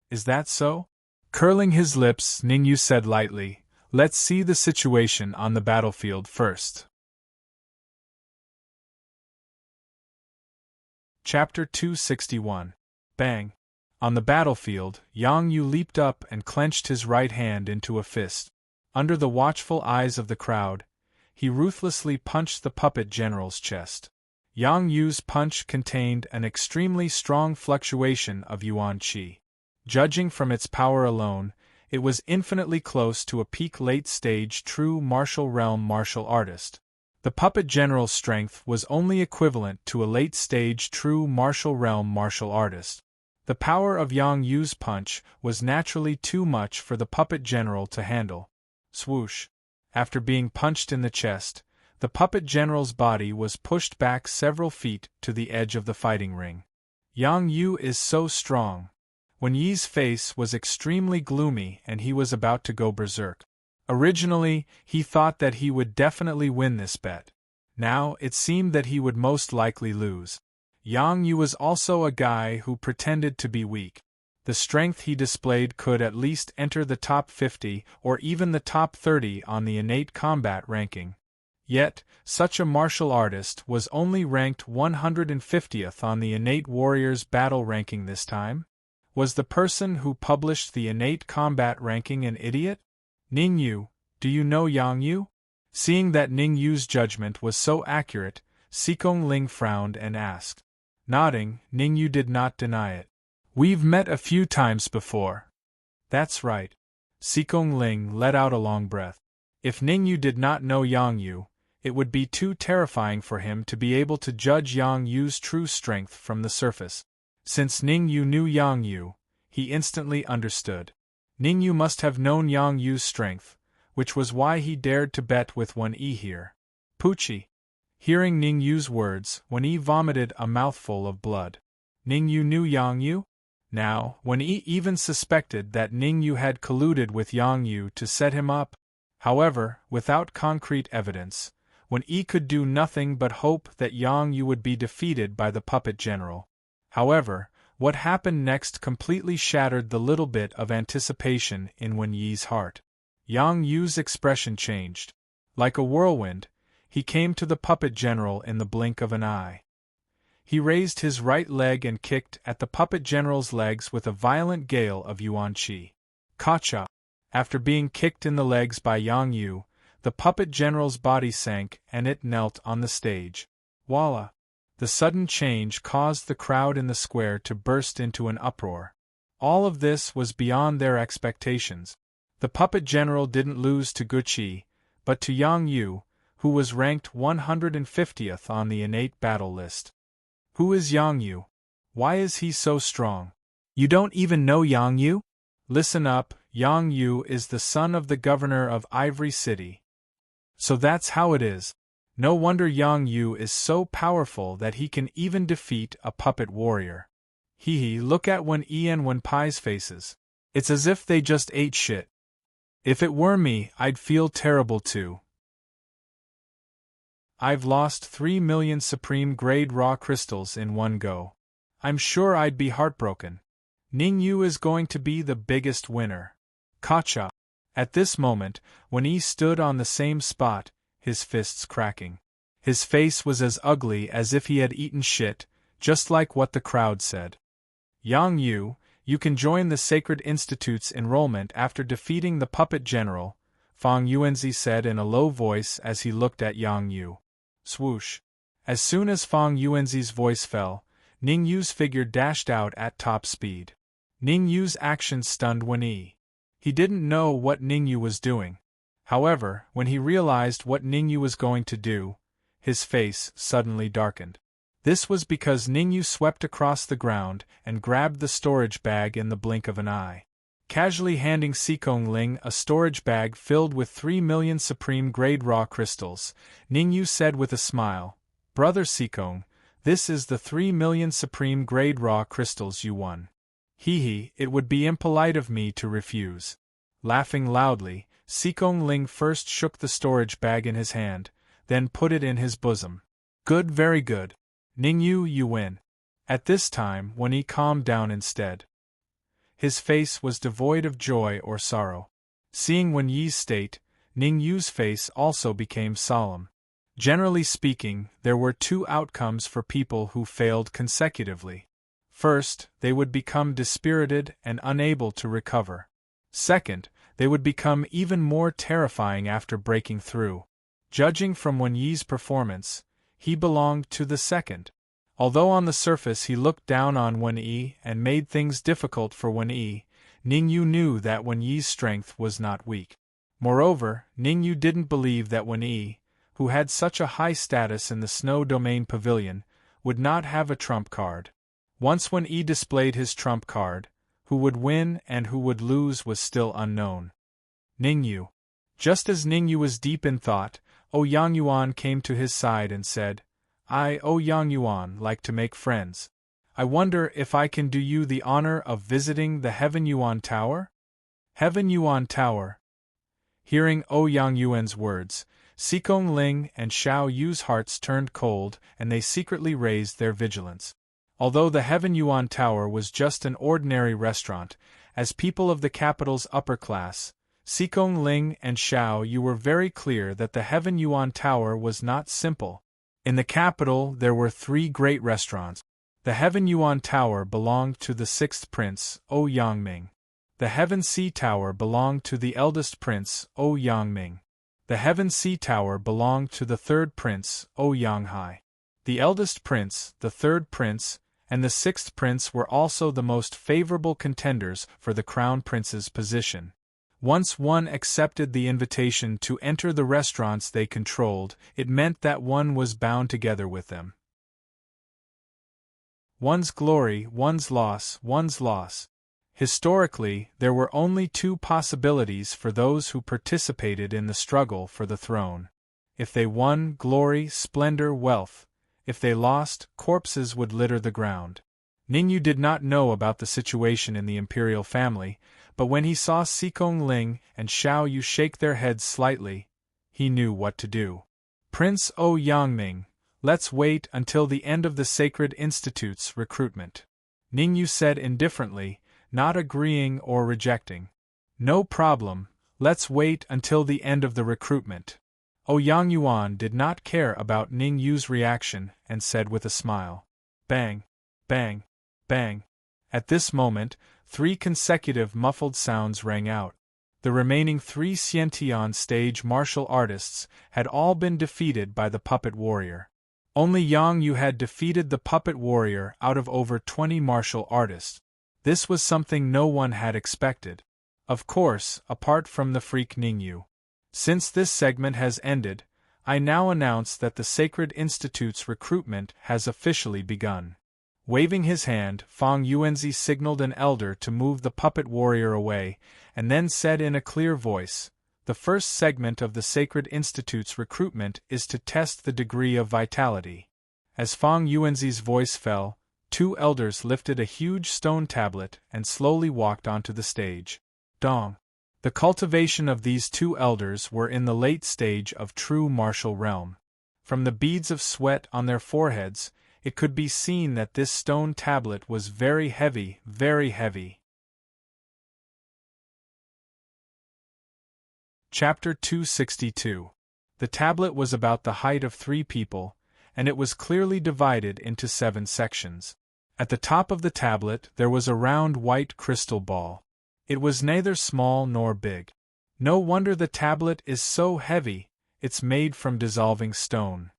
Is that so? Curling his lips, Ning Yu said lightly, "Let's see the situation on the battlefield first." Chapter 261. Bang! On the battlefield, Yang Yu leaped up and clenched his right hand into a fist. Under the watchful eyes of the crowd, he ruthlessly punched the puppet general's chest. Yang Yu's punch contained an extremely strong fluctuation of yuan qi. Judging from its power alone, it was infinitely close to a peak late-stage true martial realm martial artist. The puppet general's strength was only equivalent to a late-stage true martial realm martial artist. The power of Yang Yu's punch was naturally too much for the puppet general to handle. Swoosh! After being punched in the chest, the puppet general's body was pushed back several feet to the edge of the fighting ring. Yang Yu is so strong. Wen Yi's face was extremely gloomy and he was about to go berserk. Originally, he thought that he would definitely win this bet. Now, it seemed that he would most likely lose. Yang Yu was also a guy who pretended to be weak. The strength he displayed could at least enter the top 50 or even the top 30 on the innate combat ranking. Yet, such a martial artist was only ranked 150th on the innate warrior's battle ranking this time? Was the person who published the innate combat ranking an idiot? Ning Yu, do you know Yang Yu? Seeing that Ning Yu's judgment was so accurate, Sikong Ling frowned and asked. Nodding, Ning Yu did not deny it. We've met a few times before. That's right. Sikong Ling let out a long breath. If Ning Yu did not know Yang Yu, it would be too terrifying for him to be able to judge Yang Yu's true strength from the surface. Since Ning Yu knew Yang Yu, he instantly understood. Ning Yu must have known Yang Yu's strength, which was why he dared to bet with Wen Yi here. Poochie! Hearing Ning Yu's words, Wen Yi vomited a mouthful of blood. Ning Yu knew Yang Yu? Now, Wen Yi even suspected that Ning Yu had colluded with Yang Yu to set him up. However, without concrete evidence, Wen Yi could do nothing but hope that Yang Yu would be defeated by the puppet general. However, what happened next completely shattered the little bit of anticipation in Wen Yi's heart. Yang Yu's expression changed. Like a whirlwind, he came to the puppet general in the blink of an eye. He raised his right leg and kicked at the puppet general's legs with a violent gale of yuan qi. Kacha! After being kicked in the legs by Yang Yu, the puppet general's body sank and it knelt on the stage. Voila! The sudden change caused the crowd in the square to burst into an uproar. All of this was beyond their expectations. The puppet general didn't lose to Guqi, but to Yang Yu, who was ranked 150th on the innate battle list. Who is Yang Yu? Why is he so strong? You don't even know Yang Yu? Listen up, Yang Yu is the son of the governor of Ivory City. So that's how it is. No wonder Yang Yu is so powerful that he can even defeat a puppet warrior. Hee, look at Wen Yi and Wen Pai's faces. It's as if they just ate shit. If it were me, I'd feel terrible too. I've lost 3 million supreme grade raw crystals in one go. I'm sure I'd be heartbroken. Ning Yu is going to be the biggest winner. Kacha! At this moment, when Yi stood on the same spot, his fists cracking. His face was as ugly as if he had eaten shit, just like what the crowd said. Yang Yu, you can join the Sacred Institute's enrollment after defeating the puppet general, Fang Yuanzi said in a low voice as he looked at Yang Yu. Swoosh! As soon as Fang Yuanzi's voice fell, Ning Yu's figure dashed out at top speed. Ning Yu's action stunned Wen Yi. He didn't know what Ning Yu was doing. However, when he realized what Ning Yu was going to do, his face suddenly darkened. This was because Ning Yu swept across the ground and grabbed the storage bag in the blink of an eye. Casually handing Xikong Ling a storage bag filled with 3 million supreme grade raw crystals, Ning Yu said with a smile, "Brother Xikong, this is the 3 million supreme grade raw crystals you won. Hee, it would be impolite of me to refuse." Laughing loudly, Xikong Ling first shook the storage bag in his hand, then put it in his bosom. "Good, very good. Ning Yu, you win." At this time, Wen Yi calmed down instead. His face was devoid of joy or sorrow. Seeing Wen Yi's state, Ning Yu's face also became solemn. Generally speaking, there were two outcomes for people who failed consecutively. First, they would become dispirited and unable to recover. Second, they would become even more terrifying after breaking through. Judging from Wen Yi's performance, he belonged to the second. Although on the surface he looked down on Wen Yi and made things difficult for Wen Yi, Ning Yu knew that Wen Yi's strength was not weak. Moreover, Ning Yu didn't believe that Wen Yi, who had such a high status in the Snow Domain Pavilion, would not have a trump card. Once Wen Yi displayed his trump card, who would win and who would lose was still unknown. Ning Yu. Just as Ning Yu was deep in thought, Yang Yuan came to his side and said, "I, Yang Yuan, like to make friends. I wonder if I can do you the honor of visiting the Heaven Yuan Tower?" Heaven Yuan Tower. Hearing Yang Yuan's words, Xikong Ling and Xiao Yu's hearts turned cold and they secretly raised their vigilance. Although the Heaven Yuan Tower was just an ordinary restaurant, as people of the capital's upper class, Xikong Ling and Xiao Yu were very clear that the Heaven Yuan Tower was not simple. In the capital there were 3 great restaurants. The Heaven Yuan Tower belonged to the 6th prince, Yang Ming. The Heaven Sea Tower belonged to the eldest prince, Yang Ming. The Heaven Sea Tower belonged to the 3rd prince, Yang Hai. The eldest prince, the 3rd prince, and the 6th prince were also the most favorable contenders for the crown prince's position. Once one accepted the invitation to enter the restaurants they controlled, it meant that one was bound together with them. One's glory, one's loss, one's loss. Historically, there were only 2 possibilities for those who participated in the struggle for the throne. If they won, glory, splendor, wealth. If they lost, corpses would litter the ground. Ning Yu did not know about the situation in the imperial family, but when he saw Xikong Ling and Xiao Yu shake their heads slightly, he knew what to do. "Prince Yang Ming, let's wait until the end of the Sacred Institute's recruitment," Ning Yu said indifferently, not agreeing or rejecting. "No problem, let's wait until the end of the recruitment." Yang Yuan did not care about Ning Yu's reaction and said with a smile, Bang, bang, bang. At this moment, 3 consecutive muffled sounds rang out. The remaining 3 Xiantian stage martial artists had all been defeated by the puppet warrior. Only Yang Yu had defeated the puppet warrior out of over 20 martial artists. This was something no one had expected. Of course, apart from the freak Ningyu. Since this segment has ended, I now announce that the Sacred Institute's recruitment has officially begun. Waving his hand, Fang Yuanzi signaled an elder to move the puppet warrior away, and then said in a clear voice, "The first segment of the Sacred Institute's recruitment is to test the degree of vitality." As Fang Yuanzi's voice fell, 2 elders lifted a huge stone tablet and slowly walked onto the stage. Dong. The cultivation of these 2 elders were in the late stage of true martial realm. From the beads of sweat on their foreheads, it could be seen that this stone tablet was very heavy, very heavy. Chapter 262. The tablet was about the height of 3 people, and it was clearly divided into 7 sections. At the top of the tablet there was a round white crystal ball. It was neither small nor big. No wonder the tablet is so heavy, it's made from dissolving stone.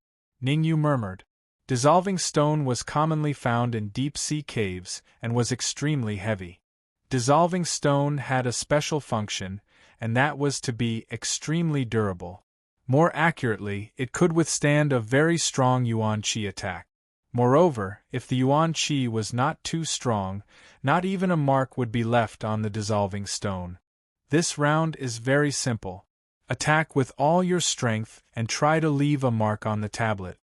Ningyu murmured. Dissolving stone was commonly found in deep-sea caves and was extremely heavy. Dissolving stone had a special function, and that was to be extremely durable. More accurately, it could withstand a very strong Yuan Qi attack. Moreover, if the Yuan Qi was not too strong, not even a mark would be left on the dissolving stone. This round is very simple. Attack with all your strength and try to leave a mark on the tablet.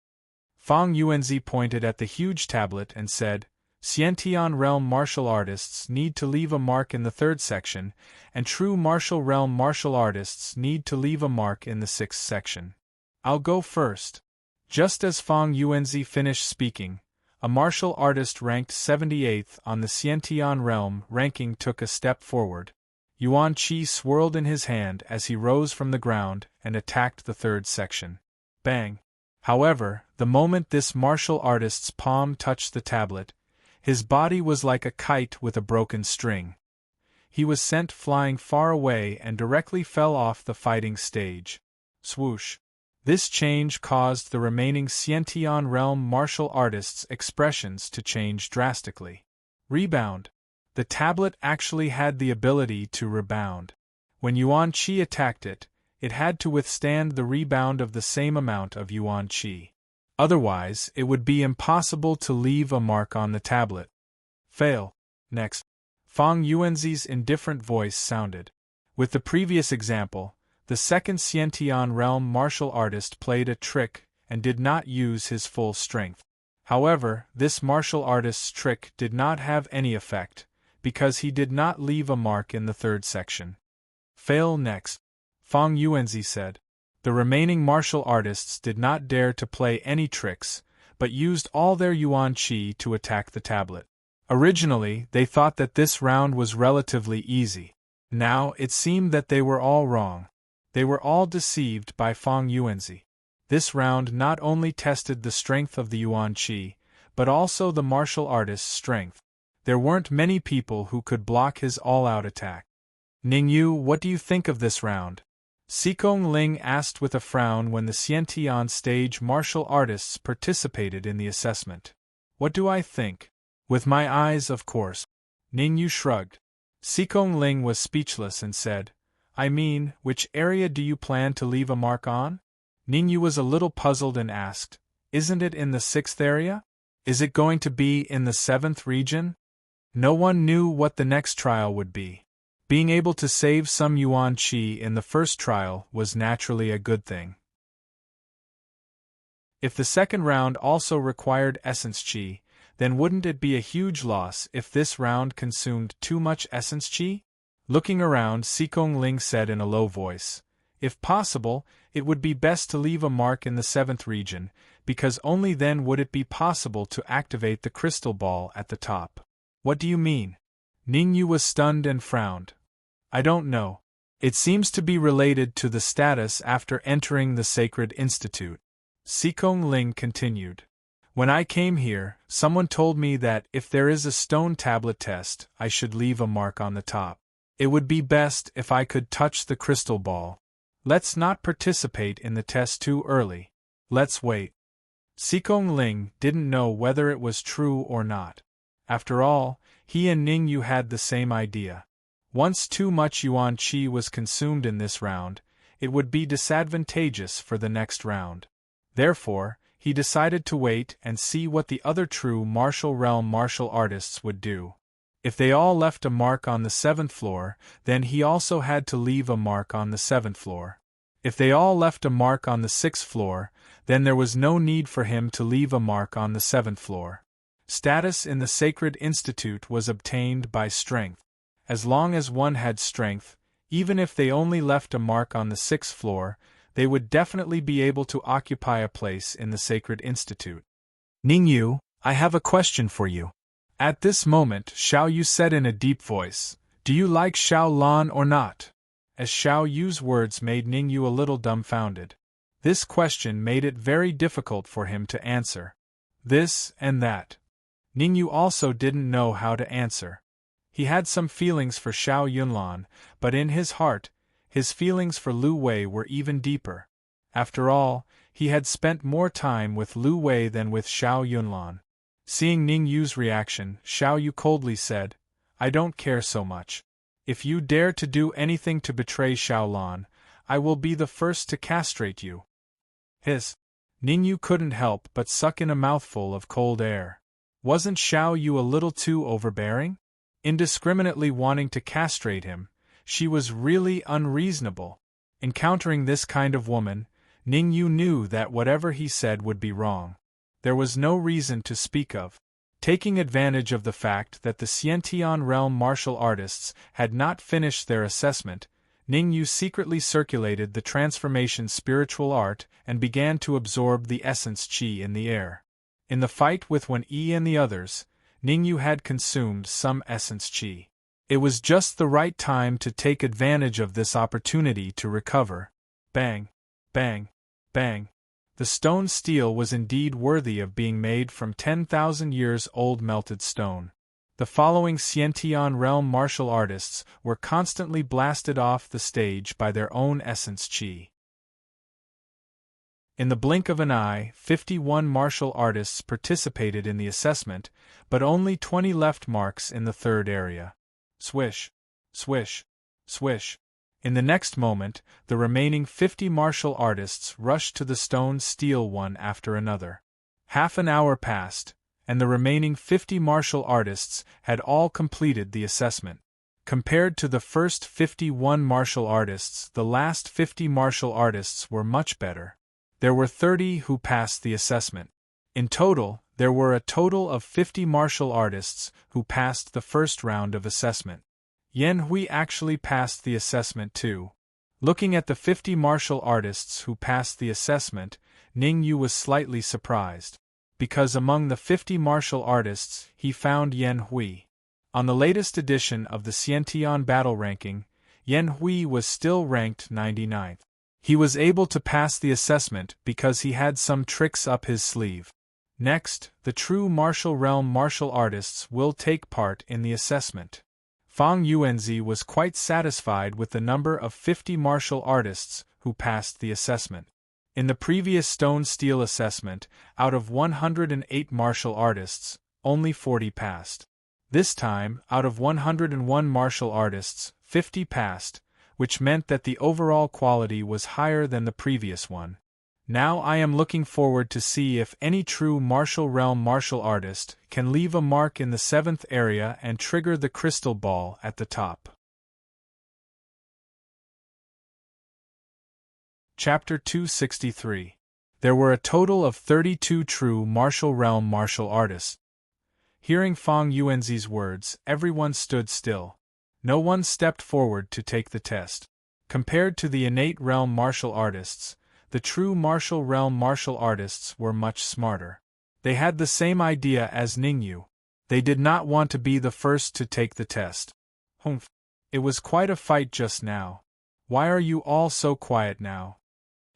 Fang Yuanzi pointed at the huge tablet and said, Xiantian realm martial artists need to leave a mark in the 3rd section, and true martial realm martial artists need to leave a mark in the 6th section. I'll go first. Just as Fang Yuanzi finished speaking, a martial artist ranked 78th on the Xiantian realm ranking took a step forward. Yuan Qi swirled in his hand as he rose from the ground and attacked the 3rd section. Bang! However, the moment this martial artist's palm touched the tablet, his body was like a kite with a broken string. He was sent flying far away and directly fell off the fighting stage. Swoosh! This change caused the remaining Xiantian realm martial artists' expressions to change drastically. Rebound! The tablet actually had the ability to rebound. When Yuan Qi attacked it, it had to withstand the rebound of the same amount of Yuan Qi. Otherwise, it would be impossible to leave a mark on the tablet. Fail. Next. Fang Yuanzi's indifferent voice sounded. With the previous example, the second Xiantian realm martial artist played a trick and did not use his full strength. However, this martial artist's trick did not have any effect, because he did not leave a mark in the 3rd section. Fail next. Fang Yuanzi said. The remaining martial artists did not dare to play any tricks, but used all their Yuan Qi to attack the tablet. Originally, they thought that this round was relatively easy. Now, it seemed that they were all wrong. They were all deceived by Fang Yuanzi. This round not only tested the strength of the Yuan Qi, but also the martial artist's strength. There weren't many people who could block his all-out attack. Ningyu, what do you think of this round? Xikong Ling asked with a frown when the Xiantian stage martial artists participated in the assessment. What do I think? With my eyes, of course. Ningyu shrugged. Xikong Ling was speechless and said, I mean, which area do you plan to leave a mark on? Ningyu was a little puzzled and asked, Isn't it in the 6th area? Is it going to be in the 7th region? No one knew what the next trial would be. Being able to save some Yuan Qi in the first trial was naturally a good thing. If the second round also required essence Qi, then wouldn't it be a huge loss if this round consumed too much essence Qi? Looking around, Xikong Ling said in a low voice, If possible, it would be best to leave a mark in the 7th region, because only then would it be possible to activate the crystal ball at the top. What do you mean? Ningyu was stunned and frowned. I don't know. It seems to be related to the status after entering the Sacred Institute. Xikong Ling continued. When I came here, someone told me that if there is a stone tablet test, I should leave a mark on the top. It would be best if I could touch the crystal ball. Let's not participate in the test too early. Let's wait. Sikong Ling didn't know whether it was true or not. After all, he and Ning Yu had the same idea. Once too much yuan qi was consumed in this round, it would be disadvantageous for the next round. Therefore, he decided to wait and see what the other true martial realm martial artists would do. If they all left a mark on the 7th floor, then he also had to leave a mark on the 7th floor. If they all left a mark on the 6th floor, then there was no need for him to leave a mark on the 7th floor. Status in the Sacred Institute was obtained by strength. As long as one had strength, even if they only left a mark on the 6th floor, they would definitely be able to occupy a place in the Sacred Institute. Ning Yu, I have a question for you. At this moment, Xiao Yu said in a deep voice, "Do you like Xiao Lan or not?" As Xiao Yu's words made Ning Yu a little dumbfounded. This question made it very difficult for him to answer. This and that. Ning Yu also didn't know how to answer. He had some feelings for Xiao Yunlan, but in his heart, his feelings for Lu Wei were even deeper. After all, he had spent more time with Lu Wei than with Xiao Yunlan. Seeing Ning Yu's reaction, Xiao Yu coldly said, "I don't care so much. If you dare to do anything to betray Xiao Lan, I will be the first to castrate you." Ning Yu couldn't help but suck in a mouthful of cold air. Wasn't Xiao Yu a little too overbearing? Indiscriminately wanting to castrate him, she was really unreasonable. Encountering this kind of woman, Ning Yu knew that whatever he said would be wrong. There was no reason to speak of. Taking advantage of the fact that the Xiantian realm martial artists had not finished their assessment, Ning Yu secretly circulated the transformation spiritual art and began to absorb the essence qi in the air. In the fight with Wen Yi and the others, Ning Yu had consumed some essence qi. It was just the right time to take advantage of this opportunity to recover. Bang! Bang! Bang! The stone steel was indeed worthy of being made from 10,000 years old melted stone. The following Xiantian realm martial artists were constantly blasted off the stage by their own essence qi. In the blink of an eye, 51 martial artists participated in the assessment, but only 20 left marks in the third area. Swish! Swish! Swish! In the next moment, the remaining 50 martial artists rushed to the stone steel one after another. Half an hour passed, and the remaining 50 martial artists had all completed the assessment. Compared to the first 51 martial artists, the last 50 martial artists were much better. There were 30 who passed the assessment. In total, there were a total of 50 martial artists who passed the first round of assessment. Yan Hui actually passed the assessment too. Looking at the 50 martial artists who passed the assessment, Ning Yu was slightly surprised. Because among the 50 martial artists, he found Yan Hui. On the latest edition of the Xiantian battle ranking, Yan Hui was still ranked 99th. He was able to pass the assessment because he had some tricks up his sleeve. Next, the true martial realm martial artists will take part in the assessment. Fang Yuanzi was quite satisfied with the number of 50 martial artists who passed the assessment. In the previous stone steel assessment, out of 108 martial artists, only 40 passed. This time, out of 101 martial artists, 50 passed, which meant that the overall quality was higher than the previous one. Now I am looking forward to see if any true martial realm martial artist can leave a mark in the 7th area and trigger the crystal ball at the top. Chapter 263. There were a total of 32 true martial realm martial artists. Hearing Fang Yuanzi's words, everyone stood still. No one stepped forward to take the test. Compared to the innate realm martial artists, the true martial realm martial artists were much smarter. They had the same idea as Ning Yu. They did not want to be the first to take the test. Humph. It was quite a fight just now. Why are you all so quiet now?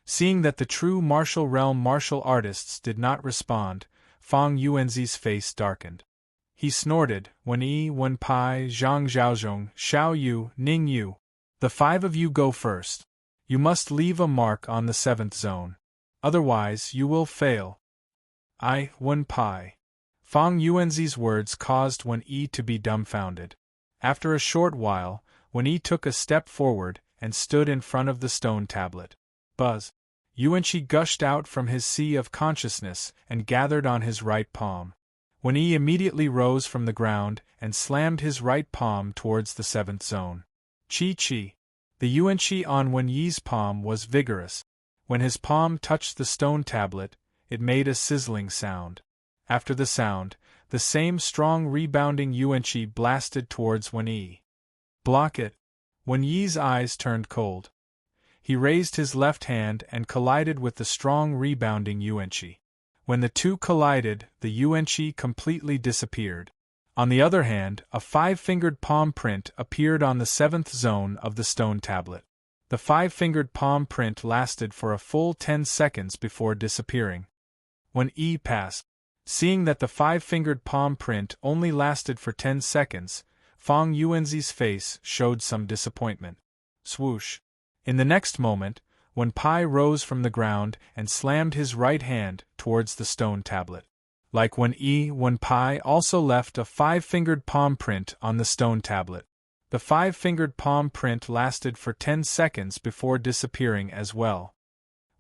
Seeing that the true martial realm martial artists did not respond, Fang Yuanzi's face darkened. He snorted, Wen Pai, Zhang Zhaozhong, Xiao Yu, Ning Yu. The 5 of you go first. You must leave a mark on the 7th zone. Otherwise, you will fail. Wen Pai. Fang Yuanzi's words caused Wen Yi to be dumbfounded. After a short while, Wen Yi took a step forward and stood in front of the stone tablet. Buzz. Yuanqi gushed out from his sea of consciousness and gathered on his right palm. Wen Yi immediately rose from the ground and slammed his right palm towards the 7th zone. Chi. The Yuanqi on Wen Yi's palm was vigorous. When his palm touched the stone tablet, it made a sizzling sound. After the sound, the same strong rebounding Yuanqi blasted towards Wen Yi. Block it. Wen Yi's eyes turned cold. He raised his left hand and collided with the strong rebounding Yuanqi. When the two collided, the Yuanqi completely disappeared. On the other hand, a 5-fingered palm print appeared on the 7th zone of the stone tablet. The 5-fingered palm print lasted for a full 10 seconds before disappearing. When Yi passed, seeing that the 5-fingered palm print only lasted for 10 seconds, Fang Yuanzi's face showed some disappointment. Swoosh. In the next moment, Wen Pai rose from the ground and slammed his right hand towards the stone tablet. Like Wen Pai also left a 5-fingered palm print on the stone tablet. The 5-fingered palm print lasted for 10 seconds before disappearing as well.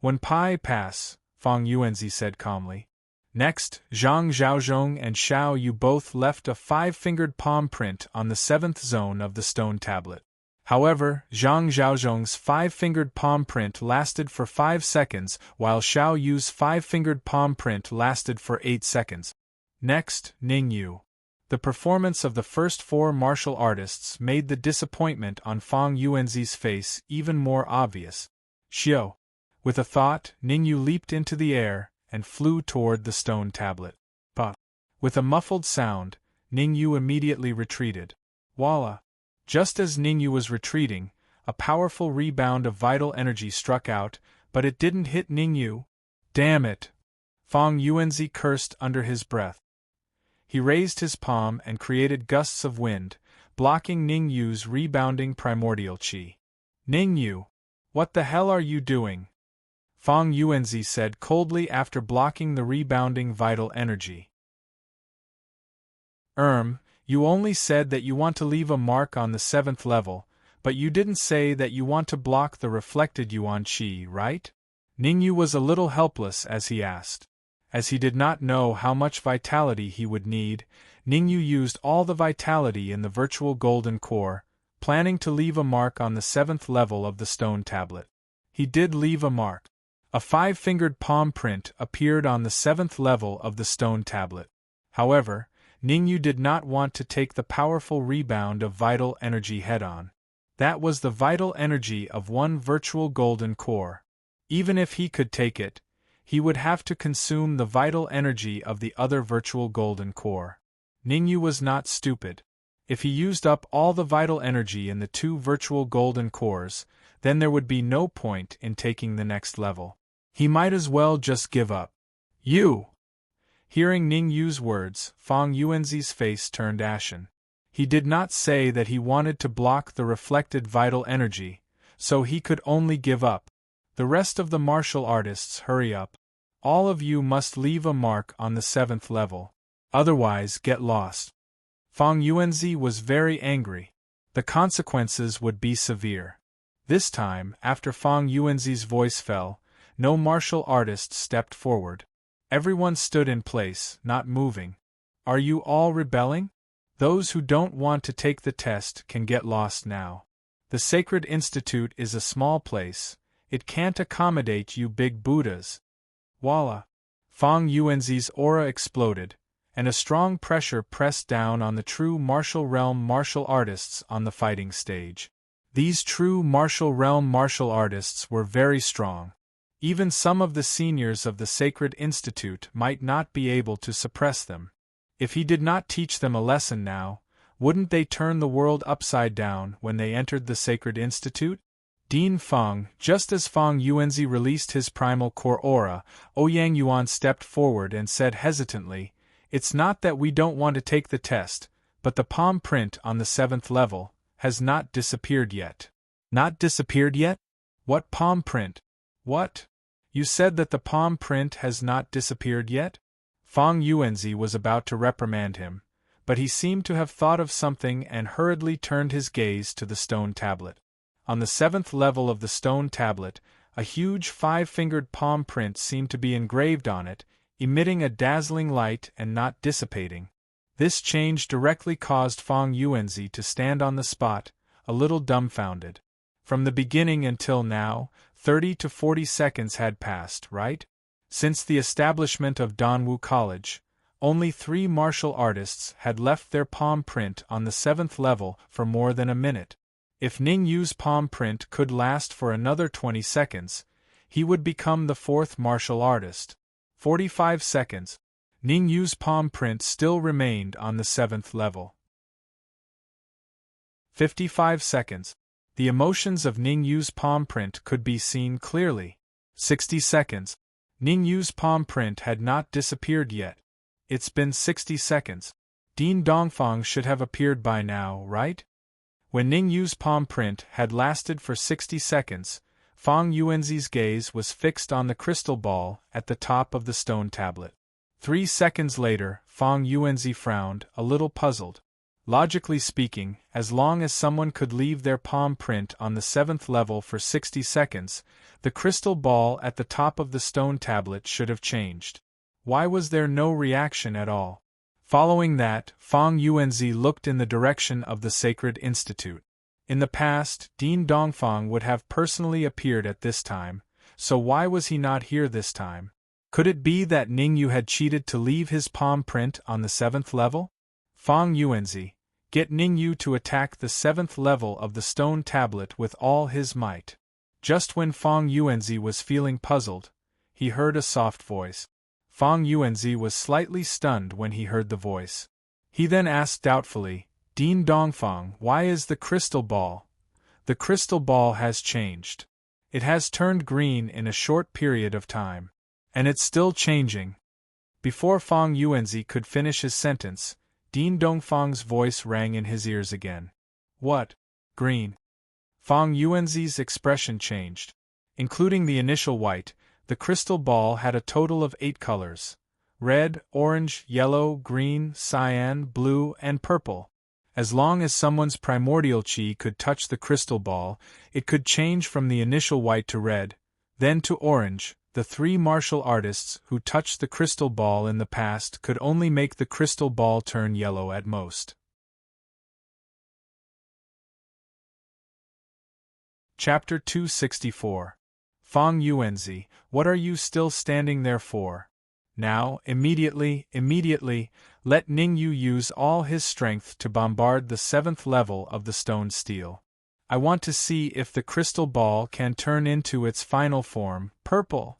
Wen Pai pass, Fang Yuanzi said calmly. Next, Zhang Zhaozhong and Xiao Yu both left a 5-fingered palm print on the 7th zone of the stone tablet. However, Zhang Zhaozhong's 5-fingered palm print lasted for 5 seconds, while Xiao Yu's 5-fingered palm print lasted for 8 seconds. Next, Ning Yu. The performance of the first 4 martial artists made the disappointment on Fang Yuanzi's face even more obvious. Xiao. With a thought, Ning Yu leaped into the air and flew toward the stone tablet. But, with a muffled sound, Ning Yu immediately retreated. Voila! Just as Ning Yu was retreating, a powerful rebound of vital energy struck out, but it didn't hit Ning Yu. Damn it! Fang Yuanzi cursed under his breath. He raised his palm and created gusts of wind, blocking Ning Yu's rebounding primordial qi. Ning Yu, what the hell are you doing? Fang Yuanzi said coldly after blocking the rebounding vital energy. You only said that you want to leave a mark on the 7th level, but you didn't say that you want to block the reflected Yuan Qi, right? Ning Yu was a little helpless as he asked. As he did not know how much vitality he would need, Ning Yu used all the vitality in the virtual golden core, planning to leave a mark on the 7th level of the stone tablet. He did leave a mark. A 5-fingered palm print appeared on the 7th level of the stone tablet. However, Ning Yu did not want to take the powerful rebound of vital energy head-on. That was the vital energy of one virtual golden core. Even if he could take it, he would have to consume the vital energy of the other virtual golden core. Ning Yu was not stupid. If he used up all the vital energy in the 2 virtual golden cores, then there would be no point in taking the next level. He might as well just give up. You! Hearing Ning Yu's words, Fang Yuanzi's face turned ashen. He did not say that he wanted to block the reflected vital energy, so he could only give up. The rest of the martial artists hurry up. All of you must leave a mark on the 7th level. Otherwise get lost. Fang Yuanzi was very angry. The consequences would be severe. This time, after Fang Yuanzi's voice fell, no martial artist stepped forward. Everyone stood in place, not moving. Are you all rebelling? Those who don't want to take the test can get lost now. The Sacred Institute is a small place. It can't accommodate you big Buddhas. Voila! Fang Yuanzi's aura exploded, and a strong pressure pressed down on the true martial realm martial artists on the fighting stage. These true martial realm martial artists were very strong. Even some of the seniors of the Sacred Institute might not be able to suppress them. If he did not teach them a lesson now, wouldn't they turn the world upside down when they entered the Sacred Institute? Dean Feng, just as Feng Yuanzi released his primal core aura, Ouyang Yuan stepped forward and said hesitantly, "It's not that we don't want to take the test, but the palm print on the 7th level has not disappeared yet." Not disappeared yet? What palm print? What? You said that the palm print has not disappeared yet? Feng Yuanzi was about to reprimand him, but he seemed to have thought of something and hurriedly turned his gaze to the stone tablet. On the 7th level of the stone tablet, a huge 5-fingered palm print seemed to be engraved on it, emitting a dazzling light and not dissipating. This change directly caused Feng Yuanzi to stand on the spot, a little dumbfounded. From the beginning until now, 30 to 40 seconds had passed, right? Since the establishment of Danwu College, only 3 martial artists had left their palm print on the 7th level for more than a minute. If Ning Yu's palm print could last for another 20 seconds, he would become the 4th martial artist. 45 seconds. Ning Yu's palm print still remained on the 7th level. 55 seconds. The emotions of Ning Yu's palm print could be seen clearly. 60 seconds. Ning Yu's palm print had not disappeared yet. It's been 60 seconds. Dean Dongfang should have appeared by now, right? When Ning Yu's palm print had lasted for 60 seconds, Feng Yuanzi's gaze was fixed on the crystal ball at the top of the stone tablet. 3 seconds later, Feng Yuanzi frowned, a little puzzled. Logically speaking, as long as someone could leave their palm print on the 7th level for 60 seconds, the crystal ball at the top of the stone tablet should have changed. Why was there no reaction at all? Following that, Feng Yuanzi looked in the direction of the Sacred Institute. In the past, Dean Dongfang would have personally appeared at this time, so why was he not here this time? Could it be that Ning Yu had cheated to leave his palm print on the 7th level? Feng Yuanzi, get Ning Yu to attack the 7th level of the stone tablet with all his might. Just when Feng Yuanzi was feeling puzzled, he heard a soft voice. Feng Yuanzi was slightly stunned when he heard the voice. He then asked doubtfully, "Dean Dongfang, why is the crystal ball?" "The crystal ball has changed. It has turned green in a short period of time. And it's still changing." Before Feng Yuanzi could finish his sentence, Dean Dongfang's voice rang in his ears again. "What? Green?" Feng Yuanzi's expression changed. Including the initial white, the crystal ball had a total of 8 colors: red, orange, yellow, green, cyan, blue, and purple. As long as someone's primordial qi could touch the crystal ball, it could change from the initial white to red, then to orange. The 3 martial artists who touched the crystal ball in the past could only make the crystal ball turn yellow at most. Chapter 264. Feng Yuanzi, what are you still standing there for? Now, immediately, let Ning Yu use all his strength to bombard the 7th level of the stone steel. I want to see if the crystal ball can turn into its final form, purple.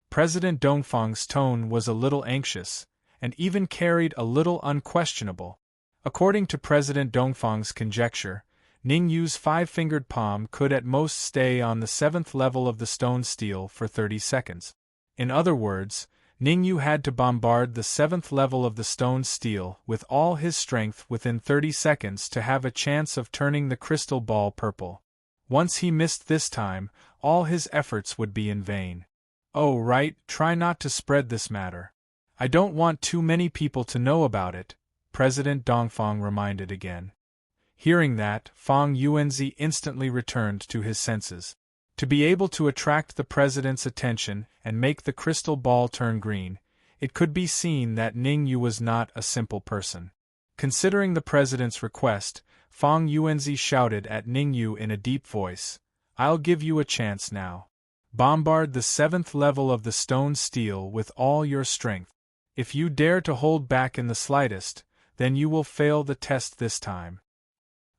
President Dongfang's tone was a little anxious, and even carried a little unquestionable. According to President Dongfang's conjecture, Ning Yu's 5-fingered palm could at most stay on the 7th level of the stone steel for 30 seconds. In other words, Ning Yu had to bombard the 7th level of the stone steel with all his strength within 30 seconds to have a chance of turning the crystal ball purple. Once he missed this time, all his efforts would be in vain. Oh right, try not to spread this matter. I don't want too many people to know about it, President Dongfang reminded again. Hearing that, Feng Yuanzi instantly returned to his senses. To be able to attract the president's attention and make the crystal ball turn green, it could be seen that Ning Yu was not a simple person. Considering the president's request, Feng Yuanzi shouted at Ning Yu in a deep voice, "I'll give you a chance now. Bombard the 7th level of the stone steel with all your strength. If you dare to hold back in the slightest, then you will fail the test this time."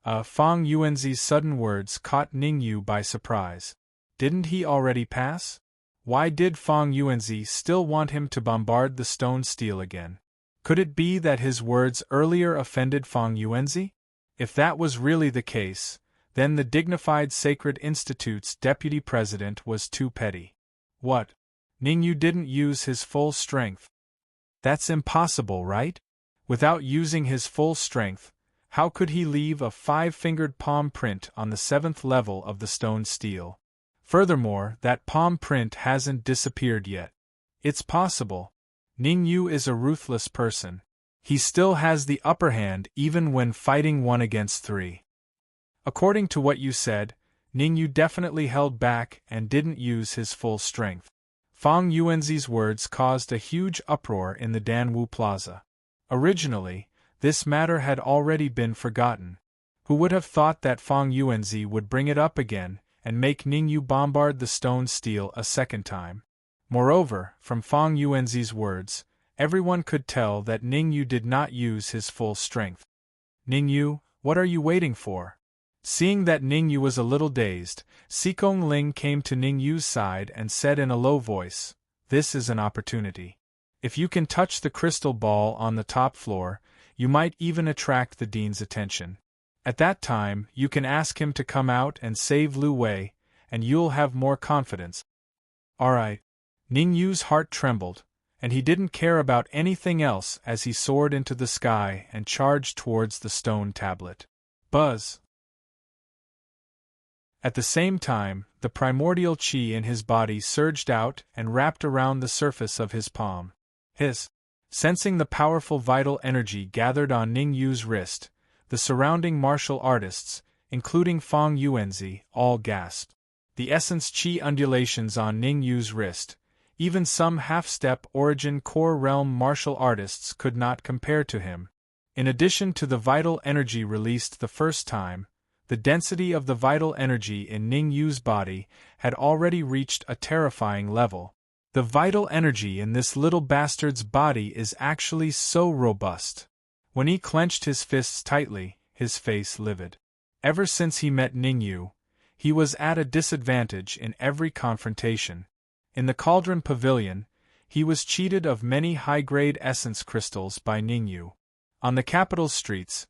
Feng Yuanzi's sudden words caught Ning Yu by surprise. Didn't he already pass? Why did Feng Yuanzi still want him to bombard the stone steel again? Could it be that his words earlier offended Feng Yuanzi? If that was really the case, Then the dignified Sacred Institute's deputy president was too petty. What? Ningyu didn't use his full strength. That's impossible, right? Without using his full strength, how could he leave a 5-fingered palm print on the 7th level of the stone steel? Furthermore, that palm print hasn't disappeared yet. It's possible. Ningyu is a ruthless person. He still has the upper hand even when fighting 1 against 3. According to what you said, Ningyu definitely held back and didn't use his full strength. Fang Yuanzi's words caused a huge uproar in the Danwu Plaza. Originally, this matter had already been forgotten. Who would have thought that Fang Yuanzi would bring it up again and make Ningyu bombard the stone steel a second time? Moreover, from Fang Yuanzi's words, everyone could tell that Ningyu did not use his full strength. Ningyu, what are you waiting for? Seeing that Ningyu was a little dazed, Xikong Ling came to Ningyu's side and said in a low voice, "This is an opportunity. If you can touch the crystal ball on the top floor, you might even attract the dean's attention. At that time, you can ask him to come out and save Lu Wei, and you'll have more confidence." Alright. Ningyu's heart trembled, and he didn't care about anything else as he soared into the sky and charged towards the stone tablet. Buzz! At the same time, the primordial qi in his body surged out and wrapped around the surface of his palm. Sensing the powerful vital energy gathered on Ningyu's wrist, the surrounding martial artists, including Fang Yuanzi, all gasped. The essence qi undulations on Ningyu's wrist, even some half-step origin core realm martial artists could not compare to him. In addition to the vital energy released the first time, the density of the vital energy in Ningyu's body had already reached a terrifying level. The vital energy in this little bastard's body is actually so robust. When he clenched his fists tightly, his face livid. Ever since he met Ningyu, he was at a disadvantage in every confrontation. In the Cauldron Pavilion, he was cheated of many high-grade essence crystals by Ningyu. On the capital streets,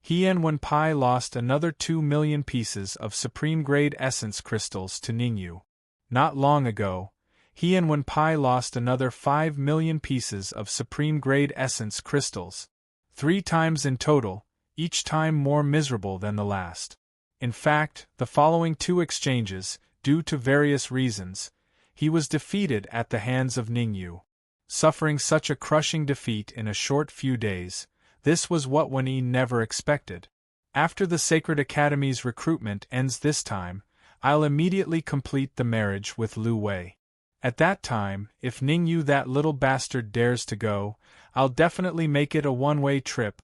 he and Wenpai lost another 2 million pieces of supreme-grade essence crystals to Ningyu. Not long ago, he and Wenpai lost another 5 million pieces of supreme-grade essence crystals. 3 times in total, each time more miserable than the last. In fact, the following 2 exchanges, due to various reasons, he was defeated at the hands of Ningyu. Suffering such a crushing defeat in a short few days, this was what Wen Yi never expected. After the Sacred Academy's recruitment ends this time, I'll immediately complete the marriage with Lu Wei. At that time, if Ningyu that little bastard dares to go, I'll definitely make it a one-way trip.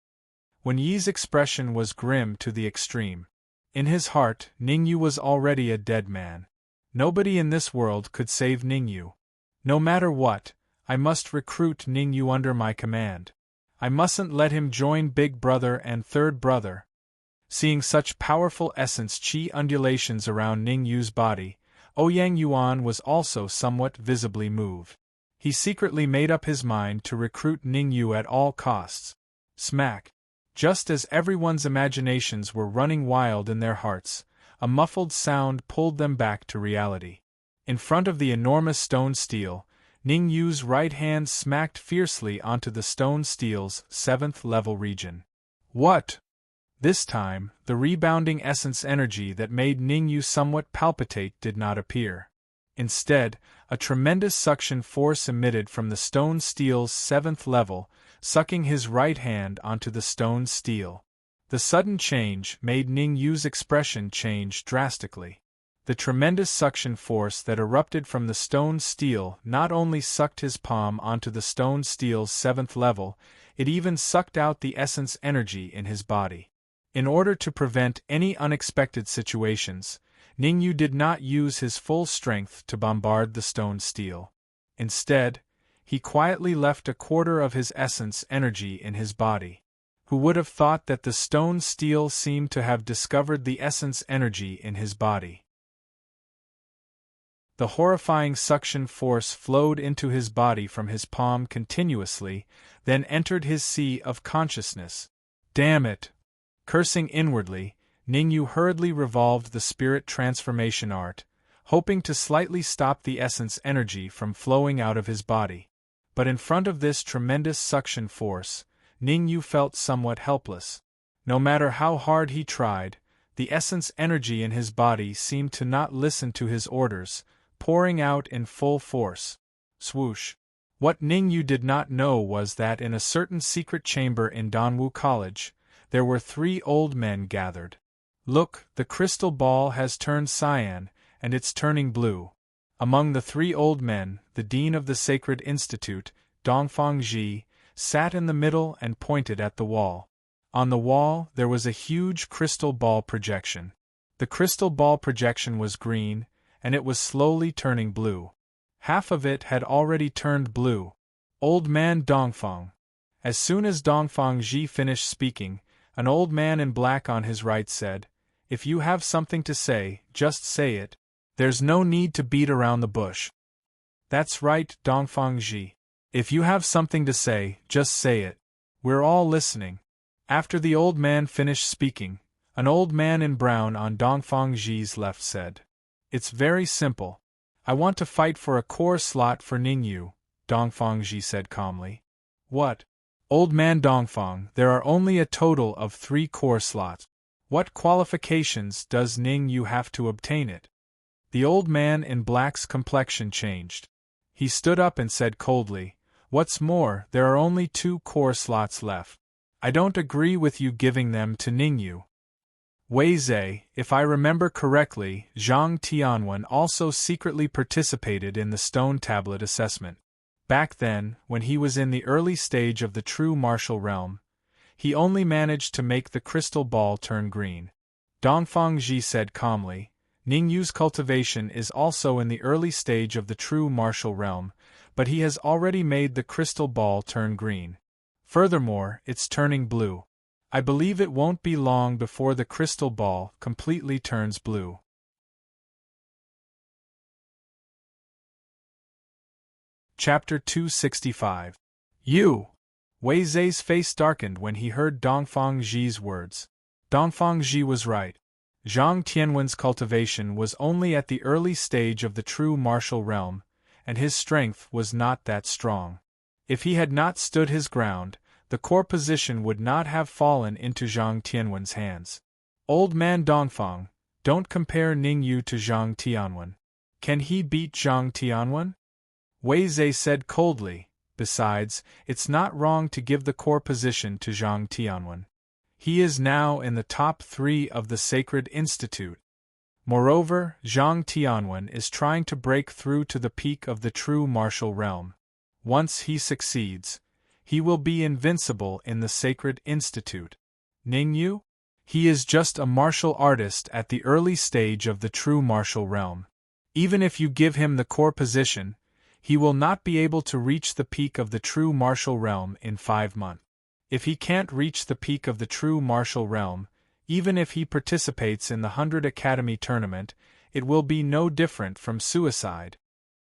Wen Yi's expression was grim to the extreme. In his heart, Ningyu was already a dead man. Nobody in this world could save Ningyu. No matter what, I must recruit Ningyu under my command. I mustn't let him join Big Brother and Third Brother. Seeing such powerful essence qi undulations around Ningyu's body, Ouyang Yuan was also somewhat visibly moved. He secretly made up his mind to recruit Ningyu at all costs. Smack! Just as everyone's imaginations were running wild in their hearts, a muffled sound pulled them back to reality. In front of the enormous stone steel, Ningyu's right hand smacked fiercely onto the stone steel's 7th level region. What? This time, the rebounding essence energy that made Ningyu somewhat palpitate did not appear. Instead, a tremendous suction force emitted from the stone steel's 7th level, sucking his right hand onto the stone steel. The sudden change made Ningyu's expression change drastically. The tremendous suction force that erupted from the stone steel not only sucked his palm onto the stone steel's 7th level, it even sucked out the essence energy in his body. In order to prevent any unexpected situations, Ningyu did not use his full strength to bombard the stone steel. Instead, he quietly left a quarter of his essence energy in his body. Who would have thought that the stone steel seemed to have discovered the essence energy in his body? The horrifying suction force flowed into his body from his palm continuously, then entered his sea of consciousness. Damn it! Cursing inwardly, Ningyu hurriedly revolved the spirit transformation art, hoping to slightly stop the essence energy from flowing out of his body. But in front of this tremendous suction force, Ningyu felt somewhat helpless. No matter how hard he tried, the essence energy in his body seemed to not listen to his orders, pouring out in full force. Swoosh! What Ningyu did not know was that in a certain secret chamber in Danwu College, there were 3 old men gathered. Look, the crystal ball has turned cyan, and it's turning blue. Among the 3 old men, the dean of the Sacred Institute, Dongfang Ji, sat in the middle and pointed at the wall. On the wall, there was a huge crystal ball projection. The crystal ball projection was green, and it was slowly turning blue. Half of it had already turned blue. Old man Dongfang. As soon as Dongfang Ji finished speaking, an old man in black on his right said, "If you have something to say, just say it. There's no need to beat around the bush." "That's right, Dongfang Ji. If you have something to say, just say it. We're all listening." After the old man finished speaking, an old man in brown on Dongfang Ji's left said, "It's very simple. I want to fight for a core slot for Ningyu," Dongfang Ji said calmly. "What? Old man Dongfang, there are only a total of 3 core slots. What qualifications does Ningyu have to obtain it?" The old man in black's complexion changed. He stood up and said coldly, "What's more, there are only 2 core slots left. I don't agree with you giving them to Ningyu." Weizei, if I remember correctly, Zhang Tianwen also secretly participated in the stone tablet assessment. Back then, when he was in the early stage of the true martial realm, he only managed to make the crystal ball turn green. Dongfang Ji said calmly, "Ningyu's cultivation is also in the early stage of the true martial realm, but he has already made the crystal ball turn green. Furthermore, it's turning blue. I believe it won't be long before the crystal ball completely turns blue." Chapter 265. You! Weizei's face darkened when he heard Dongfang Ji's words. Dongfang Ji was right. Zhang Tianwen's cultivation was only at the early stage of the true martial realm, and his strength was not that strong. If he had not stood his ground, the core position would not have fallen into Zhang Tianwen's hands. Old man Dongfang, don't compare Ningyu to Zhang Tianwen. Can he beat Zhang Tianwen? Weizei said coldly. Besides, it's not wrong to give the core position to Zhang Tianwen. He is now in the top 3 of the Sacred Institute. Moreover, Zhang Tianwen is trying to break through to the peak of the true martial realm. Once he succeeds, he will be invincible in the Sacred Institute. Ningyu? He is just a martial artist at the early stage of the true martial realm. Even if you give him the core position, he will not be able to reach the peak of the true martial realm in 5 months. If he can't reach the peak of the true martial realm, even if he participates in the 100 Academy tournament, it will be no different from suicide.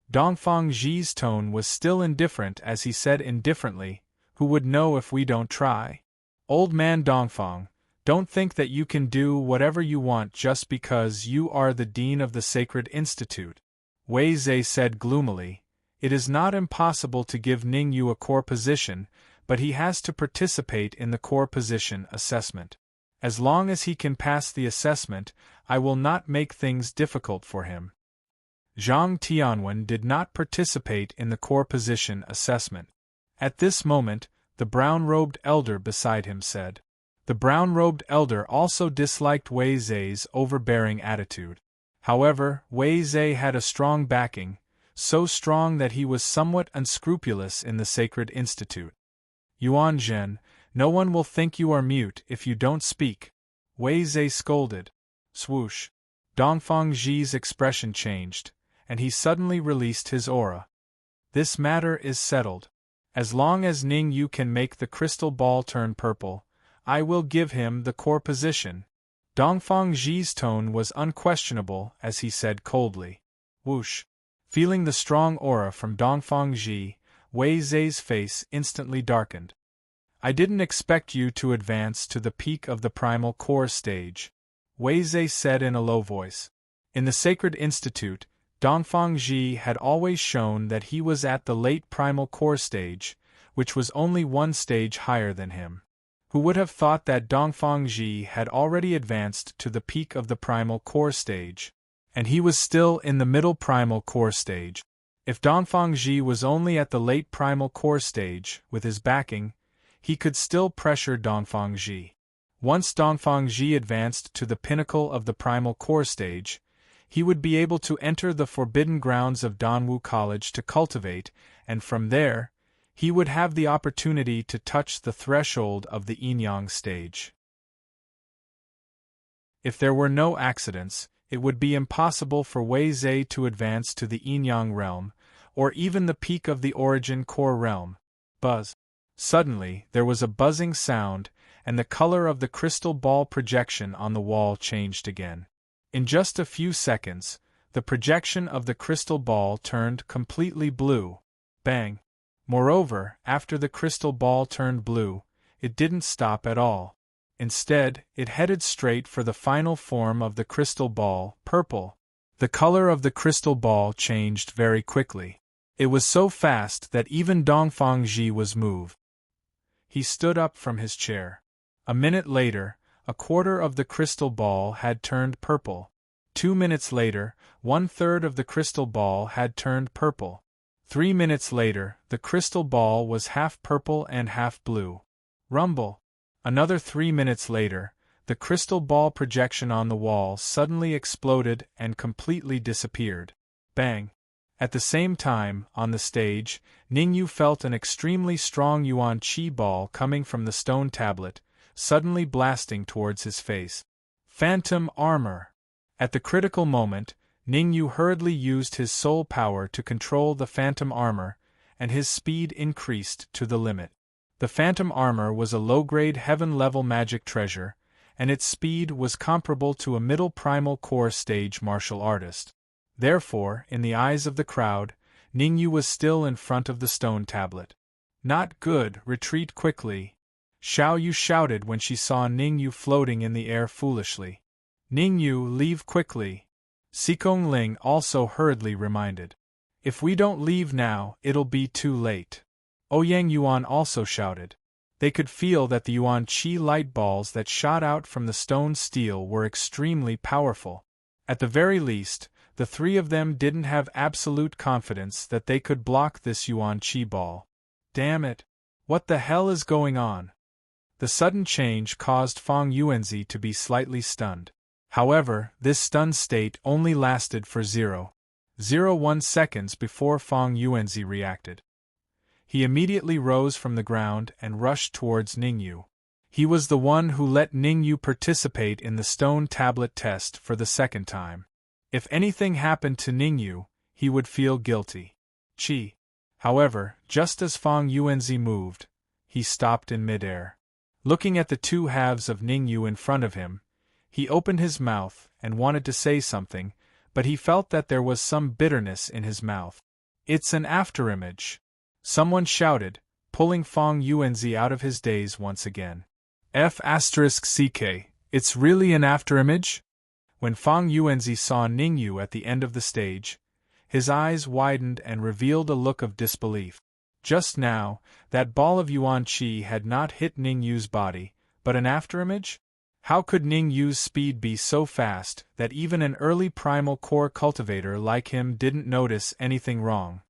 Dongfang Ji's tone was still indifferent as he said indifferently, "Who would know if we don't try? Old man Dongfang, don't think that you can do whatever you want just because you are the dean of the Sacred Institute." Weizei said gloomily, "It is not impossible to give Ningyu a core position, but he has to participate in the core position assessment. As long as he can pass the assessment, I will not make things difficult for him." Zhang Tianwen did not participate in the core position assessment. At this moment, the brown-robed elder beside him said. The brown-robed elder also disliked Weizei's overbearing attitude. However, Weizei had a strong backing, so strong that he was somewhat unscrupulous in the Sacred Institute. "Yuan Zhen, no one will think you are mute if you don't speak," Weizei scolded. Swoosh! Dongfang Ji's expression changed, and he suddenly released his aura. "This matter is settled. As long as Ningyu can make the crystal ball turn purple, I will give him the core position." Dongfang Ji's tone was unquestionable as he said coldly. Whoosh! Feeling the strong aura from Dongfang Ji, Weizei's face instantly darkened. "I didn't expect you to advance to the peak of the primal core stage." Wei Zhe said in a low voice. In the Sacred Institute, Dongfang Ji had always shown that he was at the late primal core stage, which was only one stage higher than him. Who would have thought that Dongfang Ji had already advanced to the peak of the primal core stage? And he was still in the middle primal core stage. If Dongfang Ji was only at the late primal core stage, with his backing, he could still pressure Dongfang Ji. Once Dongfang Ji advanced to the pinnacle of the primal core stage, he would be able to enter the forbidden grounds of Danwu College to cultivate, and from there, he would have the opportunity to touch the threshold of the Yin-Yang stage. If there were no accidents, it would be impossible for Wei Zhe to advance to the Yin-Yang realm, or even the peak of the origin core realm. Buzz. Suddenly, there was a buzzing sound, and the color of the crystal ball projection on the wall changed again. In just a few seconds, the projection of the crystal ball turned completely blue. Bang! Moreover, after the crystal ball turned blue, it didn't stop at all. Instead, it headed straight for the final form of the crystal ball, purple. The color of the crystal ball changed very quickly. It was so fast that even Dongfang Ji was moved. He stood up from his chair. A minute later, a quarter of the crystal ball had turned purple. 2 minutes later, 1/3 of the crystal ball had turned purple. 3 minutes later, the crystal ball was half purple and half blue. Rumble! Another 3 minutes later, the crystal ball projection on the wall suddenly exploded and completely disappeared. Bang! At the same time, on the stage, Ningyu felt an extremely strong yuan qi ball coming from the stone tablet, suddenly blasting towards his face. Phantom armor! At the critical moment, Ningyu hurriedly used his soul power to control the phantom armor, and his speed increased to the limit. The phantom armor was a low-grade heaven-level magic treasure, and its speed was comparable to a middle primal core stage martial artist. Therefore, in the eyes of the crowd, Ningyu was still in front of the stone tablet. Not good, retreat quickly. Xiao Yu shouted when she saw Ningyu floating in the air foolishly. Ningyu, leave quickly. Xikong Ling also hurriedly reminded. If we don't leave now, it'll be too late. Ouyang Yuan also shouted. They could feel that the yuan qi light balls that shot out from the stone steel were extremely powerful. At the very least, the three of them didn't have absolute confidence that they could block this yuan qi ball. Damn it! What the hell is going on? The sudden change caused Fang Yuanzi to be slightly stunned. However, this stunned state only lasted for 0.01 seconds before Fang Yuanzi reacted. He immediately rose from the ground and rushed towards Ningyu. He was the one who let Ningyu participate in the stone tablet test for the second time. If anything happened to Ningyu, he would feel guilty. Qi. However, just as Fang Yuanzi moved, he stopped in midair. Looking at the two halves of Ningyu in front of him, he opened his mouth and wanted to say something, but he felt that there was some bitterness in his mouth. It's an afterimage. Someone shouted, pulling Fang Yuanzi out of his daze once again. F***CK, it's really an afterimage? When Fang Yuanzi saw Ningyu at the end of the stage, his eyes widened and revealed a look of disbelief. Just now, that ball of yuan qi had not hit Ningyu's body, but an afterimage? How could Ningyu's speed be so fast that even an early primal core cultivator like him didn't notice anything wrong?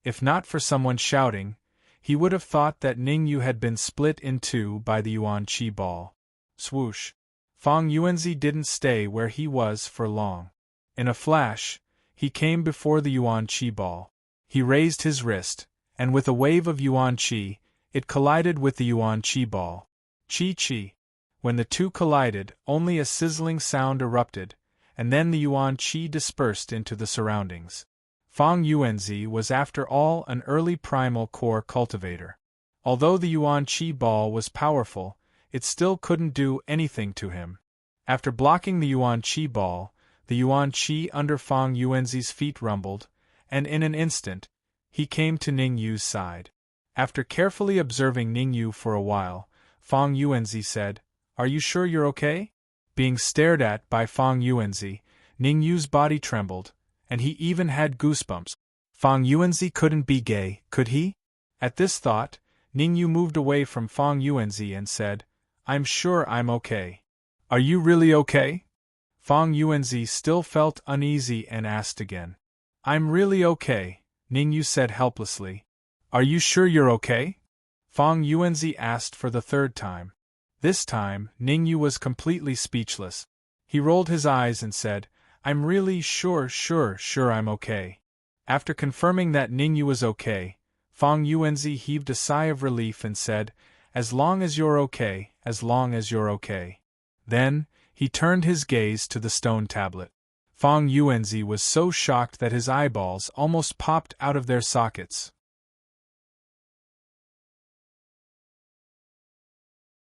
If not for someone shouting, he would have thought that Ningyu had been split in two by the yuan qi ball. Swoosh! Fang Yuanzi didn't stay where he was for long. In a flash, he came before the yuan qi ball. He raised his wrist, and with a wave of yuan qi, it collided with the yuan qi ball. Qi. When the two collided, only a sizzling sound erupted, and then the yuan qi dispersed into the surroundings. Fang Yuanzi was after all an early primal core cultivator. Although the yuan qi ball was powerful, it still couldn't do anything to him. After blocking the yuan qi ball, the yuan qi under Fang Yuanzi's feet rumbled, and in an instant, he came to Ningyu's side. After carefully observing Ningyu for a while, Fang Yuanzi said, Are you sure you're okay? Being stared at by Fang Yuanzi, Ning Yu's body trembled, and he even had goosebumps. Fang Yuanzi couldn't be gay, could he? At this thought, Ning Yu moved away from Fang Yuanzi and said, I'm sure I'm okay. Are you really okay? Fang Yuanzi still felt uneasy and asked again. I'm really okay, Ning Yu said helplessly. Are you sure you're okay? Fang Yuanzi asked for the third time. This time, Ning Yu was completely speechless. He rolled his eyes and said, I'm really sure I'm okay. After confirming that Ning Yu was okay, Fang Yuanzi heaved a sigh of relief and said, as long as you're okay, as long as you're okay. Then, he turned his gaze to the stone tablet. Fang Yuanzi was so shocked that his eyeballs almost popped out of their sockets.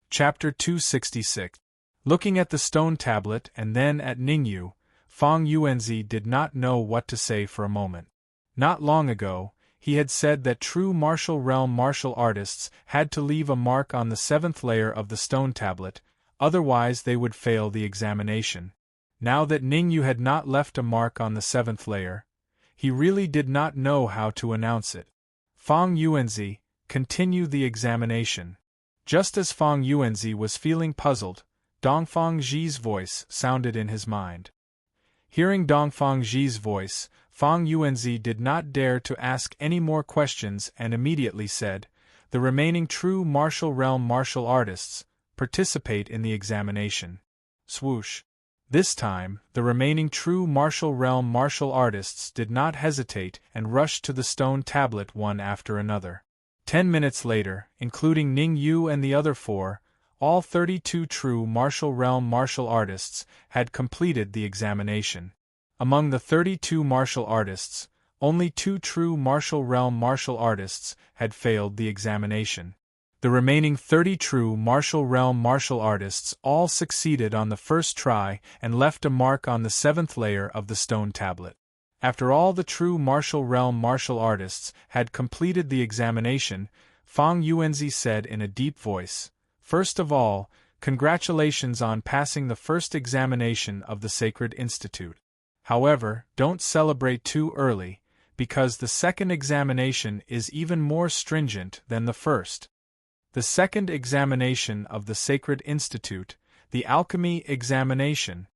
Chapter 266. Looking at the stone tablet and then at Ning Yu, Fang Yuanzi did not know what to say for a moment. Not long ago, he had said that true martial realm martial artists had to leave a mark on the 7th layer of the stone tablet, otherwise they would fail the examination. Now that Ning Yu had not left a mark on the 7th layer, he really did not know how to announce it. Fang Yuanzi, continue the examination. Just as Fang Yuanzi was feeling puzzled, Dongfang Zhi's voice sounded in his mind. Hearing Dongfang Zhi's voice, Fang Yuanzi did not dare to ask any more questions and immediately said, the remaining true martial realm martial artists participate in the examination. Swoosh. This time, the remaining true martial realm martial artists did not hesitate and rushed to the stone tablet one after another. 10 minutes later, including Ning Yu and the other 4, all 32 true martial realm martial artists had completed the examination. Among the 32 martial artists, only 2 true martial realm martial artists had failed the examination. The remaining 30 true martial realm martial artists all succeeded on the first try and left a mark on the 7th layer of the stone tablet. After all the true martial realm martial artists had completed the examination, Fang Yuanzi said in a deep voice, first of all, congratulations on passing the first examination of the Sacred Institute. However, don't celebrate too early, because the second examination is even more stringent than the first. The second examination of the Sacred Institute, the Alchemy Examination.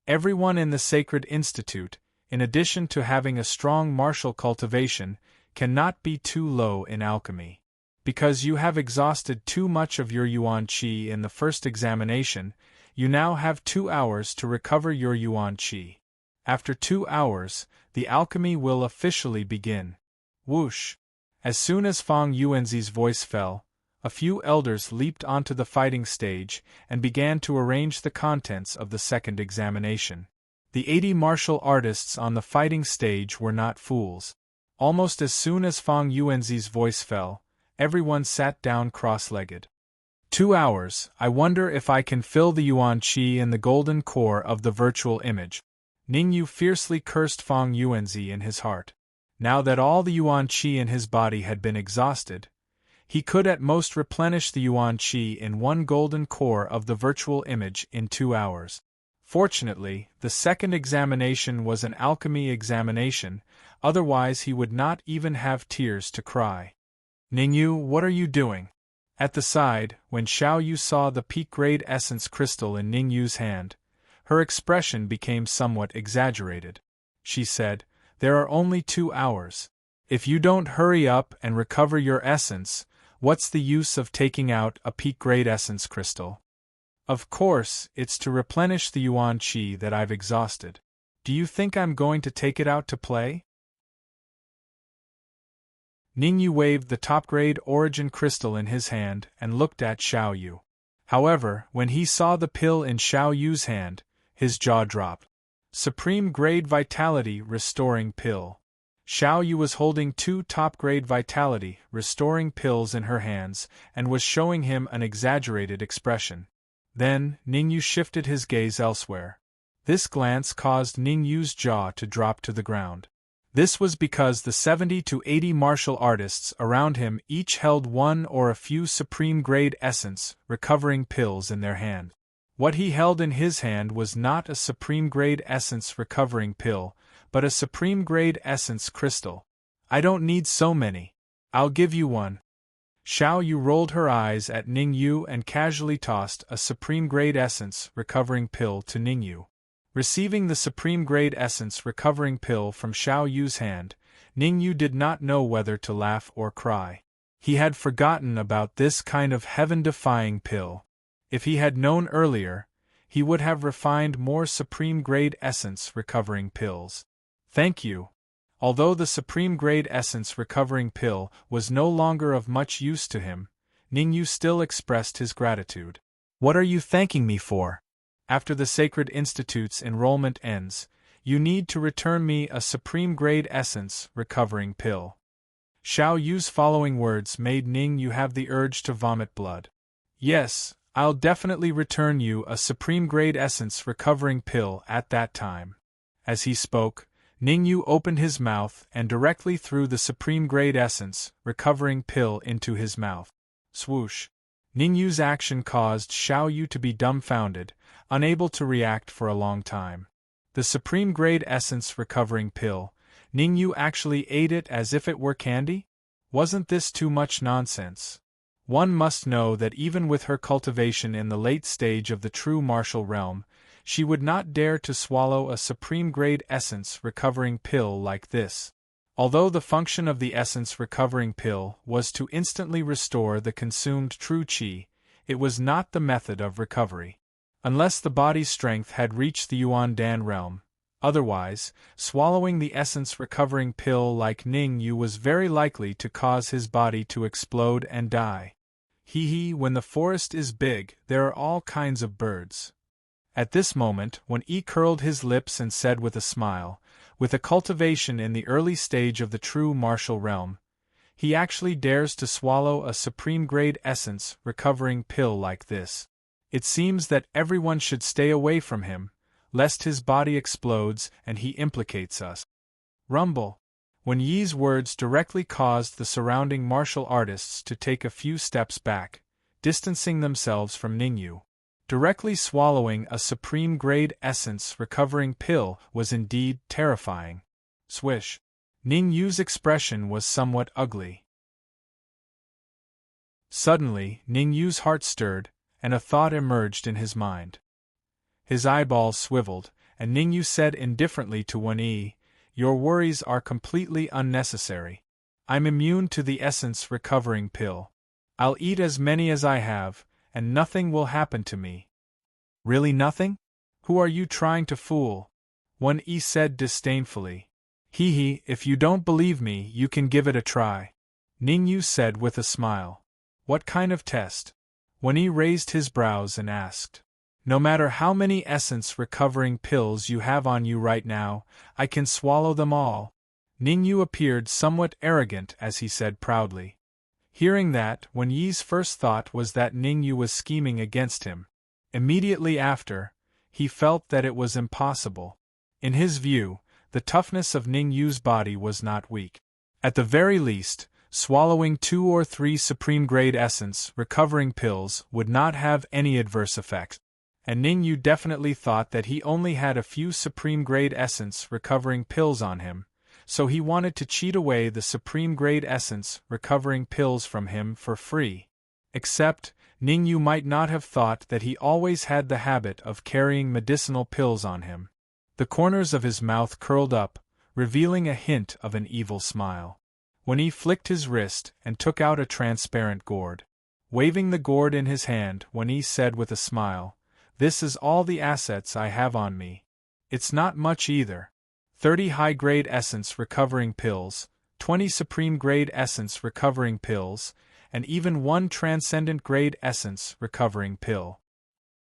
Everyone in the Sacred Institute, in addition to having a strong martial cultivation, cannot be too low in alchemy. Because you have exhausted too much of your Yuan Qi in the first examination, you now have 2 hours to recover your Yuan Qi. After 2 hours, the alchemy will officially begin. Whoosh! As soon as Fang Yuanzi's voice fell, a few elders leaped onto the fighting stage and began to arrange the contents of the second examination. The 80 martial artists on the fighting stage were not fools. Almost as soon as Fang Yuanzi's voice fell, everyone sat down cross-legged. 2 hours, I wonder if I can fill the Yuan Qi in the golden core of the virtual image. Ning Yu fiercely cursed Fang Yuanzi in his heart. Now that all the Yuan Qi in his body had been exhausted, he could at most replenish the Yuan Qi in one golden core of the virtual image in 2 hours. Fortunately, the second examination was an alchemy examination, otherwise he would not even have tears to cry. Ning Yu, what are you doing? At the side, when Xiao Yu saw the peak-grade essence crystal in Ning Yu's hand, her expression became somewhat exaggerated. She said, there are only 2 hours. If you don't hurry up and recover your essence, what's the use of taking out a peak-grade essence crystal? Of course, it's to replenish the Yuan Qi that I've exhausted. Do you think I'm going to take it out to play? Ning Yu waved the top-grade origin crystal in his hand and looked at Xiao Yu. However, when he saw the pill in Xiao Yu's hand, his jaw dropped. Supreme-grade vitality restoring pill. Xiao Yu was holding 2 top-grade vitality restoring pills in her hands and was showing him an exaggerated expression. Then, Ning Yu shifted his gaze elsewhere. This glance caused Ning Yu's jaw to drop to the ground. This was because the 70 to 80 martial artists around him each held one or a few supreme-grade essence recovering pills in their hand. What he held in his hand was not a supreme-grade essence recovering pill, but a supreme-grade essence crystal. I don't need so many. I'll give you one. Xiao Yu rolled her eyes at Ning Yu and casually tossed a supreme-grade essence recovering pill to Ning Yu. Receiving the supreme-grade essence recovering pill from Xiao Yu's hand, Ning Yu did not know whether to laugh or cry. He had forgotten about this kind of heaven-defying pill. If he had known earlier, he would have refined more supreme-grade essence recovering pills. Thank you. Although the supreme-grade essence recovering pill was no longer of much use to him, Ning Yu still expressed his gratitude. What are you thanking me for? After the Sacred Institute's enrollment ends, you need to return me a supreme-grade essence recovering pill. Xiao Yu's following words made Ning Yu have the urge to vomit blood. Yes, I'll definitely return you a supreme-grade essence recovering pill at that time. As he spoke, Ning Yu opened his mouth and directly threw the supreme-grade essence recovering pill into his mouth. Swoosh! Ning Yu's action caused Xiao Yu to be dumbfounded, unable to react for a long time. The supreme-grade essence recovering pill, Ning Yu actually ate it as if it were candy? Wasn't this too much nonsense? One must know that even with her cultivation in the late stage of the true martial realm, she would not dare to swallow a supreme-grade essence recovering pill like this. Although the function of the essence recovering pill was to instantly restore the consumed true qi, it was not the method of recovery. Unless the body's strength had reached the Yuan Dan realm, otherwise, swallowing the essence recovering pill like Ning Yu was very likely to cause his body to explode and die. When the forest is big, there are all kinds of birds. At this moment, when Yi curled his lips and said with a smile, with a cultivation in the early stage of the true martial realm, he actually dares to swallow a supreme-grade essence recovering pill like this. It seems that everyone should stay away from him, lest his body explodes and he implicates us. Rumble. When Yi's words directly caused the surrounding martial artists to take a few steps back, distancing themselves from Ning Yu. Directly swallowing a supreme-grade essence recovering pill was indeed terrifying. Swish. Ning Yu's expression was somewhat ugly. Suddenly, Ning Yu's heart stirred, and a thought emerged in his mind. His eyeballs swiveled, and Ning Yu said indifferently to Wen Yi, "Your worries are completely unnecessary. I'm immune to the essence recovering pill. I'll eat as many as I have, and nothing will happen to me." Really nothing? Who are you trying to fool? Wen Yi said disdainfully. If you don't believe me, you can give it a try. Ning Yu said with a smile. What kind of test? Wen Yi raised his brows and asked. No matter how many essence recovering pills you have on you right now, I can swallow them all. Ning Yu appeared somewhat arrogant as he said proudly. Hearing that, Wen Yi's first thought was that Ning Yu was scheming against him. Immediately after, he felt that it was impossible. In his view, the toughness of Ning Yu's body was not weak. At the very least, swallowing 2 or 3 supreme-grade essence recovering pills would not have any adverse effect. And Ning Yu definitely thought that he only had a few supreme-grade essence recovering pills on him, so he wanted to cheat away the supreme-grade essence recovering pills from him for free. Except, Ning Yu might not have thought that he always had the habit of carrying medicinal pills on him. The corners of his mouth curled up, revealing a hint of an evil smile. When he flicked his wrist and took out a transparent gourd. Waving the gourd in his hand, Wen Yi said with a smile, "This is all the assets I have on me. It's not much either. 30 high-grade essence recovering pills, 20 supreme-grade essence recovering pills, and even 1 transcendent-grade essence recovering pill."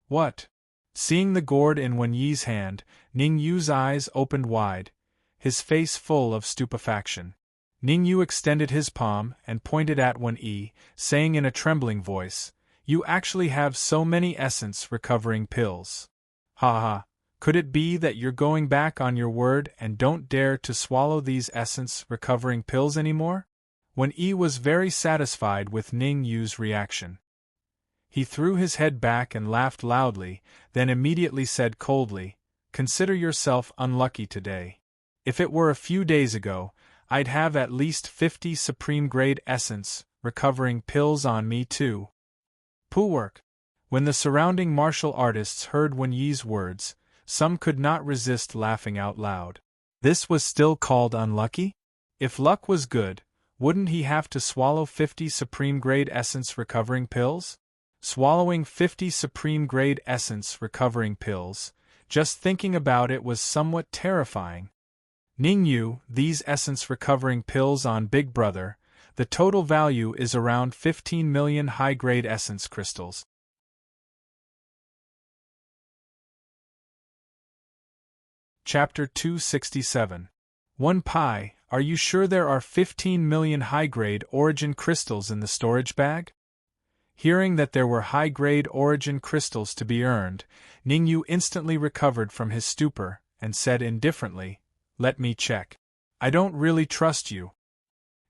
What? Seeing the gourd in Wen Yi's hand, Ning Yu's eyes opened wide, his face full of stupefaction. Ning Yu extended his palm and pointed at Wen Yi, saying in a trembling voice, "You actually have so many essence recovering pills. Ha! Could it be that you're going back on your word and don't dare to swallow these essence recovering pills anymore?" Wen Yi was very satisfied with Ning Yu's reaction. He threw his head back and laughed loudly, then immediately said coldly, "Consider yourself unlucky today. If it were a few days ago, I'd have at least 50 supreme-grade essence recovering pills on me too." Poolwork. When the surrounding martial artists heard Wen Yi's words, some could not resist laughing out loud. This was still called unlucky? If luck was good, wouldn't he have to swallow 50 supreme-grade essence recovering pills? Swallowing 50 supreme-grade essence recovering pills, just thinking about it was somewhat terrifying. Ningyu, these essence recovering pills on Big Brother, the total value is around 15 million high-grade essence crystals. Chapter 267. One Pi, are you sure there are 15 million high-grade origin crystals in the storage bag? Hearing that there were high-grade origin crystals to be earned, Ningyu instantly recovered from his stupor and said indifferently, "Let me check. I don't really trust you."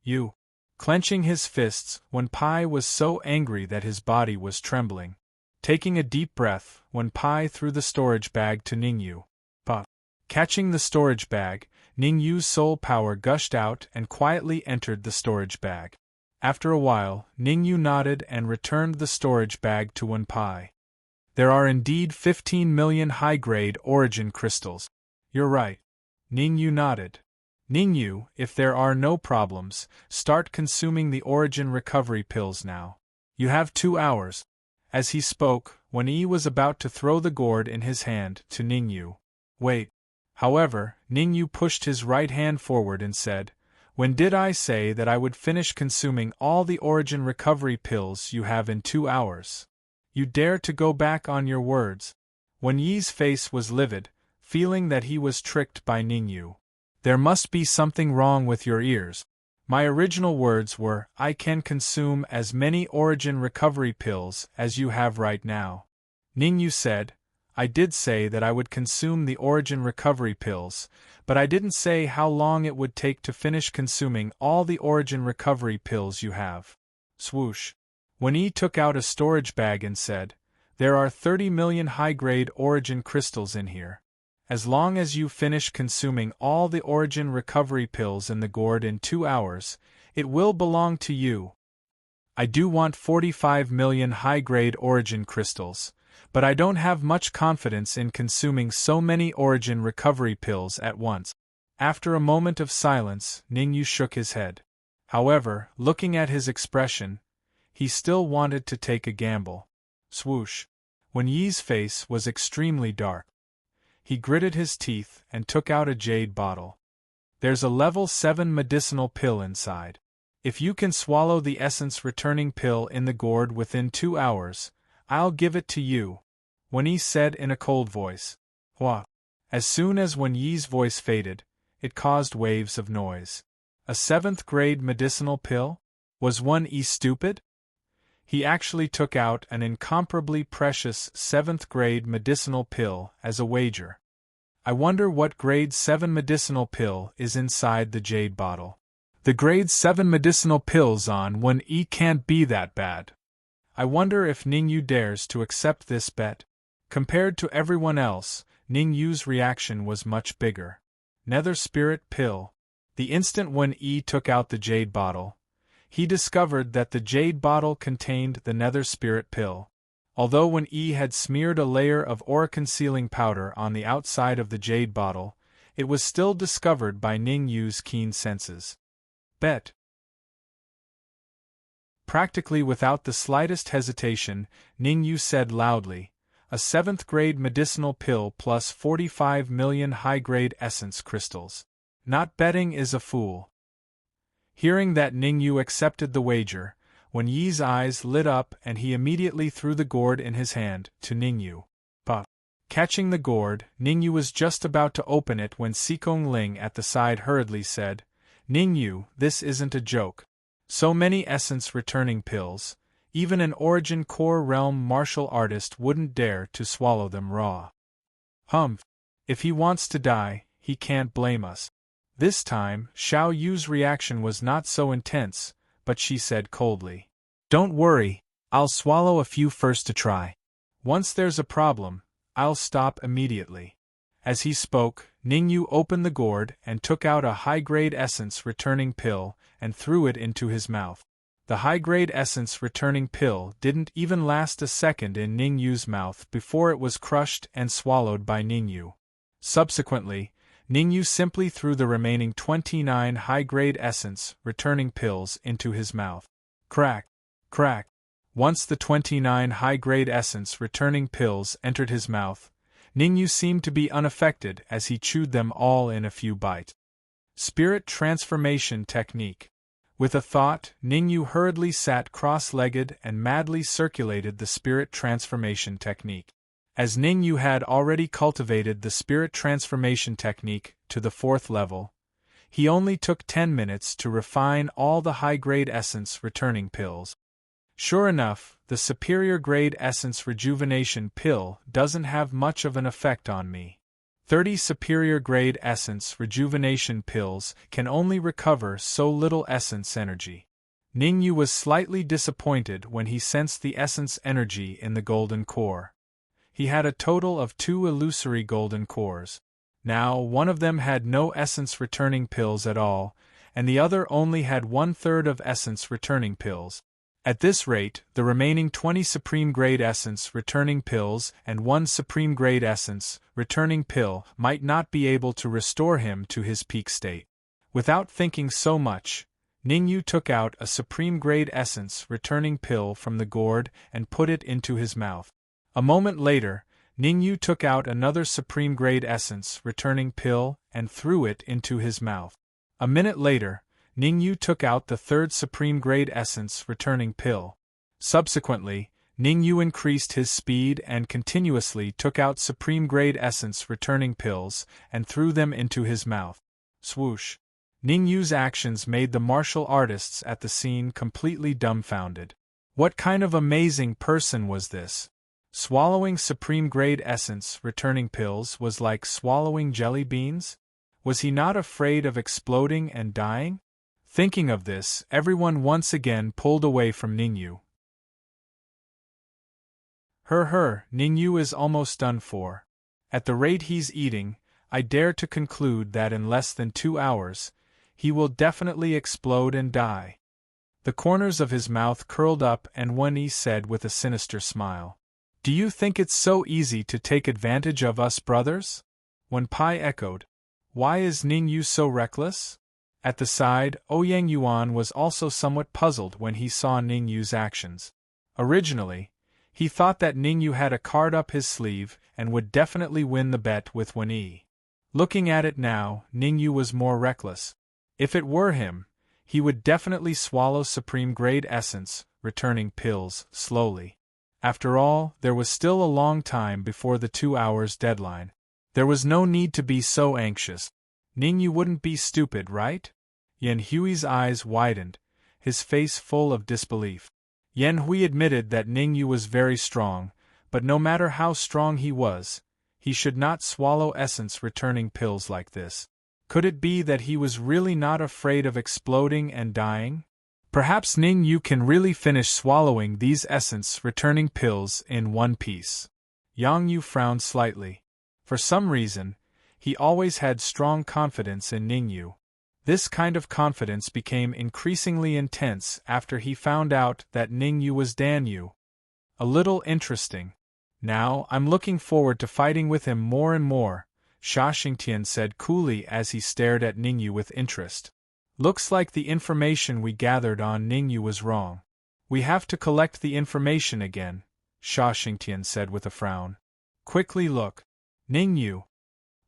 You. Clenching his fists, Wen Pi was so angry that his body was trembling. Taking a deep breath, Wen Pi threw the storage bag to Ningyu. Pa. Catching the storage bag, Ningyu's soul power gushed out and quietly entered the storage bag. After a while, Ningyu nodded and returned the storage bag to Wen Pi. There are indeed 15 million high-grade origin crystals. You're right. Ningyu nodded. Ningyu, if there are no problems, start consuming the origin recovery pills now. You have 2 hours. As he spoke, Wen Yi was about to throw the gourd in his hand to Ningyu. Wait. However, Ningyu pushed his right hand forward and said, "When did I say that I would finish consuming all the origin recovery pills you have in 2 hours? You dare to go back on your words?" Wen Yi's face was livid, feeling that he was tricked by Ningyu. "There must be something wrong with your ears. My original words were, I can consume as many origin recovery pills as you have right now." Ningyu said, "I did say that I would consume the origin recovery pills, but I didn't say how long it would take to finish consuming all the origin recovery pills you have." Swoosh. Wen Yi took out a storage bag and said, "There are 30 million high-grade origin crystals in here. As long as you finish consuming all the origin recovery pills in the gourd in 2 hours, it will belong to you. I do want 45 million high-grade origin crystals, but I don't have much confidence in consuming so many origin recovery pills at once." After a moment of silence, Ningyu shook his head. However, looking at his expression, he still wanted to take a gamble. Swoosh. Wen Yi's face was extremely dark. He gritted his teeth and took out a jade bottle. "There's a level 7 medicinal pill inside. If you can swallow the essence returning pill in the gourd within 2 hours, I'll give it to you," Wen Yi said in a cold voice. Hua. As soon as Wen Yi's voice faded, it caused waves of noise. A 7th-grade medicinal pill? Was Wen Yi stupid? He actually took out an incomparably precious 7th-grade medicinal pill as a wager. I wonder what grade 7 medicinal pill is inside the jade bottle. The grade 7 medicinal pills on Wen Yi can't be that bad. I wonder if Ningyu dares to accept this bet. Compared to everyone else, Ningyu's reaction was much bigger. Nether Spirit Pill. The instant Wen Yi took out the jade bottle, he discovered that the jade bottle contained the Nether Spirit Pill. Although Wen Yi had smeared a layer of aura-concealing powder on the outside of the jade bottle, it was still discovered by Ningyu's keen senses. Bet. Practically without the slightest hesitation, Ningyu said loudly, "A 7th-grade medicinal pill plus 45 million high-grade essence crystals. Not betting is a fool." Hearing that Ningyu accepted the wager, Wen Yi's eyes lit up and he immediately threw the gourd in his hand to Ningyu. Pa. Catching the gourd, Ningyu was just about to open it when Sikong Ling at the side hurriedly said, "Ningyu, this isn't a joke. So many essence returning pills, even an origin core realm martial artist wouldn't dare to swallow them raw. Humph. If he wants to die, he can't blame us." This time, Xiao Yu's reaction was not so intense, but she said coldly, "Don't worry, I'll swallow a few first to try. Once there's a problem, I'll stop immediately. As he spoke, Ningyu opened the gourd and took out a high-grade essence-returning pill and threw it into his mouth. The high-grade essence-returning pill didn't even last a second in Ningyu's mouth before it was crushed and swallowed by Ningyu. Subsequently, Ningyu simply threw the remaining 29 high-grade essence-returning pills into his mouth. Crack! Crack! Once the 29 high-grade essence-returning pills entered his mouth, Ningyu seemed to be unaffected as he chewed them all in a few bites. Spirit Transformation Technique. With a thought, Ningyu hurriedly sat cross-legged and madly circulated the Spirit Transformation Technique. As Ningyu had already cultivated the Spirit Transformation Technique to the 4th level, he only took 10 minutes to refine all the high-grade essence-returning pills. Sure enough, the superior-grade essence rejuvenation pill doesn't have much of an effect on me. 30 superior-grade essence rejuvenation pills can only recover so little essence energy. Ningyu was slightly disappointed when he sensed the essence energy in the golden core. He had a total of 2 illusory golden cores. Now, one of them had no essence-returning pills at all, and the other only had 1/3 of essence-returning pills. At this rate, the remaining 20 supreme-grade essence-returning pills and 1 supreme-grade essence-returning pill might not be able to restore him to his peak state. Without thinking so much, Ningyu took out a supreme-grade essence-returning pill from the gourd and put it into his mouth. A moment later, Ningyu took out another supreme-grade essence-returning pill and threw it into his mouth. A minute later, Ningyu took out the 3rd supreme-grade essence-returning pill. Subsequently, Ningyu increased his speed and continuously took out supreme-grade essence-returning pills and threw them into his mouth. Swoosh! Ningyu's actions made the martial artists at the scene completely dumbfounded. What kind of amazing person was this? Swallowing supreme-grade essence-returning pills was like swallowing jelly beans? Was he not afraid of exploding and dying? Thinking of this, everyone once again pulled away from Ningyu. Ningyu is almost done for. At the rate he's eating, I dare to conclude that in less than 2 hours, he will definitely explode and die. The corners of his mouth curled up and Wen-Yi said with a sinister smile. Do you think it's so easy to take advantage of us brothers? Wen-Pai echoed. Why is Ningyu so reckless? At the side, Ouyang Yuan was also somewhat puzzled when he saw Ningyu's actions. Originally, he thought that Ningyu had a card up his sleeve and would definitely win the bet with Wen-Yi. Looking at it now, Ningyu was more reckless. If it were him, he would definitely swallow supreme-grade essence-returning pills slowly. After all, there was still a long time before the 2 hours deadline. There was no need to be so anxious. Ningyu wouldn't be stupid, right? Yan Hui's eyes widened, his face full of disbelief. Yan Hui admitted that Ningyu was very strong, but no matter how strong he should not swallow essence-returning pills like this. Could it be that he was really not afraid of exploding and dying? Perhaps Ningyu can really finish swallowing these essence-returning pills in one piece. Yang Yu frowned slightly. For some reason, he always had strong confidence in Ningyu. This kind of confidence became increasingly intense after he found out that Ningyu was Danyu. A little interesting. Now, I'm looking forward to fighting with him more and more, Sha Xingtian said coolly as he stared at Ningyu with interest. Looks like the information we gathered on Ningyu was wrong. We have to collect the information again, Sha Xingtian said with a frown. Quickly look. Ningyu.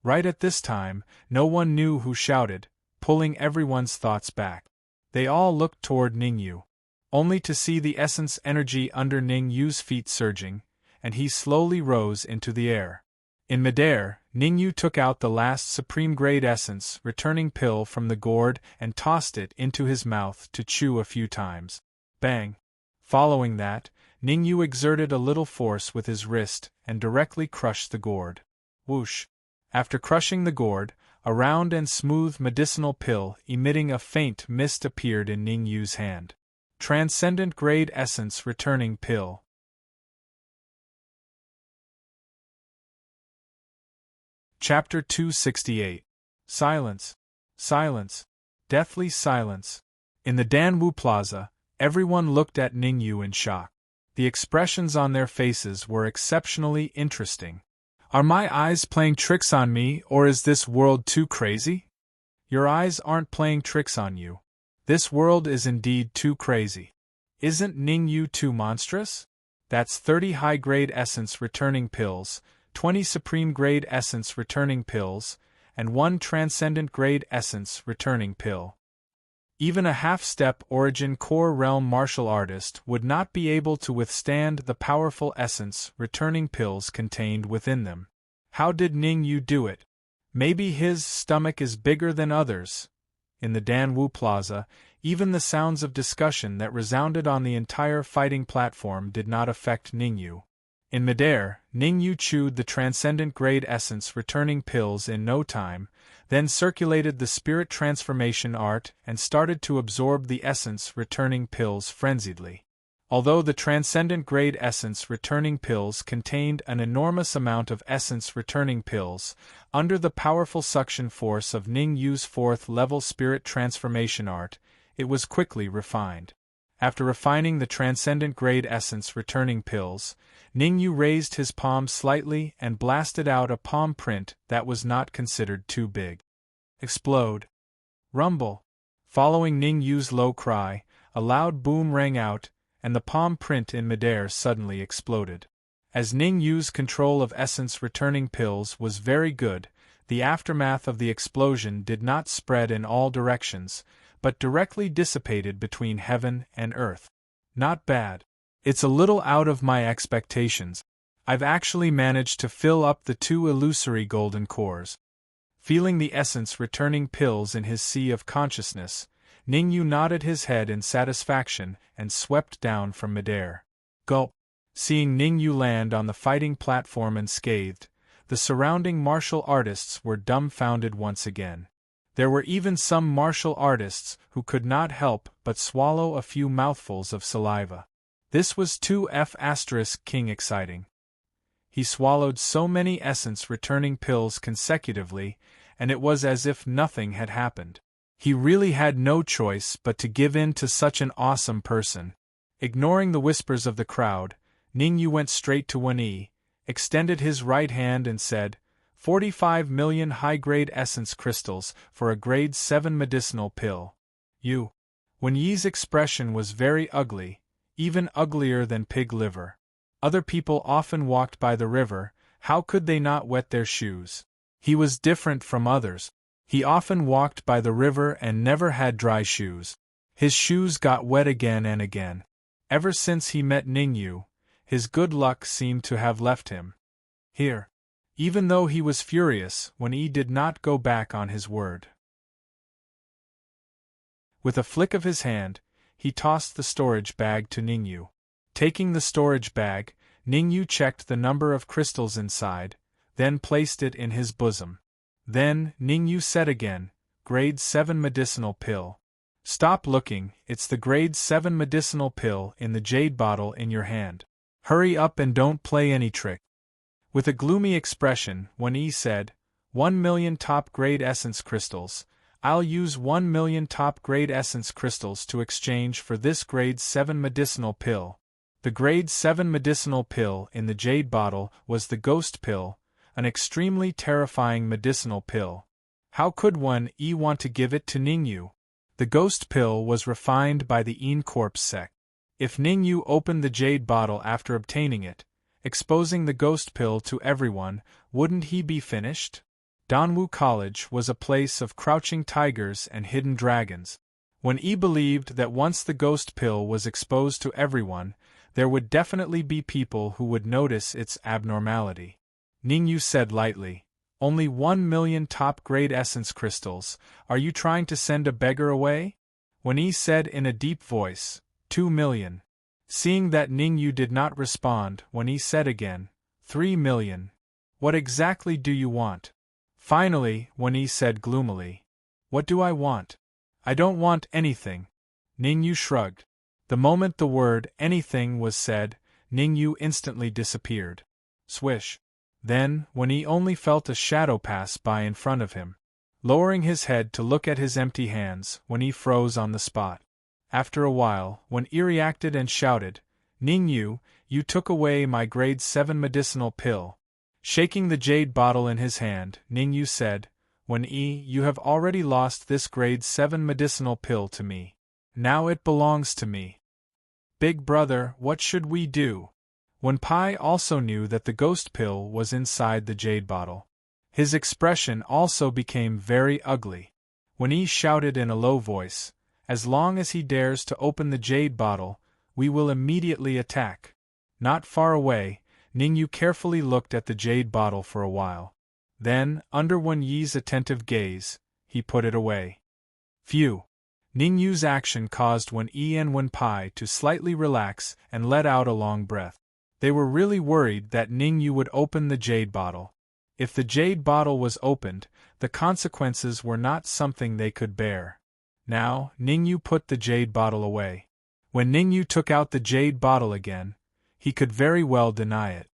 Right at this time, no one knew who shouted, pulling everyone's thoughts back. They all looked toward Ningyu, only to see the essence energy under Ningyu's feet surging, and he slowly rose into the air. In midair, Ningyu took out the last supreme-grade essence-returning pill from the gourd and tossed it into his mouth to chew a few times. Bang! Following that, Ningyu exerted a little force with his wrist and directly crushed the gourd. Whoosh! After crushing the gourd, a round and smooth medicinal pill emitting a faint mist appeared in Ningyu's hand. Transcendent Grade Essence Returning Pill. Chapter 268. Silence. Silence. Deathly silence. In the Danwu Plaza, everyone looked at Ningyu in shock. The expressions on their faces were exceptionally interesting. Are my eyes playing tricks on me, or is this world too crazy? Your eyes aren't playing tricks on you. This world is indeed too crazy. Isn't Ningyu too monstrous? That's 30 high-grade essence returning pills, 20 supreme grade essence returning pills, and 1 transcendent grade essence returning pill. Even a half-step origin core realm martial artist would not be able to withstand the powerful essence returning pills contained within them. How did Ningyu do it? Maybe his stomach is bigger than others. In the Danwu Plaza, even the sounds of discussion that resounded on the entire fighting platform did not affect Ningyu. In midair, Ningyu chewed the transcendent grade essence returning pills in no time, then circulated the spirit transformation art and started to absorb the essence returning pills frenziedly. Although the transcendent grade essence returning pills contained an enormous amount of essence returning pills, under the powerful suction force of Ningyu's 4th level spirit transformation art, it was quickly refined. After refining the transcendent grade essence returning pills, Ningyu raised his palm slightly and blasted out a palm print that was not considered too big. Explode. Rumble. Following Ningyu's low cry, a loud boom rang out, and the palm print in midair suddenly exploded. As Ningyu's control of essence returning pills was very good, the aftermath of the explosion did not spread in all directions, but directly dissipated between heaven and earth. Not bad. It's a little out of my expectations. I've actually managed to fill up the 2 illusory golden cores. Feeling the essence returning pills in his sea of consciousness, Ningyu nodded his head in satisfaction and swept down from midair. Gulp. Seeing Ningyu land on the fighting platform unscathed, the surrounding martial artists were dumbfounded once again. There were even some martial artists who could not help but swallow a few mouthfuls of saliva. This was 2F*King exciting. He swallowed so many essence returning pills consecutively, and it was as if nothing had happened. He really had no choice but to give in to such an awesome person. Ignoring the whispers of the crowd, Ningyu went straight to Wen-Yi, extended his right hand and said, 45 million high-grade essence crystals for a grade 7 medicinal pill. You. Wen-Yi's expression was very ugly, even uglier than pig liver. Other people often walked by the river, how could they not wet their shoes? He was different from others. He often walked by the river and never had dry shoes. His shoes got wet again and again. Ever since he met Ningyu, his good luck seemed to have left him. Here. Even though he was furious, Wen-Yi did not go back on his word. With a flick of his hand, he tossed the storage bag to Ningyu. Taking the storage bag, Ningyu checked the number of crystals inside, then placed it in his bosom. Then, Ningyu said again, Grade 7 medicinal pill. Stop looking, it's the Grade 7 medicinal pill in the jade bottle in your hand. Hurry up and don't play any trick. With a gloomy expression, Wen-Yi said, 1 million top-grade essence crystals. I'll use 1 million top-grade essence crystals to exchange for this Grade 7 medicinal pill. The Grade 7 medicinal pill in the jade bottle was the ghost pill, an extremely terrifying medicinal pill. How could Wen-Yi want to give it to Ningyu? The ghost pill was refined by the Een Corpse sect. If Ningyu opened the jade bottle after obtaining it, exposing the ghost pill to everyone, wouldn't he be finished? Danwu College was a place of crouching tigers and hidden dragons. Wen-Yi believed that once the ghost pill was exposed to everyone, there would definitely be people who would notice its abnormality. Ningyu said lightly, only 1 million top-grade essence crystals, are you trying to send a beggar away? Wen-Yi said in a deep voice, 2 million. Seeing that Ningyu did not respond, Wen-Yi said again, 3 million. What exactly do you want? Finally, Wen-Yi said gloomily, what do I want? I don't want anything. Ningyu shrugged. The moment the word anything was said, Ningyu instantly disappeared. Swish. Then, when he only felt a shadow pass by in front of him, lowering his head to look at his empty hands, when he froze on the spot. After a while, when he reacted and shouted, "Ningyu, you took away my grade 7 medicinal pill." Shaking the jade bottle in his hand, Ningyu said, "When you have already lost this grade 7 medicinal pill to me. Now it belongs to me. Big brother, what should we do?" When Pai also knew that the ghost pill was inside the jade bottle, his expression also became very ugly. When he shouted in a low voice, "As long as he dares to open the jade bottle, we will immediately attack." Not far away, Ningyu carefully looked at the jade bottle for a while. Then, under Wen Yi's attentive gaze, he put it away. Phew! Ningyu's action caused Wen Yi and Wen Pai to slightly relax and let out a long breath. They were really worried that Ningyu would open the jade bottle. If the jade bottle was opened, the consequences were not something they could bear. Now, Ningyu put the jade bottle away. When Ningyu took out the jade bottle again, he could very well deny it.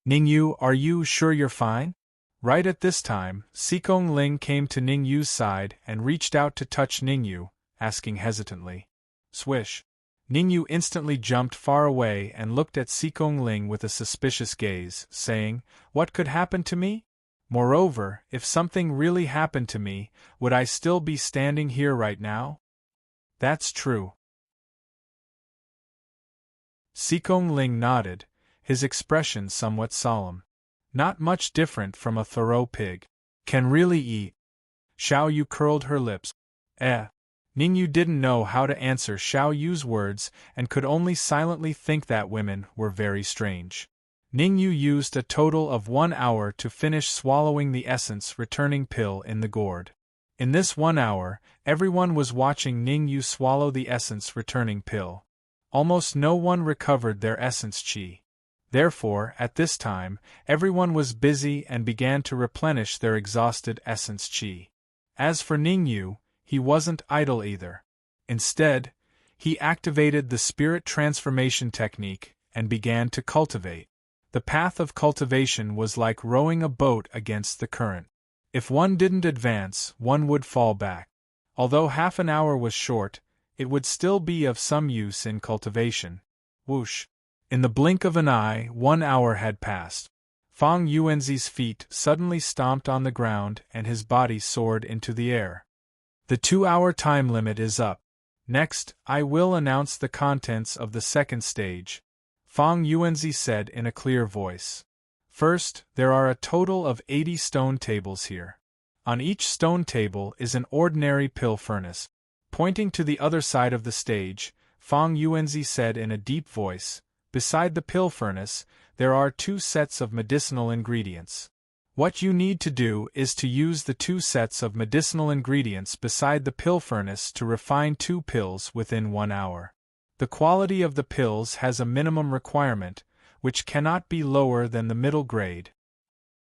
"Ningyu, are you sure you're fine?" Right at this time, Sikong Ling came to Ningyu's side and reached out to touch Ningyu, asking hesitantly. Swish! Ningyu instantly jumped far away and looked at Sikong Ling with a suspicious gaze, saying, "What could happen to me? Moreover, if something really happened to me, would I still be standing here right now?" "That's true." Sikong Ling nodded, his expression somewhat solemn. "Not much different from a thorough pig. Can really eat." Xiao Yu curled her lips. Ningyu didn't know how to answer Xiao Yu's words and could only silently think that women were very strange. Ningyu used a total of 1 hour to finish swallowing the essence-returning pill in the gourd. In this 1 hour, everyone was watching Ningyu swallow the essence-returning pill. Almost no one recovered their essence chi. Therefore, at this time, everyone was busy and began to replenish their exhausted essence chi. As for Ningyu, he wasn't idle either. Instead, he activated the spirit transformation technique and began to cultivate. The path of cultivation was like rowing a boat against the current. If one didn't advance, one would fall back. Although half an hour was short, it would still be of some use in cultivation. Whoosh! In the blink of an eye, 1 hour had passed. Fang Yuanzi's feet suddenly stomped on the ground and his body soared into the air. The 2-hour time limit is up. Next, I will announce the contents of the second stage, Fang Yuanzi said in a clear voice. First, there are a total of 80 stone tables here. On each stone table is an ordinary pill furnace. Pointing to the other side of the stage, Fang Yuanzi said in a deep voice, "Beside the pill furnace, there are 2 sets of medicinal ingredients. What you need to do is to use the 2 sets of medicinal ingredients beside the pill furnace to refine 2 pills within 1 hour. The quality of the pills has a minimum requirement, which cannot be lower than the middle grade.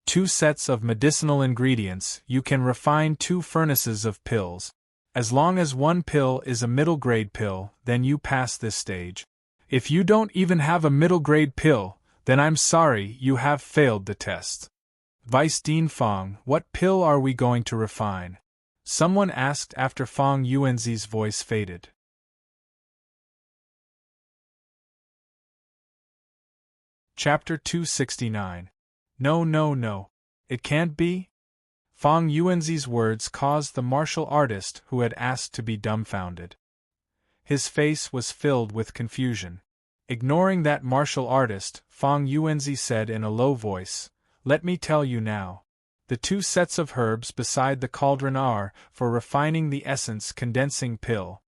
2 sets of medicinal ingredients, you can refine 2 furnaces of pills. As long as 1 pill is a middle grade pill, then you pass this stage. If you don't even have a middle grade pill, then I'm sorry, you have failed the test." "Vice Dean Fang, what pill are we going to refine?" someone asked after Fang Yuanzi's voice faded. Chapter 269. No. It can't be? Fang Yuanzi's words caused the martial artist who had asked to be dumbfounded. His face was filled with confusion. Ignoring that martial artist, Fang Yuanzi said in a low voice, "Let me tell you now. The 2 sets of herbs beside the cauldron are for refining the essence condensing pill."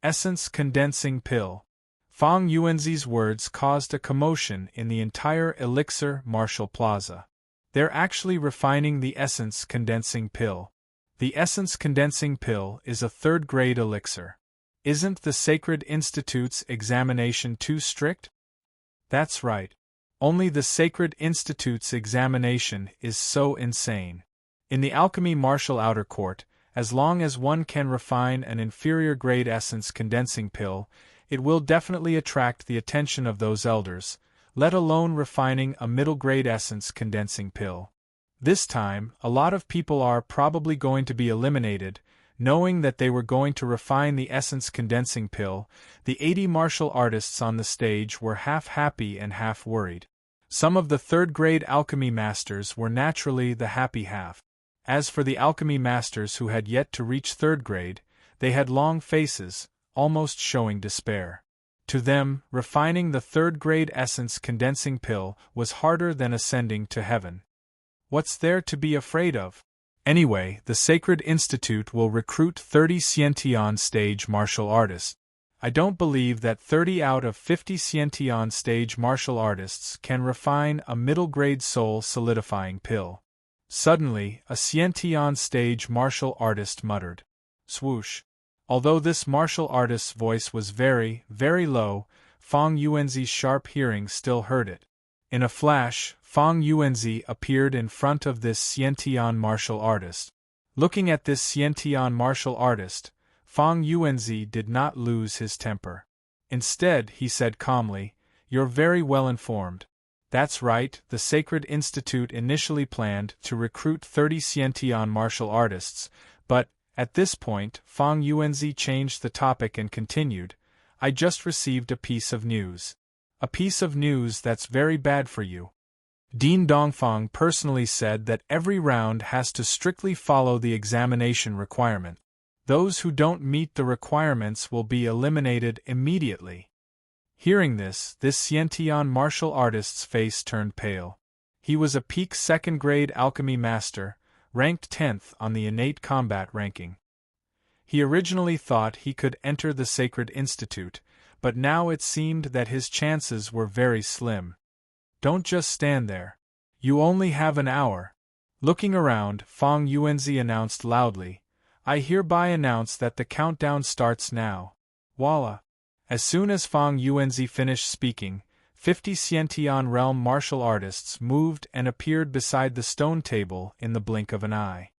Essence condensing pill. Fang Yuanzi's words caused a commotion in the entire Elixir Martial Plaza. They're actually refining the essence condensing pill. The essence condensing pill is a 3rd grade elixir. Isn't the Sacred Institute's examination too strict? That's right. Only the Sacred Institute's examination is so insane. In the Alchemy Martial Outer Court, as long as one can refine an inferior grade essence condensing pill, it will definitely attract the attention of those elders, let alone refining a middle-grade essence condensing pill. This time, a lot of people are probably going to be eliminated, knowing that they were going to refine the essence condensing pill. The 80 martial artists on the stage were half happy and half worried. Some of the third-grade alchemy masters were naturally the happy half. As for the alchemy masters who had yet to reach third grade, they had long faces, almost showing despair. To them, refining the third-grade essence condensing pill was harder than ascending to heaven. What's there to be afraid of? Anyway, the Sacred Institute will recruit 30 Xiantian stage martial artists. I don't believe that 30 out of 50 Xiantian stage martial artists can refine a middle-grade soul-solidifying pill. Suddenly, a Xiantian stage martial artist muttered. Swoosh. Although this martial artist's voice was very, very low, Fang Yuanzi's sharp hearing still heard it. In a flash, Fang Yuanzi appeared in front of this Xiantian martial artist. Looking at this Xiantian martial artist, Fang Yuanzi did not lose his temper. Instead, he said calmly, "You're very well informed. That's right, the Sacred Institute initially planned to recruit 30 Xiantian martial artists, but, at this point, Fang Yuanzi changed the topic and continued, I just received a piece of news. A piece of news that's very bad for you. Dean Dongfang personally said that every round has to strictly follow the examination requirement. Those who don't meet the requirements will be eliminated immediately." Hearing this Xiantian martial artist's face turned pale. He was a peak second-grade alchemy master, ranked 10th on the innate combat ranking. He originally thought he could enter the Sacred Institute, but now it seemed that his chances were very slim. "Don't just stand there. You only have an hour." Looking around, Fang Yuanzi announced loudly, "I hereby announce that the countdown starts now." Voila! As soon as Fang Yuanzi finished speaking, 50 Xiantian realm martial artists moved and appeared beside the stone table in the blink of an eye.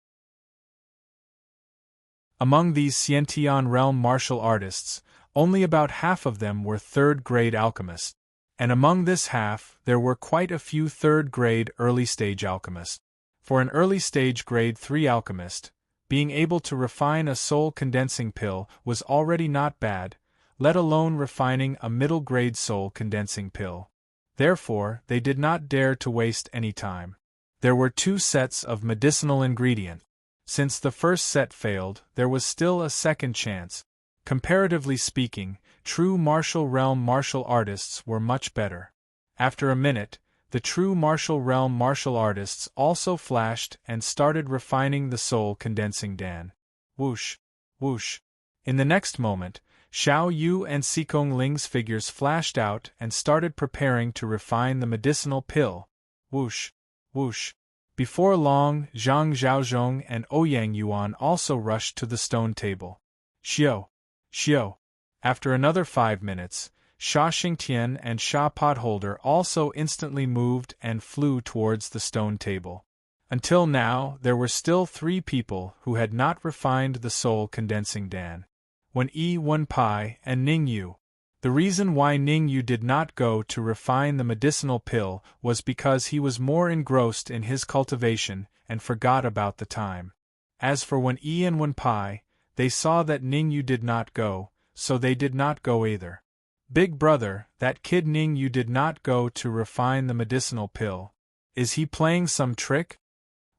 Among these Xiantian realm martial artists, only about half of them were third-grade alchemists. And among this half, there were quite a few third-grade early-stage alchemists. For an early-stage grade 3 alchemist, being able to refine a soul-condensing pill was already not bad, let alone refining a middle-grade soul-condensing pill. Therefore, they did not dare to waste any time. There were 2 sets of medicinal ingredient. Since the first set failed, there was still a second chance. Comparatively speaking, true martial realm martial artists were much better. After a minute, the true martial realm martial artists also flashed and started refining the soul-condensing dan. Whoosh! Whoosh! In the next moment, Xiao Yu and Xikong Ling's figures flashed out and started preparing to refine the medicinal pill. Whoosh! Whoosh! Before long, Zhang Zhaozhong and Ouyang Yuan also rushed to the stone table. Xiao! Xiao! After another 5 minutes, Sha Xingtian and Sha Potholder also instantly moved and flew towards the stone table. Until now, there were still 3 people who had not refined the soul-condensing dan. Wen Yi, Wen Pai, and Ning Yu. The reason why Ning Yu did not go to refine the medicinal pill was because he was more engrossed in his cultivation and forgot about the time. As for Wen Yi and Wen Pai, they saw that Ning Yu did not go, so they did not go either. Big brother, that kid Ning Yu did not go to refine the medicinal pill. Is he playing some trick?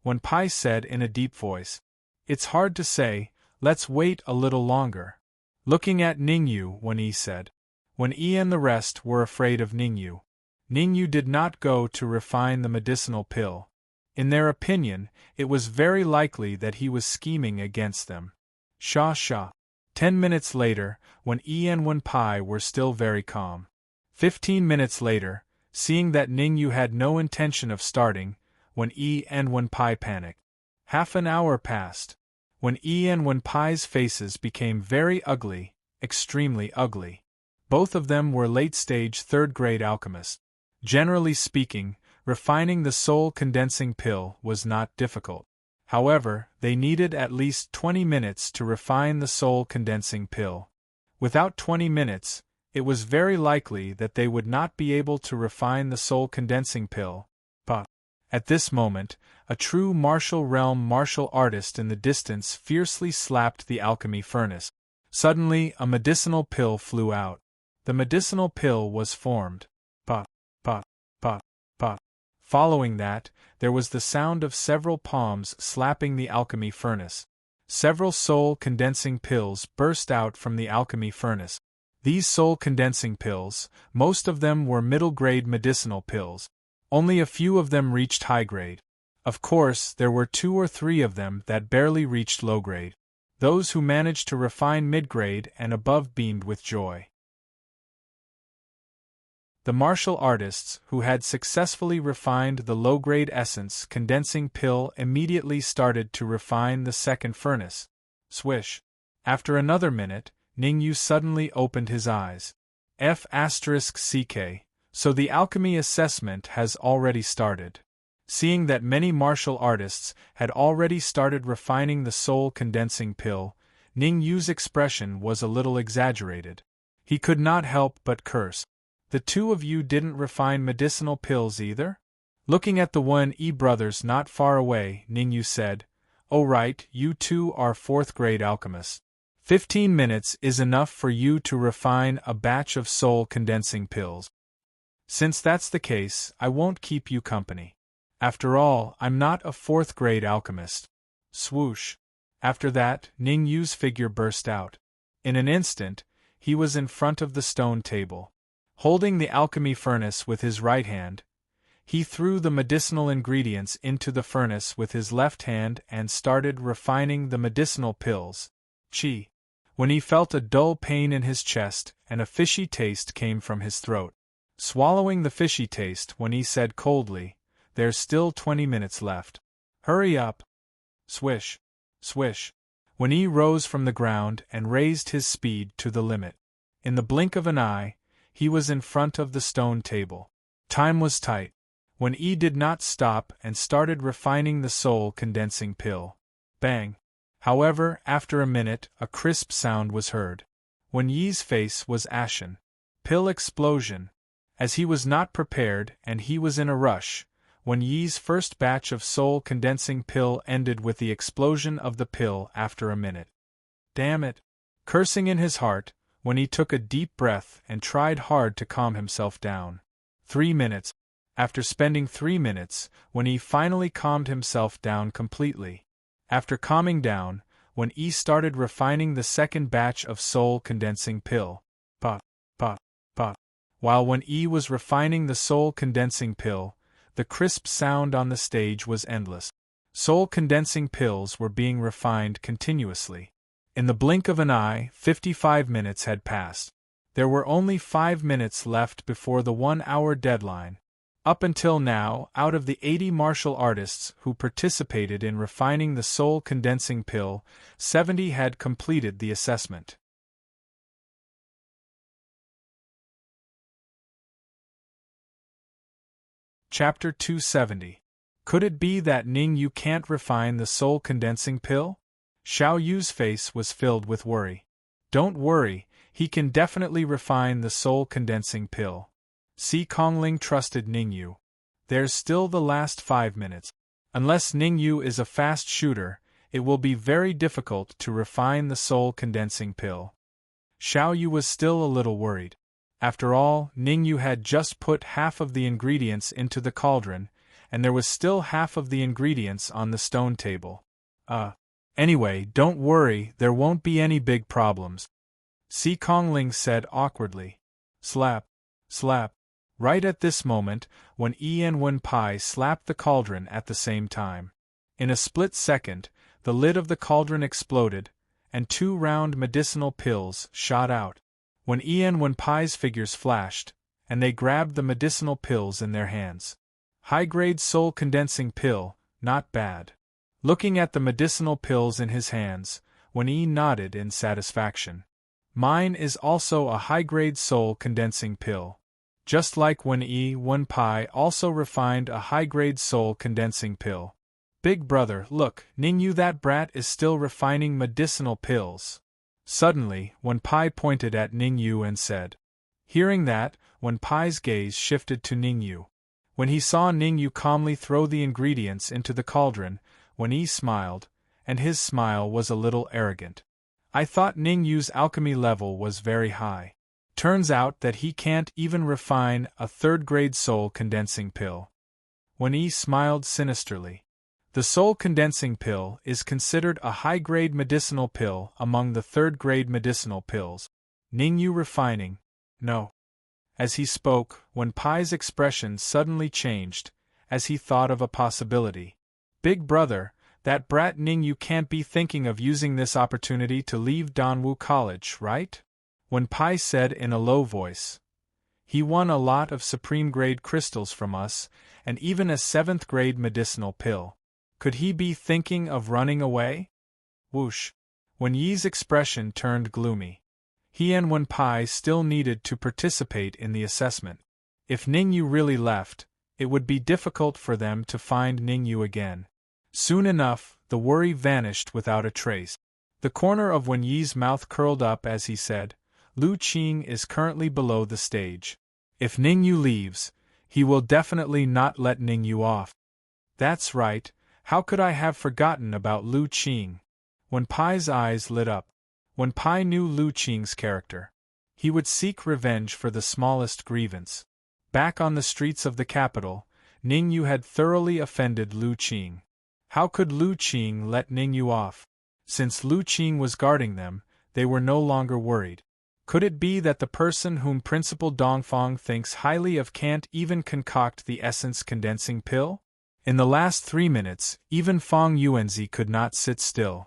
Wen Pai said in a deep voice. It's hard to say, let's wait a little longer. Looking at Ning Yu, Wen Yi said. Wen Yi and the rest were afraid of Ning Yu. Ning Yu did not go to refine the medicinal pill. In their opinion, it was very likely that he was scheming against them. Sha. 10 minutes later, Wen Yi and Wen Pai were still very calm. 15 minutes later, seeing that Ning Yu had no intention of starting, Wen Yi and Wen Pai panicked. Half an hour passed. Wen Yi and Wen Pai's faces became very ugly, extremely ugly. Both of them were late-stage third-grade alchemists. Generally speaking, refining the soul-condensing pill was not difficult. However, they needed at least 20 minutes to refine the soul-condensing pill. Without 20 minutes, It was very likely that they would not be able to refine the soul-condensing pill. But at this moment, a true martial realm martial artist in the distance fiercely slapped the alchemy furnace. Suddenly, a medicinal pill flew out. The medicinal pill was formed. Pa, pa, pa, pa. Following that, there was the sound of several palms slapping the alchemy furnace. Several soul-condensing pills burst out from the alchemy furnace. These soul-condensing pills, most of them were middle-grade medicinal pills. Only a few of them reached high-grade. Of course, there were 2 or 3 of them that barely reached low-grade. Those who managed to refine mid-grade and above beamed with joy. The martial artists who had successfully refined the low-grade essence condensing pill immediately started to refine the second furnace. Swish. After another minute, Ningyu suddenly opened his eyes. F***ck, so the alchemy assessment has already started. Seeing that many martial artists had already started refining the soul-condensing pill, Ningyu's expression was a little exaggerated. He could not help but curse. The 2 of you didn't refine medicinal pills either? Looking at the 1E brothers not far away, Ningyu said, "Oh right, you 2 are 4th-grade alchemists. 15 minutes is enough for you to refine a batch of soul-condensing pills. Since that's the case, I won't keep you company. After all, I'm not a 4th-grade alchemist." Swoosh. After that, Ningyu's figure burst out. In an instant, he was in front of the stone table. Holding the alchemy furnace with his right hand, he threw the medicinal ingredients into the furnace with his left hand and started refining the medicinal pills. Chi. When he felt a dull pain in his chest and a fishy taste came from his throat. Swallowing the fishy taste when he said coldly, "There's still 20 minutes left. Hurry up." Swish. Swish. When he rose from the ground and raised his speed to the limit. In the blink of an eye, he was in front of the stone table. Time was tight. When E did not stop and started refining the soul-condensing pill. Bang. However, after a minute, a crisp sound was heard. When Yi's face was ashen. Pill explosion. As he was not prepared and he was in a rush, when Yi's first batch of soul-condensing pill ended with the explosion of the pill after a minute. Damn it! Cursing in his heart, when he took a deep breath and tried hard to calm himself down. 3 minutes. After spending 3 minutes, when he finally calmed himself down completely. After calming down, when E started refining the second batch of soul-condensing pill. Pa, pa, pa. While when E was refining the soul-condensing pill, the crisp sound on the stage was endless. Soul-condensing pills were being refined continuously. In the blink of an eye, 55 minutes had passed. There were only 5 minutes left before the 1-hour deadline. Up until now, out of the 80 martial artists who participated in refining the soul-condensing pill, 70 had completed the assessment. Chapter 270. Could it be that Ningyu can't refine the soul-condensing pill? Xiao Yu's face was filled with worry. Don't worry, he can definitely refine the soul-condensing pill. Si Kongling trusted Ningyu. There's still the last 5 minutes. Unless Ningyu is a fast shooter, it will be very difficult to refine the soul-condensing pill. Xiao Yu was still a little worried. After all, Ningyu had just put half of the ingredients into the cauldron, and there was still half of the ingredients on the stone table. Anyway, don't worry, there won't be any big problems. Si Kongling said awkwardly. Slap. Slap. Right at this moment, when E and Wen Pai slapped the cauldron at the same time. In a split second, the lid of the cauldron exploded, and 2 round medicinal pills shot out. When E and Wen Pai's figures flashed, and they grabbed the medicinal pills in their hands. High-grade soul-condensing pill, not bad. Looking at the medicinal pills in his hands, Wen E nodded in satisfaction. Mine is also a high-grade soul-condensing pill. Just like Wen E, Wen Pai also refined a high-grade soul-condensing pill. Big brother, look, Ningyu, that brat is still refining medicinal pills. Suddenly, Wen Pai pointed at Ningyu and said, Hearing that, Wen Pai's gaze shifted to Ningyu. When he saw Ningyu calmly throw the ingredients into the cauldron, Wen Yi smiled, and his smile was a little arrogant. I thought Ningyu's alchemy level was very high. Turns out that he can't even refine a third-grade soul condensing pill. Wen Yi smiled sinisterly. The soul condensing pill is considered a high-grade medicinal pill among the third-grade medicinal pills. Ningyu refining? No. As he spoke, Wen Pai's expression suddenly changed, as he thought of a possibility. Big brother, that brat Ningyu can't be thinking of using this opportunity to leave Danwu College, right? Wen Pai said in a low voice. He won a lot of supreme-grade crystals from us, and even a 7th-grade medicinal pill. Could he be thinking of running away? Whoosh. Wen Yi's expression turned gloomy. He and Wen Pai still needed to participate in the assessment. If Ningyu really left, it would be difficult for them to find Ningyu again. Soon enough, the worry vanished without a trace. The corner of Wen Yi's mouth curled up as he said, Lu Qing is currently below the stage. If Ningyu leaves, he will definitely not let Ningyu off. That's right, how could I have forgotten about Lu Qing? Wen Pai's eyes lit up. Wen Pai knew Lu Qing's character. He would seek revenge for the smallest grievance. Back on the streets of the capital, Ningyu had thoroughly offended Lu Qing. How could Lu Qing let Ningyu off? Since Lu Qing was guarding them, they were no longer worried. Could it be that the person whom Principal Dongfang thinks highly of can't even concoct the essence condensing pill? In the last 3 minutes, even Fang Yuanzi could not sit still.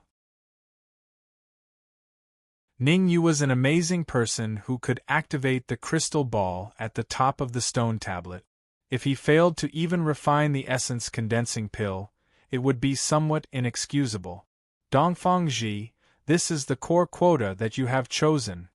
Ningyu was an amazing person who could activate the crystal ball at the top of the stone tablet. If he failed to even refine the essence condensing pill, it would be somewhat inexcusable. Dongfang Ji, this is the core quota that you have chosen.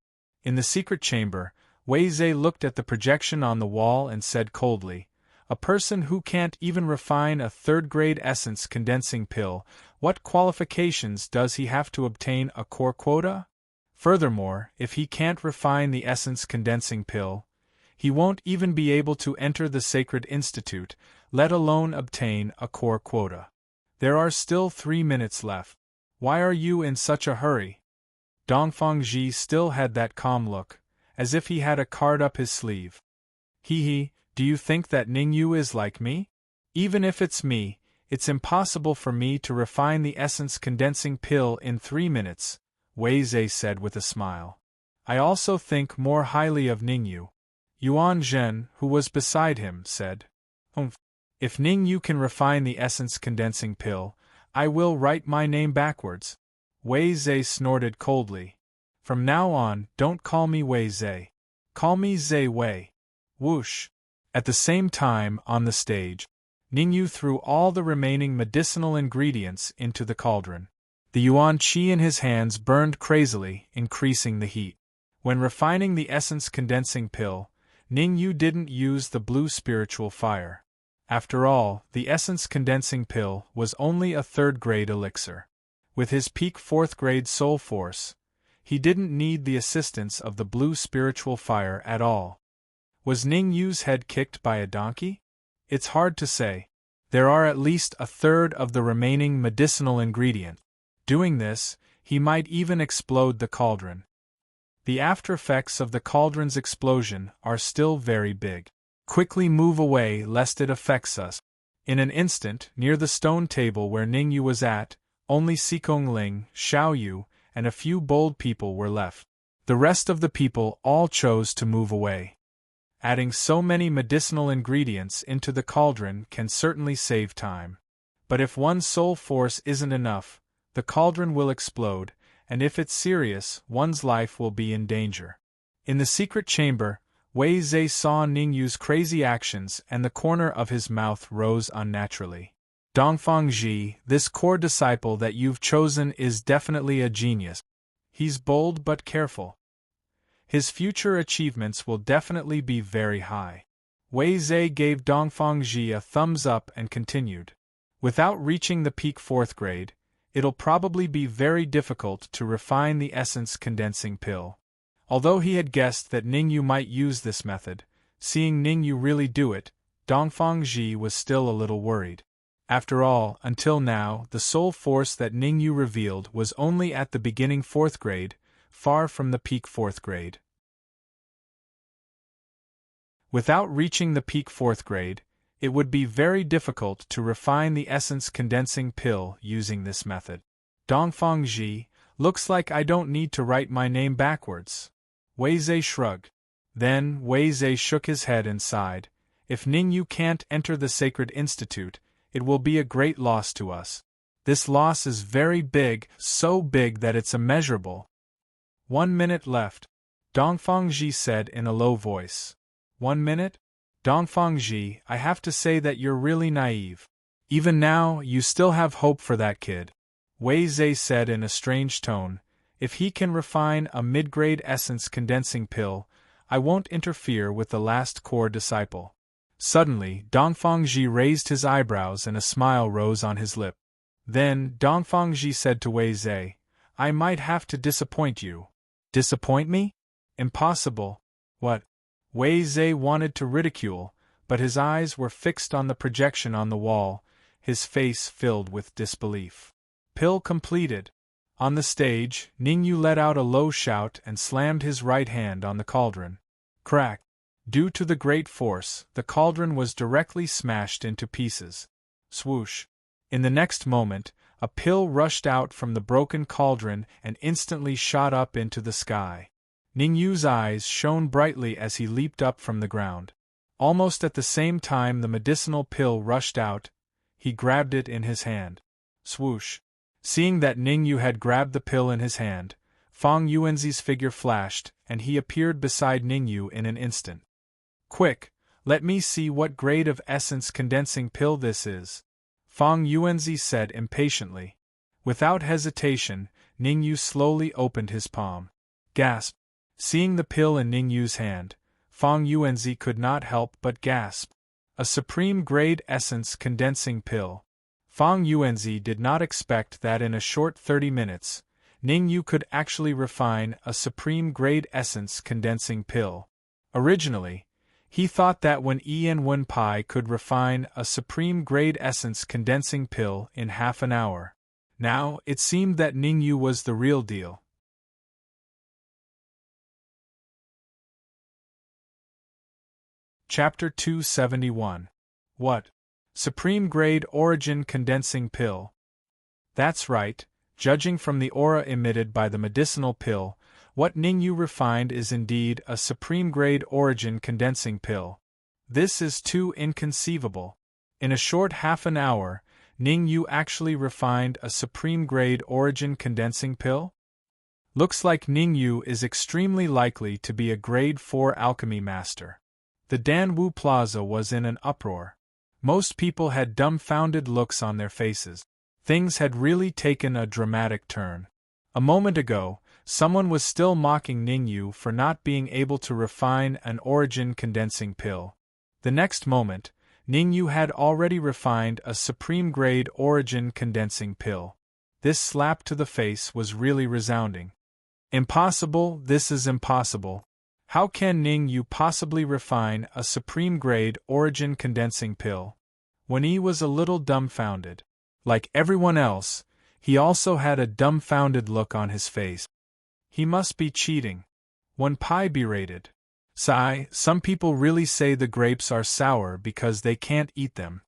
In the secret chamber, Wei Zhe looked at the projection on the wall and said coldly, a person who can't even refine a third-grade essence condensing pill, what qualifications does he have to obtain a core quota? Furthermore, if he can't refine the essence condensing pill, he won't even be able to enter the Sacred Institute, let alone obtain a core quota. There are still 3 minutes left. Why are you in such a hurry? Dongfang Ji still had that calm look, as if he had a card up his sleeve. Hee, do you think that Ningyu is like me? Even if it's me, it's impossible for me to refine the essence condensing pill in 3 minutes, Wei Zhe said with a smile. I also think more highly of Ningyu. Yuan Zhen, who was beside him, said, If Ningyu can refine the essence condensing pill, I will write my name backwards. Wei Zhe snorted coldly. From now on, don't call me Wei Zhe. Call me Zhe Wei. Whoosh. At the same time, on the stage, Ningyu threw all the remaining medicinal ingredients into the cauldron. The yuan qi in his hands burned crazily, increasing the heat. When refining the essence condensing pill, Ningyu didn't use the blue spiritual fire. After all, the essence condensing pill was only a third-grade elixir. With his peak 4th-grade soul force, he didn't need the assistance of the blue spiritual fire at all. Was Ningyu's head kicked by a donkey? It's hard to say. There are at least a third of the remaining medicinal ingredient. Doing this, he might even explode the cauldron. The after-effects of the cauldron's explosion are still very big. Quickly move away lest it affects us. In an instant, near the stone table where Ningyu was at, only Xikong Ling, Xiao Yu, and a few bold people were left. The rest of the people all chose to move away. Adding so many medicinal ingredients into the cauldron can certainly save time. But if one's soul force isn't enough, the cauldron will explode, and if it's serious, one's life will be in danger. In the secret chamber, Wei Zhe saw Ningyu's crazy actions and the corner of his mouth rose unnaturally. Dongfang Ji, this core disciple that you've chosen is definitely a genius. He's bold but careful. His future achievements will definitely be very high. Wei Zhe gave Dongfang Ji a thumbs up and continued. Without reaching the peak 4th grade, it'll probably be very difficult to refine the essence condensing pill. Although he had guessed that Ningyu might use this method, seeing Ningyu really do it, Dongfangji was still a little worried. After all, until now, the soul force that Ningyu revealed was only at the beginning 4th grade, far from the peak 4th grade. Without reaching the peak 4th grade, it would be very difficult to refine the essence condensing pill using this method. Dongfangji, looks like I don't need to write my name backwards. Weizhe shrugged. Then Weizhe shook his head and sighed. If Ningyu can't enter the Sacred Institute, it will be a great loss to us. This loss is very big, so big that it's immeasurable. 1 minute left, Dongfangji said in a low voice. 1 minute? Dongfangji, I have to say that you're really naive. Even now, you still have hope for that kid. Weizhe said in a strange tone. If he can refine a mid-grade essence condensing pill, I won't interfere with the last core disciple. Suddenly, Dongfangji raised his eyebrows and a smile rose on his lip. Then, Dongfangji said to Weizhe, I might have to disappoint you. Disappoint me? Impossible. What? Weizhe wanted to ridicule, but his eyes were fixed on the projection on the wall, his face filled with disbelief. Pill completed. On the stage, Ningyu let out a low shout and slammed his right hand on the cauldron. Crack! Due to the great force, the cauldron was directly smashed into pieces. Swoosh! In the next moment, a pill rushed out from the broken cauldron and instantly shot up into the sky. Ningyu's eyes shone brightly as he leaped up from the ground. Almost at the same time the medicinal pill rushed out, he grabbed it in his hand. Swoosh! Seeing that Ningyu had grabbed the pill in his hand, Fang Yuanzi's figure flashed, and he appeared beside Ningyu in an instant. Quick, let me see what grade of essence condensing pill this is, Fang Yuanzi said impatiently. Without hesitation, Ningyu slowly opened his palm. Gasp! Seeing the pill in Ningyu's hand, Fang Yuanzi could not help but gasp. A supreme grade essence condensing pill. Fang Yuanzi did not expect that in a short 30 minutes, Ningyu could actually refine a supreme grade essence condensing pill. Originally, he thought that when Ian Wenpai could refine a supreme grade essence condensing pill in half an hour. Now, it seemed that Ningyu was the real deal. Chapter 271. What? Supreme grade origin condensing pill. That's right, judging from the aura emitted by the medicinal pill, what Ningyu refined is indeed a supreme grade origin condensing pill. This is too inconceivable. In a short half an hour, Ningyu actually refined a supreme grade origin condensing pill? Looks like Ningyu is extremely likely to be a grade 4 alchemy master. The Danwu Plaza was in an uproar. Most people had dumbfounded looks on their faces. Things had really taken a dramatic turn. A moment ago, someone was still mocking Ningyu for not being able to refine an origin condensing pill. The next moment, Ningyu had already refined a supreme grade origin condensing pill. This slap to the face was really resounding. Impossible, this is impossible. How can Ningyu possibly refine a supreme grade origin condensing pill? When he was a little dumbfounded. Like everyone else, he also had a dumbfounded look on his face. He must be cheating. Wenpai berated. Sigh, some people really say the grapes are sour because they can't eat them.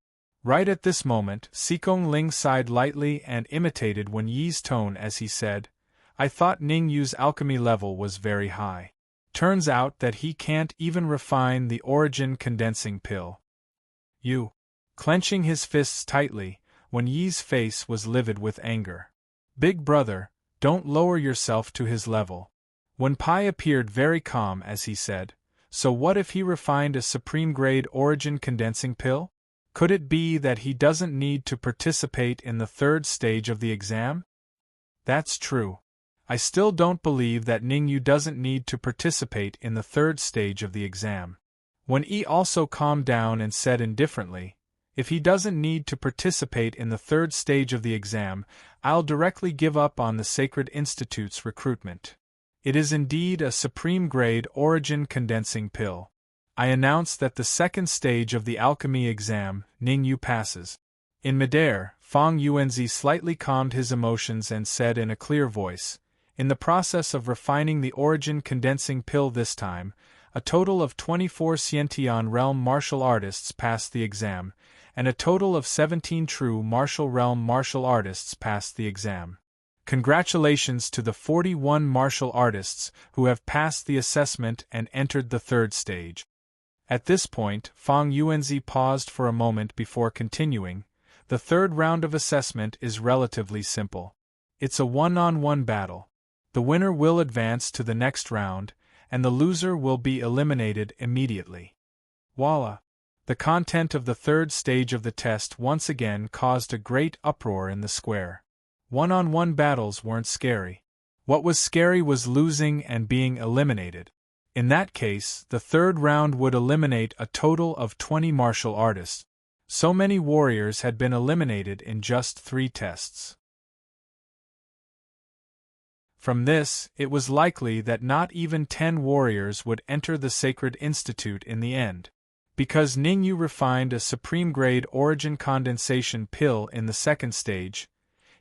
Right at this moment, Xikong Ling sighed lightly and imitated Wen Yi's tone as he said, I thought Ningyu's alchemy level was very high. Turns out that he can't even refine the origin condensing pill. You. Clenching his fists tightly, Wen Yi's face was livid with anger. Big brother, don't lower yourself to his level. Wenpai appeared very calm as he said, so what if he refined a supreme grade origin condensing pill? Could it be that he doesn't need to participate in the 3rd stage of the exam? That's true. I still don't believe that Ningyu doesn't need to participate in the 3rd stage of the exam. Wen Yi also calmed down and said indifferently, if he doesn't need to participate in the 3rd stage of the exam, I'll directly give up on the Sacred Institute's recruitment. It is indeed a supreme-grade origin condensing pill. I announce that the second stage of the alchemy exam, Ning Yu passes. In midair, Fang Yuanzi slightly calmed his emotions and said in a clear voice, in the process of refining the origin condensing pill this time, a total of 24 Xiantian realm martial artists passed the exam, and a total of 17 true martial realm martial artists passed the exam. Congratulations to the 41 martial artists who have passed the assessment and entered the third stage. At this point, Fang Yuanzi paused for a moment before continuing. The third round of assessment is relatively simple. It's a one-on-one battle. The winner will advance to the next round, and the loser will be eliminated immediately. Voila! The content of the third stage of the test once again caused a great uproar in the square. One-on-one battles weren't scary. What was scary was losing and being eliminated. In that case, the third round would eliminate a total of 20 martial artists. So many warriors had been eliminated in just 3 tests. From this, it was likely that not even 10 warriors would enter the Sacred Institute in the end. Because Ning Yu refined a supreme-grade origin condensation pill in the second stage,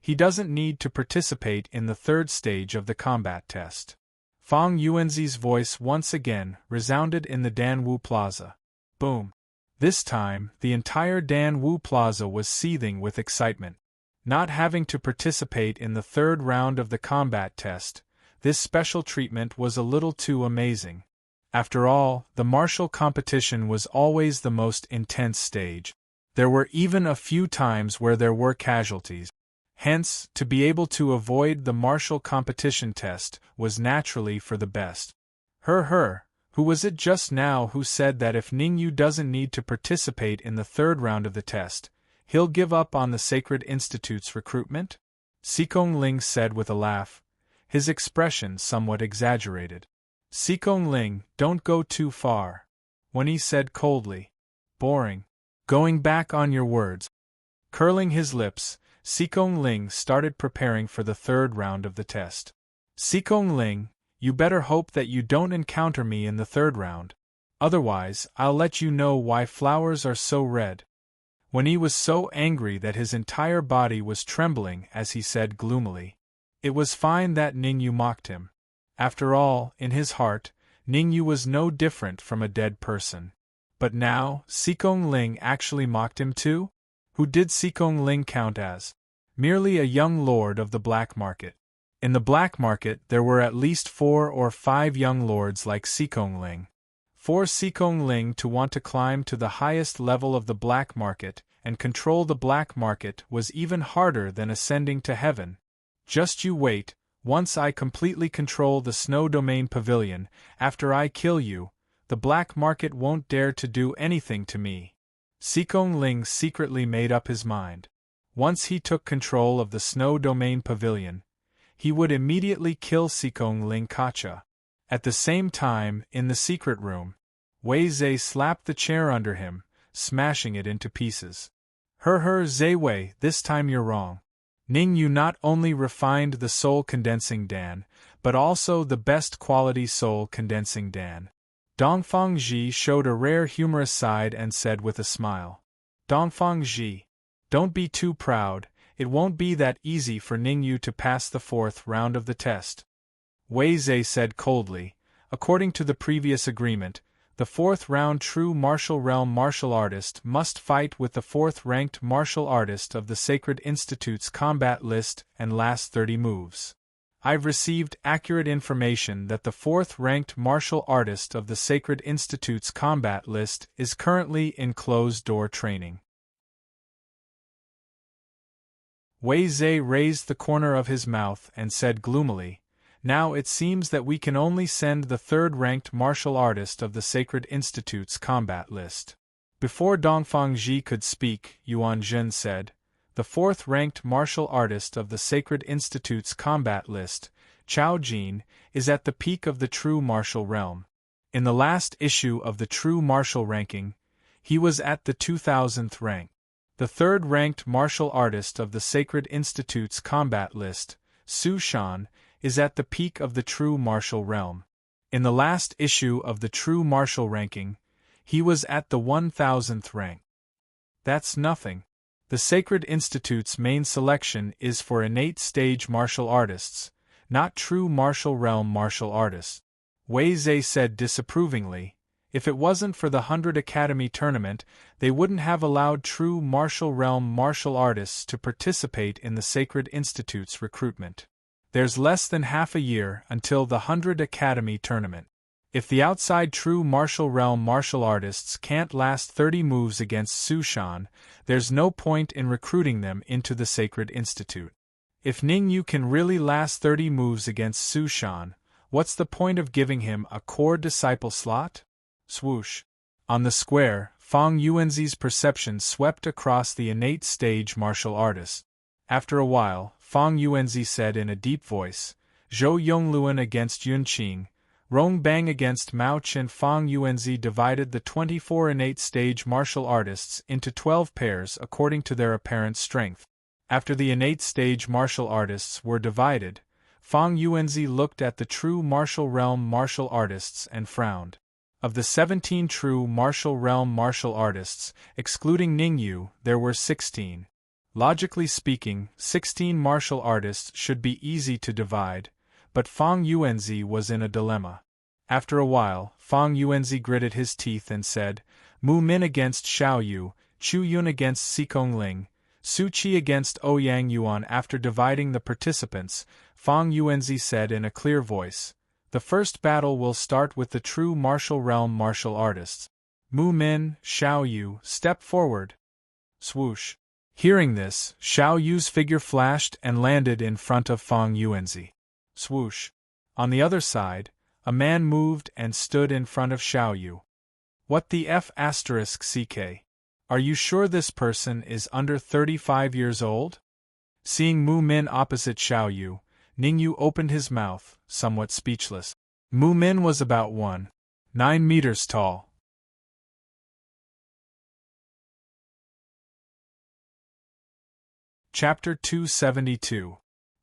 he doesn't need to participate in the third stage of the combat test. Fang Yuanzi's voice once again resounded in the Danwu Plaza. Boom! This time, the entire Danwu Plaza was seething with excitement. Not having to participate in the third round of the combat test, this special treatment was a little too amazing. After all, the martial competition was always the most intense stage. There were even a few times where there were casualties. Hence, to be able to avoid the martial competition test was naturally for the best. Who was it just now who said that if Ning Yu doesn't need to participate in the third round of the test, he'll give up on the Sacred Institute's recruitment? Xikong Ling said with a laugh, his expression somewhat exaggerated. Xikong Ling, don't go too far. When he said coldly, boring. Going back on your words. Curling his lips, Xikong Ling started preparing for the third round of the test. Xikong Ling, you better hope that you don't encounter me in the third round. Otherwise, I'll let you know why flowers are so red. When he was so angry that his entire body was trembling as he said gloomily. It was fine that Ning Yu mocked him. After all, in his heart, Ning Yu was no different from a dead person. But now, Xikong Ling actually mocked him too? Who did Xikong Ling count as? Merely a young lord of the black market. In the black market there were at least 4 or 5 young lords like Xikong Ling. For Xikong Ling to want to climb to the highest level of the black market and control the black market was even harder than ascending to heaven. Just you wait, once I completely control the Snow Domain Pavilion, after I kill you, the black market won't dare to do anything to me. Xikong Ling secretly made up his mind. Once he took control of the Snow Domain Pavilion, he would immediately kill Xikong Ling Kacha. At the same time, in the secret room, Wei Zhe slapped the chair under him, smashing it into pieces. Zhe Wei, this time you're wrong. Ning Yu not only refined the soul condensing Dan, but also the best quality soul condensing Dan. Dongfang Ji showed a rare humorous side and said with a smile. Dongfang Ji, don't be too proud, it won't be that easy for Ning Yu to pass the fourth round of the test. Wei Zhe said coldly, according to the previous agreement, the fourth round true martial realm martial artist must fight with the fourth-ranked martial artist of the Sacred Institute's combat list and last 30 moves. I've received accurate information that the fourth-ranked martial artist of the Sacred Institute's combat list is currently in closed-door training. Wei Zhe raised the corner of his mouth and said gloomily, now it seems that we can only send the third-ranked martial artist of the Sacred Institute's combat list. Before Dongfang Ji could speak, Yuan Zhen said, the fourth-ranked martial artist of the Sacred Institute's combat list, Chao Jin, is at the peak of the true martial realm. In the last issue of the true martial ranking, he was at the 2000th rank. The third-ranked martial artist of the Sacred Institute's combat list, Su Shan, is at the peak of the true martial realm. In the last issue of the true martial ranking, he was at the 1000th rank. That's nothing. The Sacred Institute's main selection is for innate stage martial artists, not true martial realm martial artists. Wei Zhe said disapprovingly, if it wasn't for the 100 Academy tournament, they wouldn't have allowed true martial realm martial artists to participate in the Sacred Institute's recruitment. There's less than half a year until the 100 Academy tournament. If the outside true martial realm martial artists can't last 30 moves against Su Shan, there's no point in recruiting them into the Sacred Institute. If Ning Yu can really last 30 moves against Su Shan, what's the point of giving him a core disciple slot? Swoosh. On the square, Fang Yuanzi's perception swept across the innate stage martial artist. After a while, Fang Yuanzi said in a deep voice, Zhou Yongluan against Yun Qing, Rong Bang against Mao Chen. Fang Yuanzi divided the 24 innate stage martial artists into 12 pairs according to their apparent strength. After the innate stage martial artists were divided, Fang Yuanzi looked at the true martial realm martial artists and frowned. Of the 17 true martial realm martial artists, excluding Ning Yu, there were 16. Logically speaking, 16 martial artists should be easy to divide, but Fang Yuanzi was in a dilemma. After a while, Fang Yuanzi gritted his teeth and said, Mu Min against Xiao Yu, Chu Yun against Sikong Ling, Su Qi against Ouyang Yuan. After dividing the participants, Fang Yuanzi said in a clear voice, the first battle will start with the true martial realm martial artists. Mu Min, Xiao Yu, step forward. Swoosh. Hearing this, Xiao Yu's figure flashed and landed in front of Fang Yuanzi. Swoosh. On the other side, a man moved and stood in front of Xiao Yu. What the F***ck? Are you sure this person is under 35 years old? Seeing Mu Min opposite Xiao Yu, Ning Yu opened his mouth, somewhat speechless. Mu Min was about 1.9 meters tall. Chapter 272.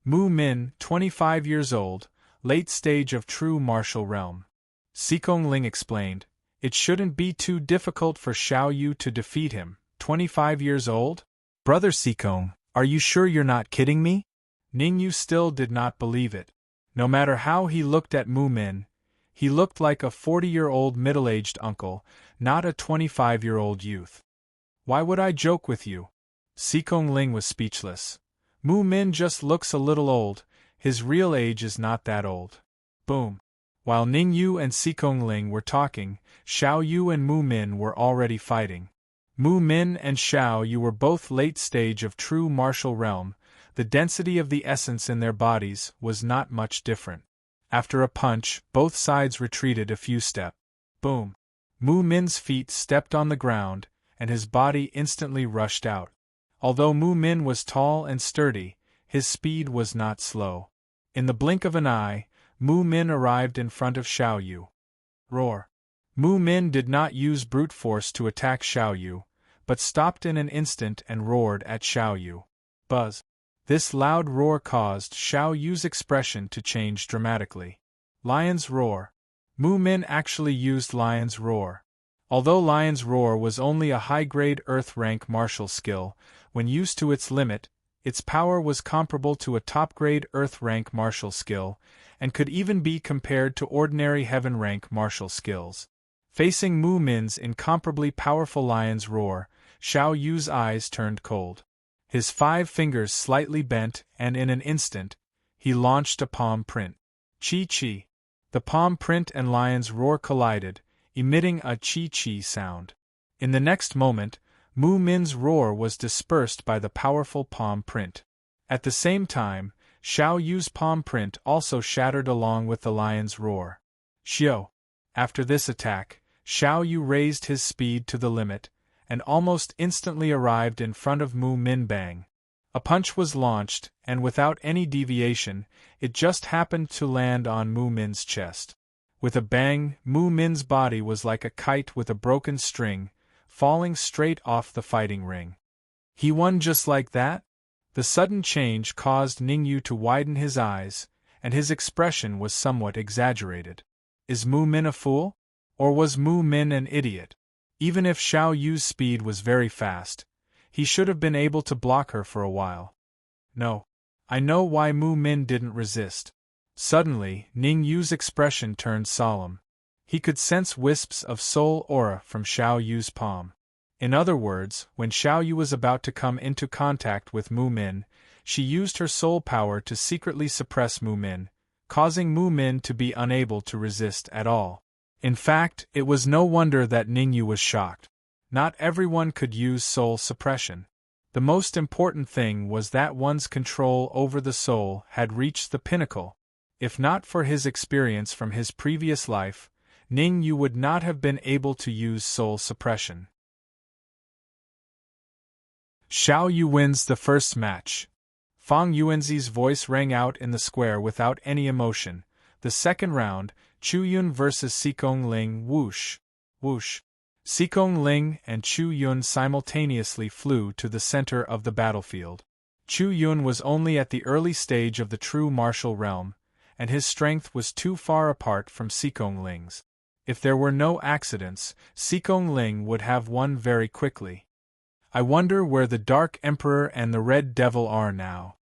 Mu Min, 25 years old, late stage of true martial realm. Sikong Ling explained, it shouldn't be too difficult for Xiao Yu to defeat him. 25 years old? Brother Sikong, are you sure you're not kidding me? Ning Yu still did not believe it. No matter how he looked at Mu Min, he looked like a 40-year-old middle-aged uncle, not a 25-year-old youth. Why would I joke with you? Sikong Ling was speechless. Mu Min just looks a little old, his real age is not that old. Boom. While Ning Yu and Sikong Ling were talking, Xiao Yu and Mu Min were already fighting. Mu Min and Xiao Yu were both late stage of true martial realm. The density of the essence in their bodies was not much different. After a punch, both sides retreated a few steps. Boom. Mu Min's feet stepped on the ground, and his body instantly rushed out. Although Mu Min was tall and sturdy, his speed was not slow. In the blink of an eye, Mu Min arrived in front of Xiao Yu. Roar. Mu Min did not use brute force to attack Xiao Yu, but stopped in an instant and roared at Xiao Yu. Buzz. This loud roar caused Xiao Yu's expression to change dramatically. Lion's Roar. Mu Min actually used Lion's Roar. Although Lion's Roar was only a high-grade Earth-rank martial skill, when used to its limit, its power was comparable to a top-grade Earth-rank martial skill, and could even be compared to ordinary Heaven-rank martial skills. Facing Mu Min's incomparably powerful Lion's Roar, Xiao Yu's eyes turned cold. His 5 fingers slightly bent, and in an instant, he launched a palm print. Chi-chi. The palm print and Lion's Roar collided, emitting a chi-chi sound. In the next moment, Mu Min's roar was dispersed by the powerful palm print. At the same time, Xiao Yu's palm print also shattered along with the Lion's Roar. Xiao. After this attack, Xiao Yu raised his speed to the limit, and almost instantly arrived in front of Mu Min. Bang. A punch was launched, and without any deviation, it just happened to land on Mu Min's chest. With a bang, Mu Min's body was like a kite with a broken string, falling straight off the fighting ring. He won just like that? The sudden change caused Ning Yu to widen his eyes, and his expression was somewhat exaggerated. Is Mu Min a fool? Or was Mu Min an idiot? Even if Xiao Yu's speed was very fast, he should have been able to block her for a while. No. I know why Mu Min didn't resist. Suddenly, Ning Yu's expression turned solemn. He could sense wisps of soul aura from Xiao Yu's palm. In other words, when Xiao Yu was about to come into contact with Mu Min, she used her soul power to secretly suppress Mu Min, causing Mu Min to be unable to resist at all. In fact, it was no wonder that Ning Yu was shocked. Not everyone could use soul suppression. The most important thing was that one's control over the soul had reached the pinnacle. If not for his experience from his previous life, Ning Yu would not have been able to use soul suppression. Xiao Yu wins the first match. Fang Yuanzi's voice rang out in the square without any emotion. The second round, Chu Yun vs. Xikong Ling. Whoosh! Whoosh! Xikong Ling and Chu Yun simultaneously flew to the center of the battlefield. Chu Yun was only at the early stage of the true martial realm, and his strength was too far apart from Xikong Ling's. If there were no accidents, Xikong Ling would have won very quickly. I wonder where the Dark Emperor and the Red Devil are now.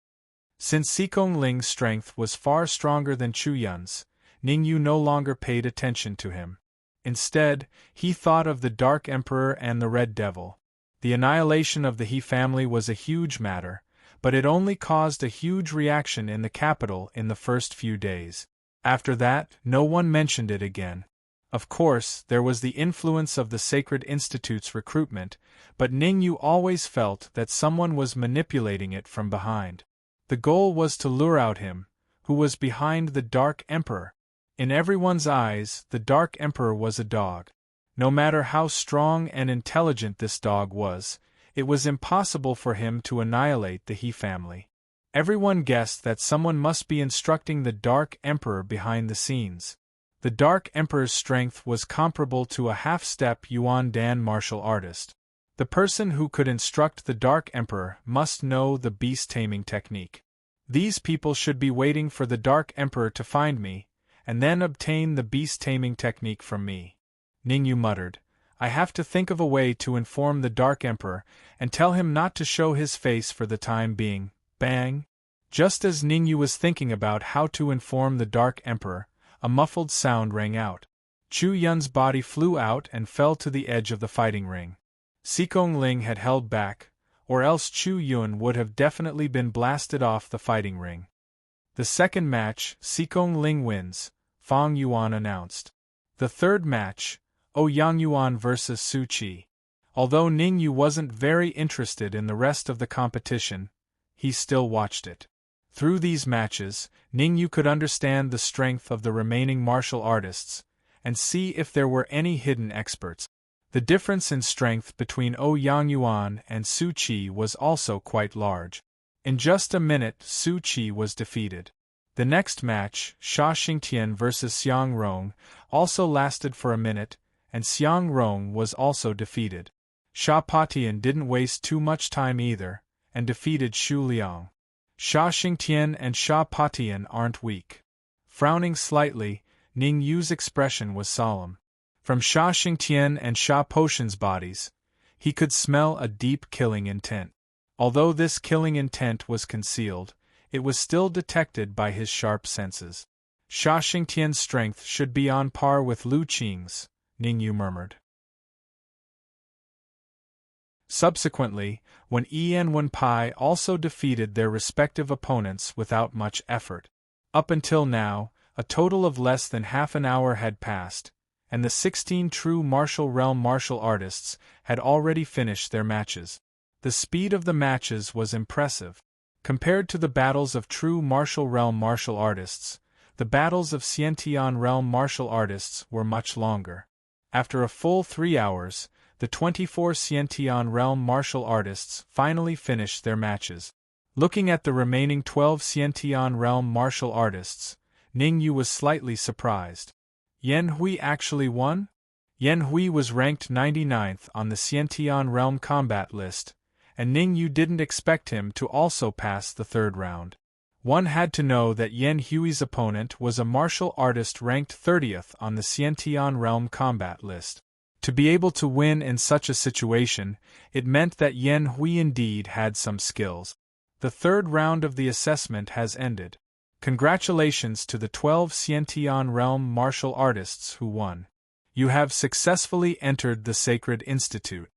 Since Xikong Ling's strength was far stronger than Chu Yun's, Ning Yu no longer paid attention to him. Instead, he thought of the Dark Emperor and the Red Devil. The annihilation of the He family was a huge matter, but it only caused a huge reaction in the capital in the first few days. After that, no one mentioned it again. Of course, there was the influence of the Sacred Institute's recruitment, but Ning Yu always felt that someone was manipulating it from behind. The goal was to lure out him, who was behind the Dark Emperor. In everyone's eyes, the Dark Emperor was a dog. No matter how strong and intelligent this dog was, it was impossible for him to annihilate the He family. Everyone guessed that someone must be instructing the Dark Emperor behind the scenes. The Dark Emperor's strength was comparable to a half-step Yuan Dan martial artist. The person who could instruct the Dark Emperor must know the beast-taming technique. These people should be waiting for the Dark Emperor to find me, and then obtain the beast-taming technique from me. Ning Yu muttered, I have to think of a way to inform the Dark Emperor and tell him not to show his face for the time being. Bang! Just as Ning Yu was thinking about how to inform the Dark Emperor, a muffled sound rang out. Chu Yun's body flew out and fell to the edge of the fighting ring. Xikong Ling had held back, or else Chu Yun would have definitely been blasted off the fighting ring. The second match, Xikong Ling wins, Fang Yuan announced. The third match, Ouyang Yuan vs. Su Qi. Although Ning Yu wasn't very interested in the rest of the competition, he still watched it. Through these matches, Ning Yu could understand the strength of the remaining martial artists, and see if there were any hidden experts. The difference in strength between Ouyang Yuan and Su Qi was also quite large. In just a minute, Su Qi was defeated. The next match, Sha Xingtian vs. Xiang Rong, also lasted for a minute, and Xiang Rong was also defeated. Sha Patian didn't waste too much time either, and defeated Xu Liang. Sha Xingtian and Sha Patian aren't weak. Frowning slightly, Ning Yu's expression was solemn. From Sha Xingtian and Sha Potion's bodies, he could smell a deep killing intent. Although this killing intent was concealed, it was still detected by his sharp senses. Sha Xingtian's strength should be on par with Lu Qing's, Ning Yu murmured. Subsequently, when Yi and Wen Pai also defeated their respective opponents without much effort. Up until now, a total of less than half an hour had passed, and the 16 true martial realm martial artists had already finished their matches. The speed of the matches was impressive. Compared to the battles of true martial realm martial artists, the battles of Xiantian realm martial artists were much longer. After a full 3 hours, the 24 Xiantian realm martial artists finally finished their matches. Looking at the remaining 12 Xiantian realm martial artists, Ning Yu was slightly surprised. Yan Hui actually won? Yan Hui was ranked 99th on the Xiantian realm combat list, and Ning Yu didn't expect him to also pass the third round. One had to know that Yen Hui's opponent was a martial artist ranked 30th on the Xiantian realm combat list. To be able to win in such a situation, it meant that Yen Hui indeed had some skills. The third round of the assessment has ended. Congratulations to the 12 Xiantian realm martial artists who won. You have successfully entered the Sacred Institute.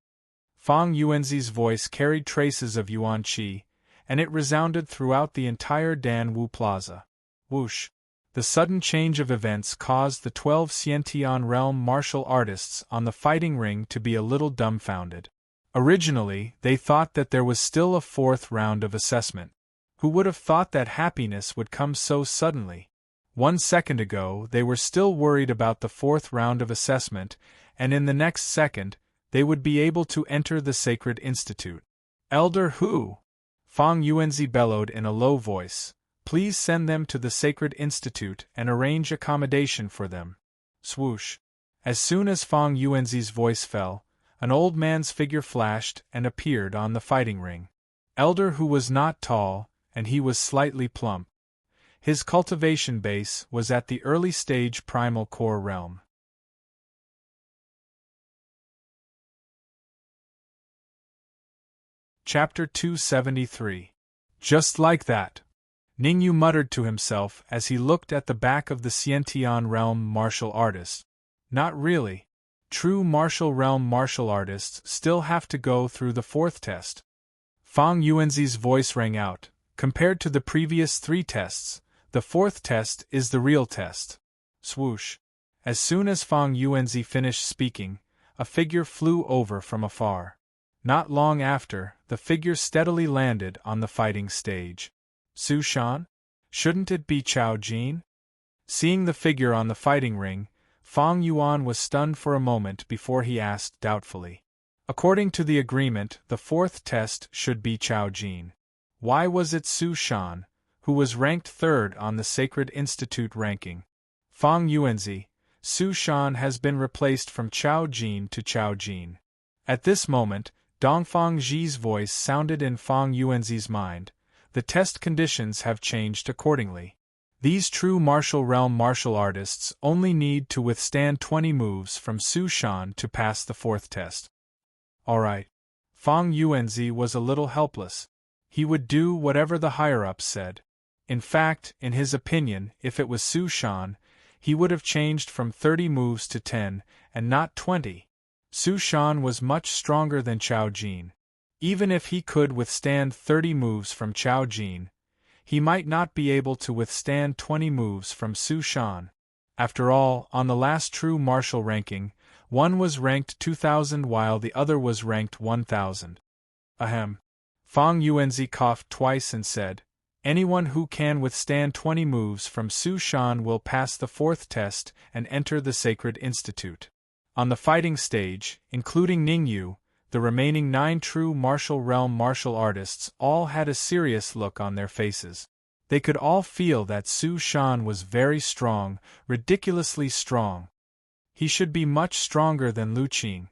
Fang Yuanzi's voice carried traces of Yuan Qi, and it resounded throughout the entire Dan Wu Plaza. Whoosh! The sudden change of events caused the 12 Xiantian realm martial artists on the fighting ring to be a little dumbfounded. Originally, they thought that there was still a fourth round of assessment. Who would have thought that happiness would come so suddenly? 1 second ago, they were still worried about the fourth round of assessment, and in the next second, they would be able to enter the Sacred Institute. Elder Hu! Fang Yuanzi bellowed in a low voice. Please send them to the Sacred Institute and arrange accommodation for them. Swoosh! As soon as Fang Yuanzi's voice fell, an old man's figure flashed and appeared on the fighting ring. Elder Hu was not tall, and he was slightly plump. His cultivation base was at the early stage primal core realm. Chapter 273. Just like that. Ningyu muttered to himself as he looked at the back of the Xiantian realm martial artist. Not really. True martial realm martial artists still have to go through the fourth test. Fang Yuanzi's voice rang out. Compared to the previous 3 tests, the fourth test is the real test. Swoosh! As soon as Fang Yuanzi finished speaking, a figure flew over from afar. Not long after, the figure steadily landed on the fighting stage. Su Shan? Shouldn't it be Chao Jin? Seeing the figure on the fighting ring, Fang Yuan was stunned for a moment before he asked doubtfully. According to the agreement, the fourth test should be Chao Jin. Why was it Su Shan, who was ranked 3rd on the Sacred Institute ranking? Fang Yuanzi, Su Shan has been replaced from Chao Jin to Chao Jin. At this moment, Dongfang Ji's voice sounded in Fang Yuanzi's mind. The test conditions have changed accordingly. These true martial realm martial artists only need to withstand 20 moves from Su Shan to pass the fourth test. Alright. Fang Yuanzi was a little helpless. He would do whatever the higher-ups said. In fact, in his opinion, if it was Su Shan, he would have changed from 30 moves to 10, and not 20. Su Shan was much stronger than Chao Jin. Even if he could withstand 30 moves from Chao Jin, he might not be able to withstand 20 moves from Su Shan. After all, on the last true martial ranking, one was ranked 2000 while the other was ranked 1000. Ahem. Fang Yuanzi coughed twice and said, anyone who can withstand 20 moves from Su Shan will pass the fourth test and enter the Sacred Institute. On the fighting stage, including Ningyu, the remaining 9 true martial realm martial artists all had a serious look on their faces. They could all feel that Su Shan was very strong, ridiculously strong. He should be much stronger than Lu Qing.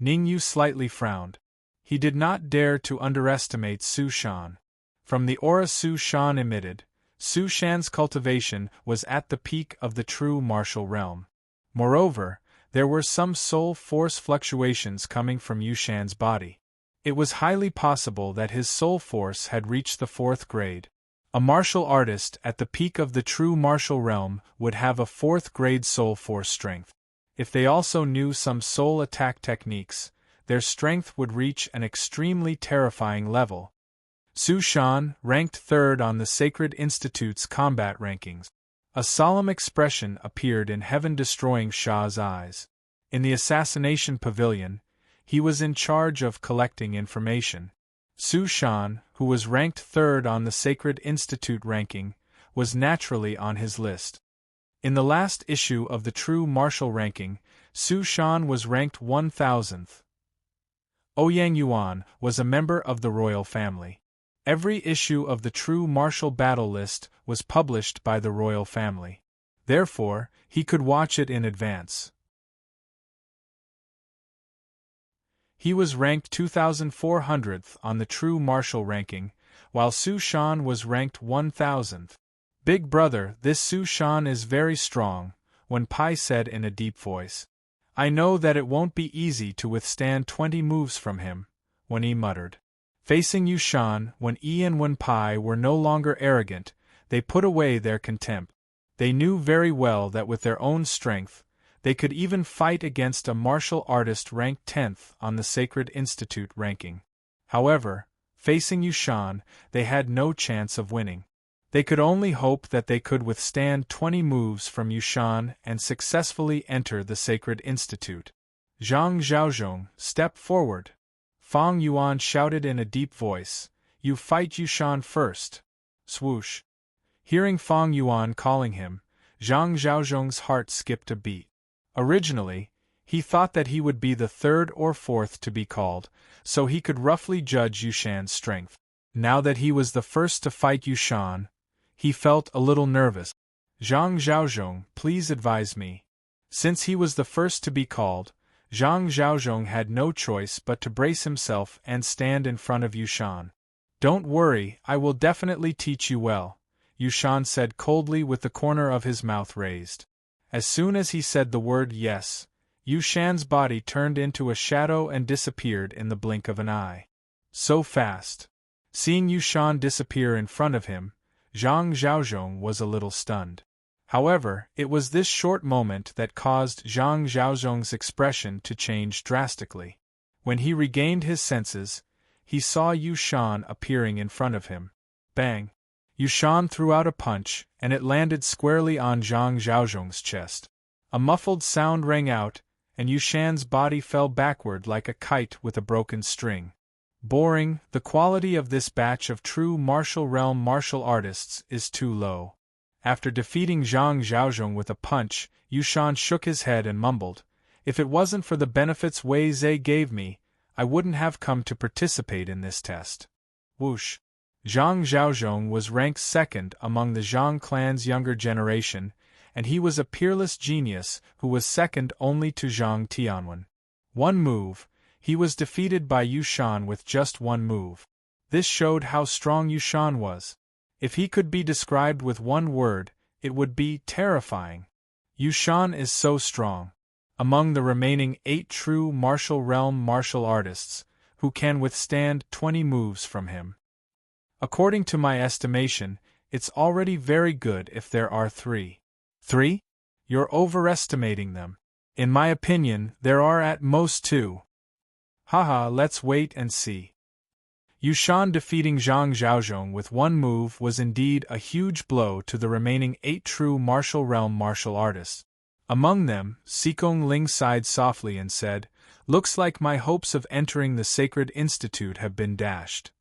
Ningyu slightly frowned. He did not dare to underestimate Su Shan. From the aura Su Shan emitted, Su Shan's cultivation was at the peak of the true martial realm. Moreover, there were some soul force fluctuations coming from Yu Shan's body. It was highly possible that his soul force had reached the 4th grade. A martial artist at the peak of the true martial realm would have a 4th grade soul force strength. If they also knew some soul attack techniques, their strength would reach an extremely terrifying level. Su Shan, ranked 3rd on the Sacred Institute's combat rankings. A solemn expression appeared in heaven-destroying Sha's eyes. In the assassination pavilion, he was in charge of collecting information. Su Shan, who was ranked 3rd on the Sacred Institute ranking, was naturally on his list. In the last issue of the True Martial ranking, Su Shan was ranked 1000th. Ouyang Yuan was a member of the royal family. Every issue of the True Martial Battle List was published by the royal family. Therefore, he could watch it in advance. He was ranked 2400th on the True Martial ranking, while Su Shan was ranked 1000th. Big brother, this Su Shan is very strong, Wen Pai said in a deep voice. I know that it won't be easy to withstand 20 moves from him, Wen Yi muttered. Facing Yu Shan, Wen Yi and Wen Pai were no longer arrogant, they put away their contempt. They knew very well that with their own strength, they could even fight against a martial artist ranked 10th on the Sacred Institute ranking. However, facing Yu Shan, they had no chance of winning. They could only hope that they could withstand 20 moves from Yu Shan and successfully enter the Sacred Institute. Zhang Zhaozhong, step forward. Fang Yuan shouted in a deep voice, You fight Yu Shan first. Swoosh. Hearing Fang Yuan calling him, Zhang Zhaozhong's heart skipped a beat. Originally, he thought that he would be the third or fourth to be called, so he could roughly judge Yu Shan's strength. Now that he was the first to fight Yu Shan, he felt a little nervous. Zhang Zhaozhong, please advise me. Since he was the first to be called, Zhang Zhaozhong had no choice but to brace himself and stand in front of Yu Shan. Don't worry, I will definitely teach you well, Yu Shan said coldly with the corner of his mouth raised. As soon as he said the word yes, Yu Shan's body turned into a shadow and disappeared in the blink of an eye. So fast. Seeing Yu Shan disappear in front of him, Zhang Zhaozhong was a little stunned. However, it was this short moment that caused Zhang Zhaozhong's expression to change drastically. When he regained his senses, he saw Yu Shan appearing in front of him. Bang! Yu Shan threw out a punch, and it landed squarely on Zhang Zhaozhong's chest. A muffled sound rang out, and Yu Shan's body fell backward like a kite with a broken string. Boring, the quality of this batch of true martial realm martial artists is too low. After defeating Zhang Zhaozhong with a punch, Yu Shan shook his head and mumbled, If it wasn't for the benefits Wei Zhe gave me, I wouldn't have come to participate in this test. Whoosh! Zhang Zhaozhong was ranked second among the Zhang clan's younger generation, and he was a peerless genius who was second only to Zhang Tianwen. One move, he was defeated by Yu Shan with just one move. This showed how strong Yu Shan was. If he could be described with one word, it would be terrifying. Yu Shan is so strong. Among the remaining 8 true martial realm martial artists, who can withstand 20 moves from him. According to my estimation, it's already very good if there are 3. 3? You're overestimating them. In my opinion, there are at most 2. Haha, let's wait and see. Yu Shan defeating Zhang Zhaozhong with one move was indeed a huge blow to the remaining 8 true martial realm martial artists. Among them, Xikong Ling sighed softly and said, Looks like my hopes of entering the Sacred Institute have been dashed.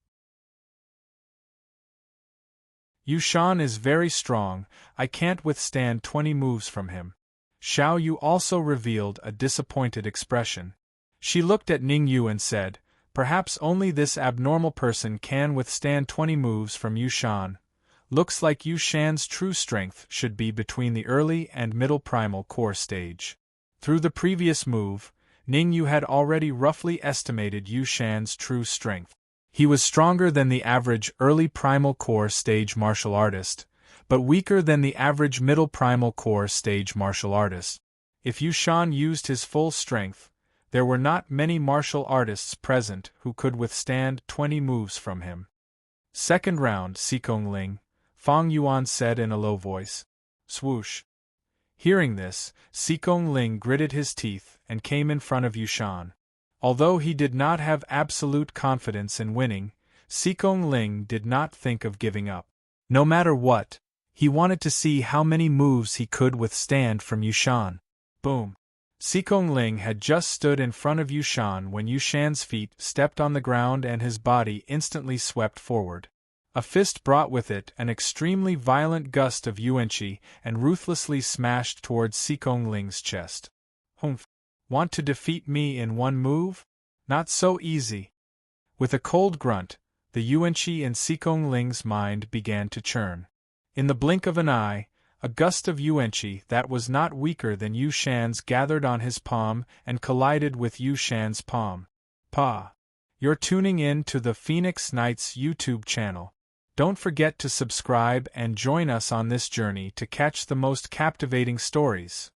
Yu Shan is very strong, I can't withstand 20 moves from him. Xiao Yu also revealed a disappointed expression. She looked at Ning Yu and said, Perhaps only this abnormal person can withstand 20 moves from Yu Shan. Looks like Yu Shan's true strength should be between the early and middle primal core stage. Through the previous move, Ning Yu had already roughly estimated Yu Shan's true strength. He was stronger than the average early primal core stage martial artist, but weaker than the average middle primal core stage martial artist. If Yu Shan used his full strength, there were not many martial artists present who could withstand 20 moves from him. Second round, Xikong Ling, Fang Yuan said in a low voice. Swoosh. Hearing this, Xikong Ling gritted his teeth and came in front of Yu Shan. Although he did not have absolute confidence in winning, Xikong Ling did not think of giving up. No matter what, he wanted to see how many moves he could withstand from Yu Shan. Boom! Xikong Ling had just stood in front of Yu Shan when Yu Shan's feet stepped on the ground and his body instantly swept forward. A fist brought with it an extremely violent gust of yuanqi and ruthlessly smashed towards Xikong Ling's chest. Humph! Want to defeat me in one move? Not so easy. With a cold grunt, the yuanqi in Xikong Ling's mind began to churn. In the blink of an eye, a gust of yuanqi that was not weaker than Yu Shan's gathered on his palm and collided with Yu Shan's palm. Pa! You're tuning in to the Phoenix Nights YouTube channel. Don't forget to subscribe and join us on this journey to catch the most captivating stories.